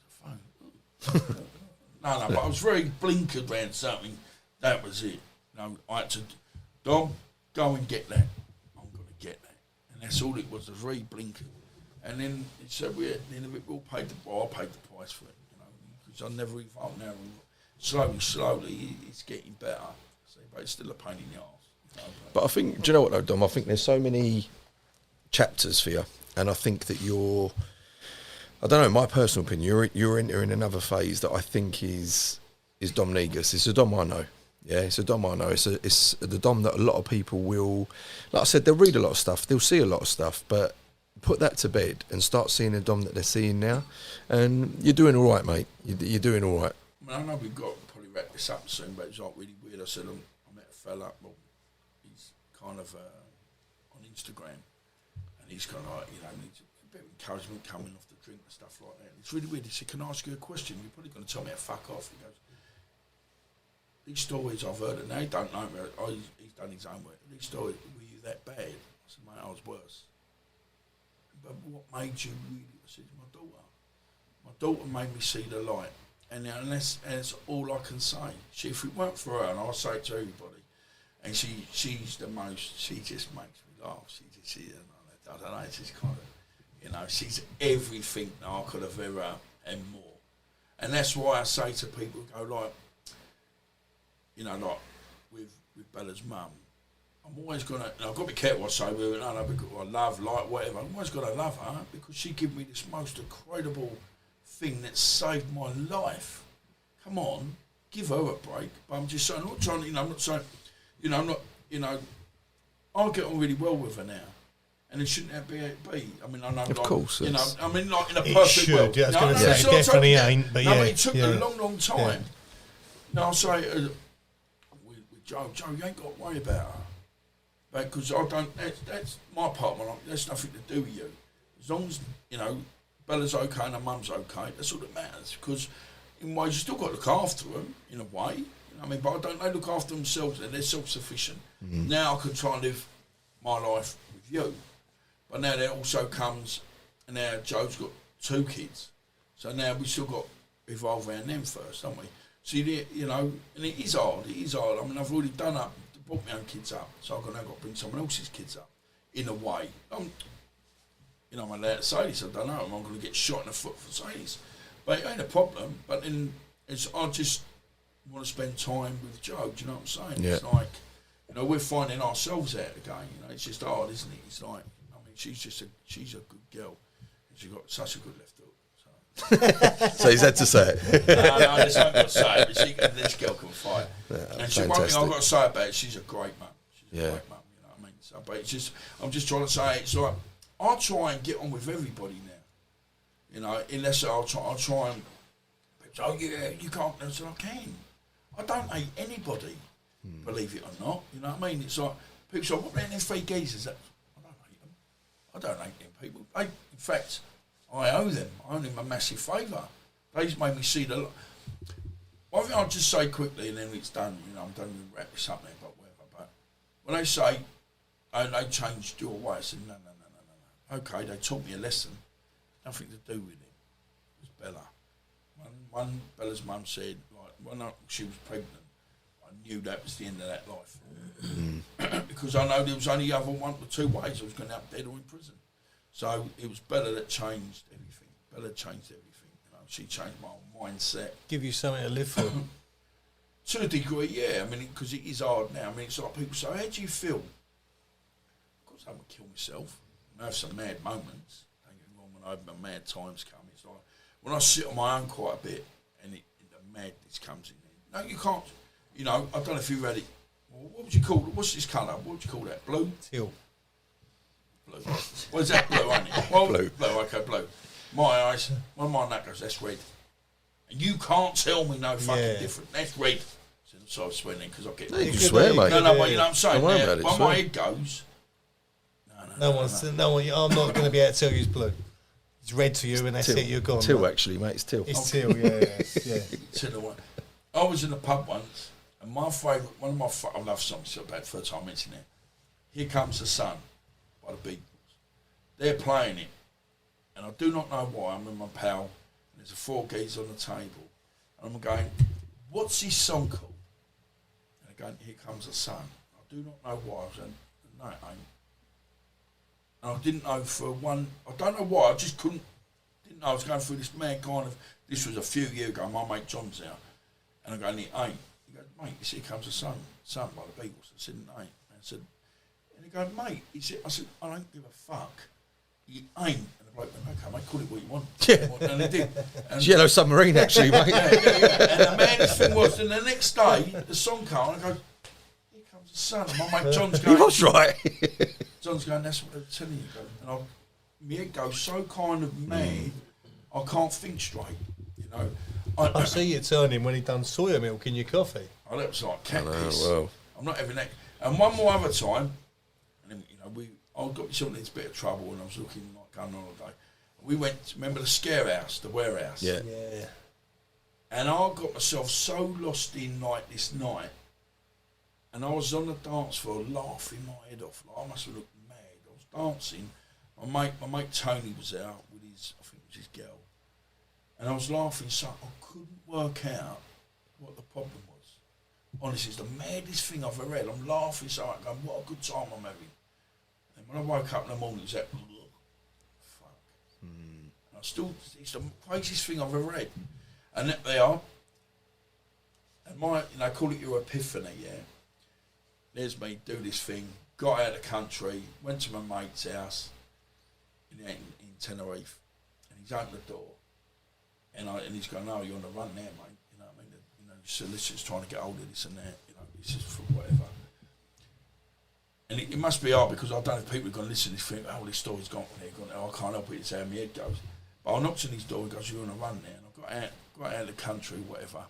at the phone. No, but I was very blinkered around something. That was it. You know, I had to, Dom, go and get that. I'm going to get that. And that's all it was very blinkered. And then it said, I paid the price for it, you know, because I never evolved now. Slowly, it's getting better. So, but it's still a pain in the arse. You know, but I think, do you know what though, Dom? I think there's so many chapters for you, and I think that I don't know, my personal opinion, you're entering another phase that I think is Dom Negus. It's a Dom I know. Yeah, it's a Dom I know. It's the Dom that a lot of people will, like I said, they'll read a lot of stuff, they'll see a lot of stuff, but put that to bed and start seeing the Dom that they're seeing now, and you're doing all right, mate. You're doing all right. I know we've got to probably wrap this up soon, but it's like really weird. I said I met a fella, well, he's kind of on Instagram, and he's kind of like, you know, needs a bit of encouragement coming off the drink and stuff like that. It's really weird. He said, can I ask you a question? You're probably going to tell me to fuck off. He goes, these stories I've heard, and they don't know me. He's done his own work. These stories, were you that bad? I said, mate, I was worse. But what made you really? I said, my daughter. My daughter made me see the light. And that's all I can say. If it weren't for her, and I'll say it to everybody, and she's the most, she just makes me laugh. I don't know, it's just kind of, you know, she's everything that I could have ever and more. And that's why I say to people, go like, you know, like with Bella's mum, I'm always going to, I've got to be careful what I say with her, because I love, like, whatever. I'm always going to love her because she gave me this most incredible thing that saved my life. Come on, give her a break. But I'm just saying, I'm not trying, you know, I'm not saying, you know, I'm not, you know, I get on really well with her now. And it shouldn't that be how it be? I mean, I know, of course, you know, I mean, like in a it perfect should. world. Yeah, I was going to say, it it definitely ain't, but no, yeah. but it took a long time. Yeah. No, I'll say, with Joe, you ain't got to worry about her. Because I don't, that's my part of my life, that's nothing to do with you. As long as, you know, Bella's okay and her mum's okay, that's all that matters. Because in ways, you still got to look after them, in a way. You know what I mean? But I don't, they look after themselves and they're self-sufficient. Mm-hmm. Now I can try and live my life with you. But now there also comes, and now Joe's got 2 kids. So now we still got to evolve around them first, don't we? So, you know, and it is hard. I mean, I've already brought my own kids up, so I've now got to bring someone else's kids up, in a way. You know, I'm allowed to say this, I don't know, I'm going to get shot in the foot for saying this. But it ain't a problem, but then I just want to spend time with Joe, do you know what I'm saying? Yeah. It's like, you know, we're finding ourselves out again, you know, it's just hard, isn't it? It's like, I mean, she's a good girl, and she's got such a good left hook. So he's had to say it. No, I just haven't got to say it, but this girl can fight. Yeah, and one thing I've got to say about it, she's a great mum. She's a great mum, you know what I mean? So, but it's just, I'm just trying to say, it's like, I try and get on with everybody now. You know, unless I'll try and, oh yeah, you can't, I said, I can. I don't hate anybody, believe it or not. You know what I mean? It's like, people say, what about them 3 geezers? I don't hate them. I don't hate them people. In fact, I owe them a massive favour. They just made me see the. One thing I'll just say quickly, and then it's done. You know, I'm done with wrap this up now, but whatever. But when they say, "Oh, they changed your way," I said, "No. Okay, they taught me a lesson. Nothing to do with it. It was Bella. One Bella's mum said, like, when she was pregnant, I knew that was the end of that life because I know there was only 1 or 2 ways I was going to end up dead or in prison." So it was Bella that changed everything. Bella changed everything. You know, she changed my mindset. Give you something to live for. To a degree, yeah. I mean, because it is hard now. I mean, it's like people say, "How do you feel?" Of course, I would kill myself. I have some mad moments. Don't get me wrong. When I have my mad times come, it's like when I sit on my own quite a bit, and the madness comes in. No, you can't. You know, I don't know if you read it. Well, what would you call it? What's this colour? What would you call that? Blue? Teal. Blue. Well, is that blue, ain't it? Well, blue. Okay, blue. My eyes, when my nut goes, that's red. And you can't tell me no fucking different. That's red. So I was swearing because I get... No, you can swear, mate. No, but you know what I'm saying? Don't worry about it, when my head goes... No one. I'm not going to be able to tell you it's blue. It's red to you, and that's it. You're gone. Teal, actually, mate. It's teal. It's teal. Yeah. I was in the pub once, and my favourite, I love something so bad. First time mentioning it. Here Comes the Sun by the Beatles. They're playing it, and I do not know why. I'm with my pal, and there's a 4 geese on the table, and I'm going, "What's this song called?" And they're going, "Here Comes the Sun." I do not know why. I was going, "No, it ain't." And I didn't know for one. I don't know why. I just didn't know. I was going through this mad kind of. This was a few years ago. My mate John's out, and I'm going, "It ain't." He goes, "Mate, you see, Here Comes the Sun by the Beatles." I said, "It ain't." And I said, and he goes, "Mate," he said, I said, "I don't give a fuck. It ain't." And the bloke went, "Okay, mate, call it what you want." Yeah. And he did. And It's Yellow Submarine, actually, mate. yeah. And the maddest thing was, then the next day, the song came on, and I go, "Here Comes the Sun." And my mate John's going, He was right. John's going, "That's what they're telling you." And my head goes so kind of mad, I can't think straight, you know. I see you turning when he done soya milk in your coffee. Oh, that was like cat piss. Well. I'm not having that. And one more other time, and then, you know, I got myself in a bit of trouble, and I was looking like going on holiday. We went, remember the scare house, the warehouse? Yeah. And I got myself so lost in like this night, and I was on the dance floor laughing my head off. Like, I must have looked mad. I was dancing. My mate Tony was out with his, I think it was his girl, and I was laughing so I couldn't work out what the problem was. Honestly, it's the maddest thing I've ever had. I'm laughing so hard, going, "What a good time I'm having." And when I woke up in the morning, it was that, fuck. And it's the craziest thing I've ever had. And there they are. And I call it your epiphany, yeah. There's me, do this thing, got out of the country, went to my mate's house in Tenerife, and he's opened the door, and he's going, "Oh, you're on the run there, mate. You know what I mean? You know, solicitors trying to get hold of this and that. You know, this is for whatever." And it must be hard because I don't know if people are going to listen to this think, oh, this story's gone from there, I can't help it, it's how my head goes. But I knocked on his door, he goes, you're on a run there. And I got out of the country, whatever.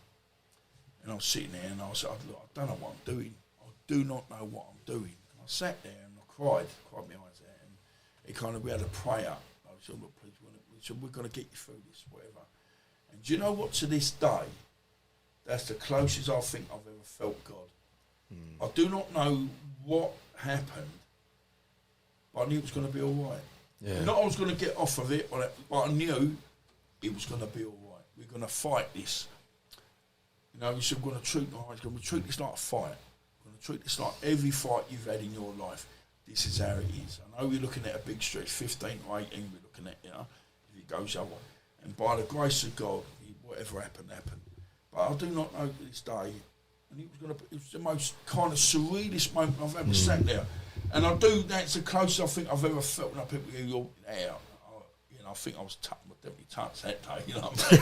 And I was sitting there and I said, look, I don't know what I'm doing. I do not know what I'm doing. And I sat there and I cried my eyes out. And it kind of, we had a prayer. I said, look, please, we're going to get you through this, whatever. And do you know what, to this day, that's the closest I think I've ever felt God. I do not know what happened, but I knew it was going to be all right. Yeah. Not I was going to get off of it, but I knew it was going to be all right. We're going to fight this. You know, we said we're going to treat this like a fight. We're going to treat this like every fight you've had in your life. This is how it is. I know we're looking at a big stretch, 15 to 18 we're looking at, you know, if it goes over. And by the grace of God, whatever happened, happened. But I do not know to this day, and it was the most kind of surrealist moment I've ever sat there. And that's the closest I think I've ever felt when people go, you're there. You know, I think I was definitely touched that day, you know what I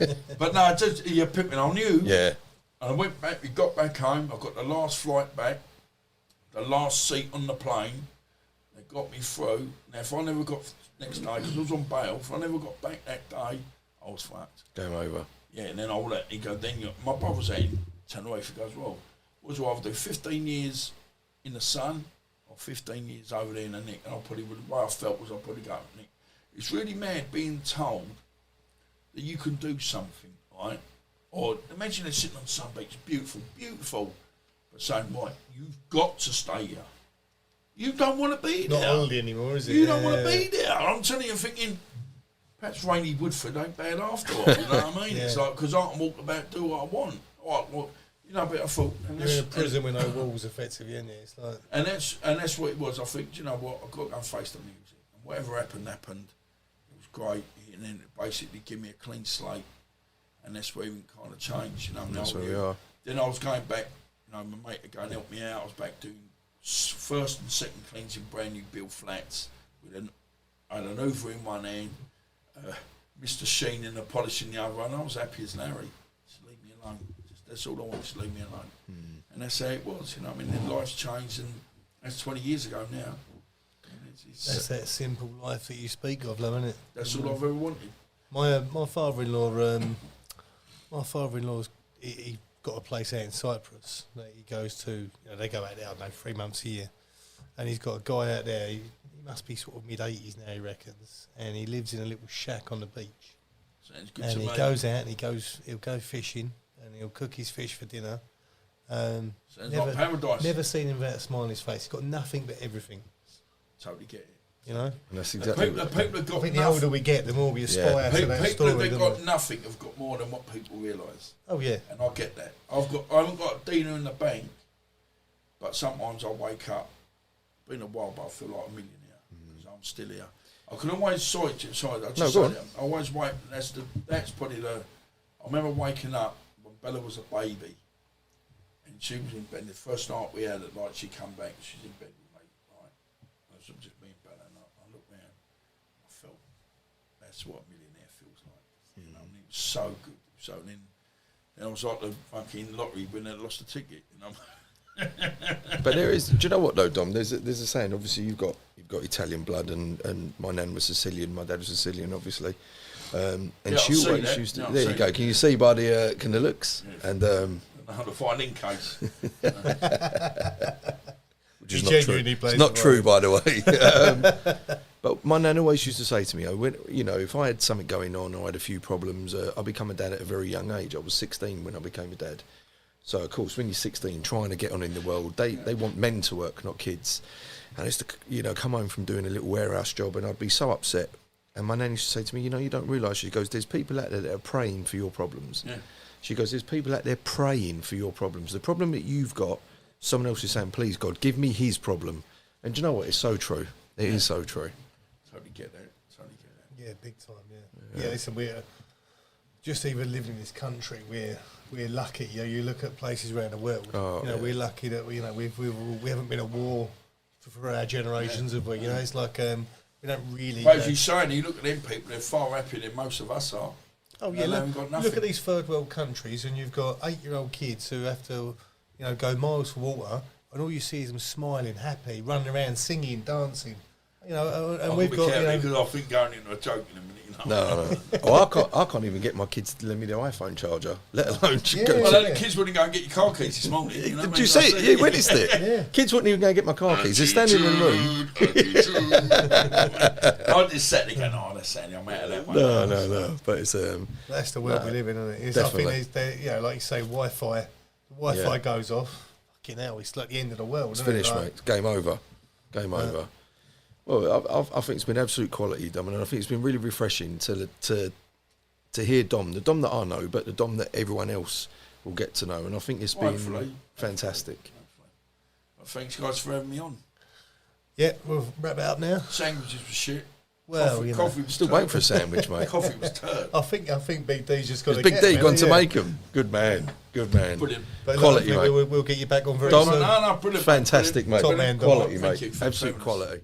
mean? But no, you're pimping, I knew. Yeah. And I went back, we got back home, I got the last flight back, the last seat on the plane, they got me through. Now, if I never got next day, because I was on bail, if I never got back that day, I was fucked. Game over. Yeah, and then all that, he goes, my brother's in, Tenerife, he goes, well, what do I have to do, 15 years in the sun, or 15 years over there in the Nick? And the way I felt was I'll probably go, Nick. It's really mad being told that you can do something, right? Or imagine they're sitting on some beach, beautiful, beautiful, but saying, right, you've got to stay here. You don't want to be there. Not only anymore, is it? You don't want to be there. I'm telling you, thinking, perhaps rainy Woodford ain't bad after all, you know what I mean? It's like, because I can walk about, do what I want. All right, well, you know, but I thought... You're in a prison with no walls, effectively, isn't it? It's like... And that's what it was. I think, you know what, I've got to go and face the music. And whatever happened. It was great. And then it basically gave me a clean slate. And that's where we kind of changed, you know. That's where we are. Then I was going back, you know, my mate had gone and helped me out. I was back doing first and second cleans in brand new build flats. I had an Hoover in one hand, Mr. Sheen in the polish in the other one. I was happy as Larry. Just leave me alone. That's all I want, just leave me alone. And that's how it was, you know. I mean, then life's changed, and that's 20 years ago now. That's that simple life that you speak of, though, isn't it? That's all I've ever wanted. My father-in-law, he got a place out in Cyprus that he goes to. You know, they go out there, I don't know, 3 months a year, and he's got a guy out there. He must be sort of mid-80s now, he reckons, and he lives in a little shack on the beach. Sounds good and to he me. goes out and he'll go fishing and he'll cook his fish for dinner. Sounds like paradise. Never seen him without a smile on his face. He's got nothing but everything. Totally get it. You know? And that's exactly the people have got I think the older we get, the more we aspire to that people story. that got nothing have got more than what people realise. Oh yeah. And I get that. I haven't got a dinar in the bank, but sometimes I wake up, been a while, but I feel like a millionaire because I'm still here. I can always I always wait. That's probably the. I remember waking up when Bella was a baby, and she was in bed. The first night we had it, like she come back, she's in bed with me. Right, I was just me and Bella, and I looked round. I felt that's what a millionaire feels like. You know, and it was so good. So then I was like the fucking lottery winner that lost a ticket. You know. But there is. Do you know what though, Dom? There's a saying. Obviously, you've got Italian blood, and my nan was Sicilian. My dad was Sicilian, obviously. And she always used to. Yeah, there you go. Can you see by the looks? Yeah. And the finding case. Which is not true. It's not true, by the way. But my nan always used to say to me, if I had something going on or I had a few problems, I became a dad at a very young age. I was 16 when I became a dad. So, of course, when you're 16, trying to get on in the world, they want men to work, not kids. And I used to, come home from doing a little warehouse job, and I'd be so upset. And my nan used to say to me, you don't realise, she goes, there's people out there that are praying for your problems. Yeah. She goes, there's people out there praying for your problems. The problem that you've got, someone else is saying, please, God, give me his problem. And do you know what? It's so true. It is so true. Totally get that. Yeah, big time, yeah. Listen, we're just even living in this country, we're lucky. You look at places around the world. We're lucky that we haven't been at war for our generations, have we? It's like we don't really. But as you say, you look at them people; they're far happier than most of us are. Oh yeah, look at these third world countries, and you've got 8-year-old kids who have to, go miles for water and all you see is them smiling, happy, running around, singing, dancing. And I'll we've be got careful because I think going into a joke in a minute. No. Oh, I can't even get my kids to lend me their iPhone charger, let alone go Well, to... the kids wouldn't go and get your car keys this morning. You know Did what I you mean? see I it? said, You witnessed it. Yeah. Kids wouldn't even go and get my car keys. They're standing in the room. I just sat there going, "Oh, that's Sandy. I'm out of that one." No. But it's That's the world we live in, isn't it? It's, definitely. I think like you say, Wi-Fi. Wi-Fi goes off. Fucking hell, it's like the end of the world. It's isn't finished, it? mate. It's game over. Game over. Well, I think it's been absolute quality, Dom, and I think it's been really refreshing to hear Dom, the Dom that I know, but the Dom that everyone else will get to know, and I think it's been fantastic. Well, thanks, guys, for having me on. Yeah, we'll wrap it up now. Sandwiches were shit. Well, coffee was Still waiting for a sandwich, mate. Coffee was turd. I think Big D's just got to Big D gone to yeah. make them. Good man. Brilliant. But Quality, look, mate. We'll get you back on very Dom, soon. No, brilliant. Fantastic, mate. Top man, Dom. Quality, Thank mate. you for Absolute having us. quality.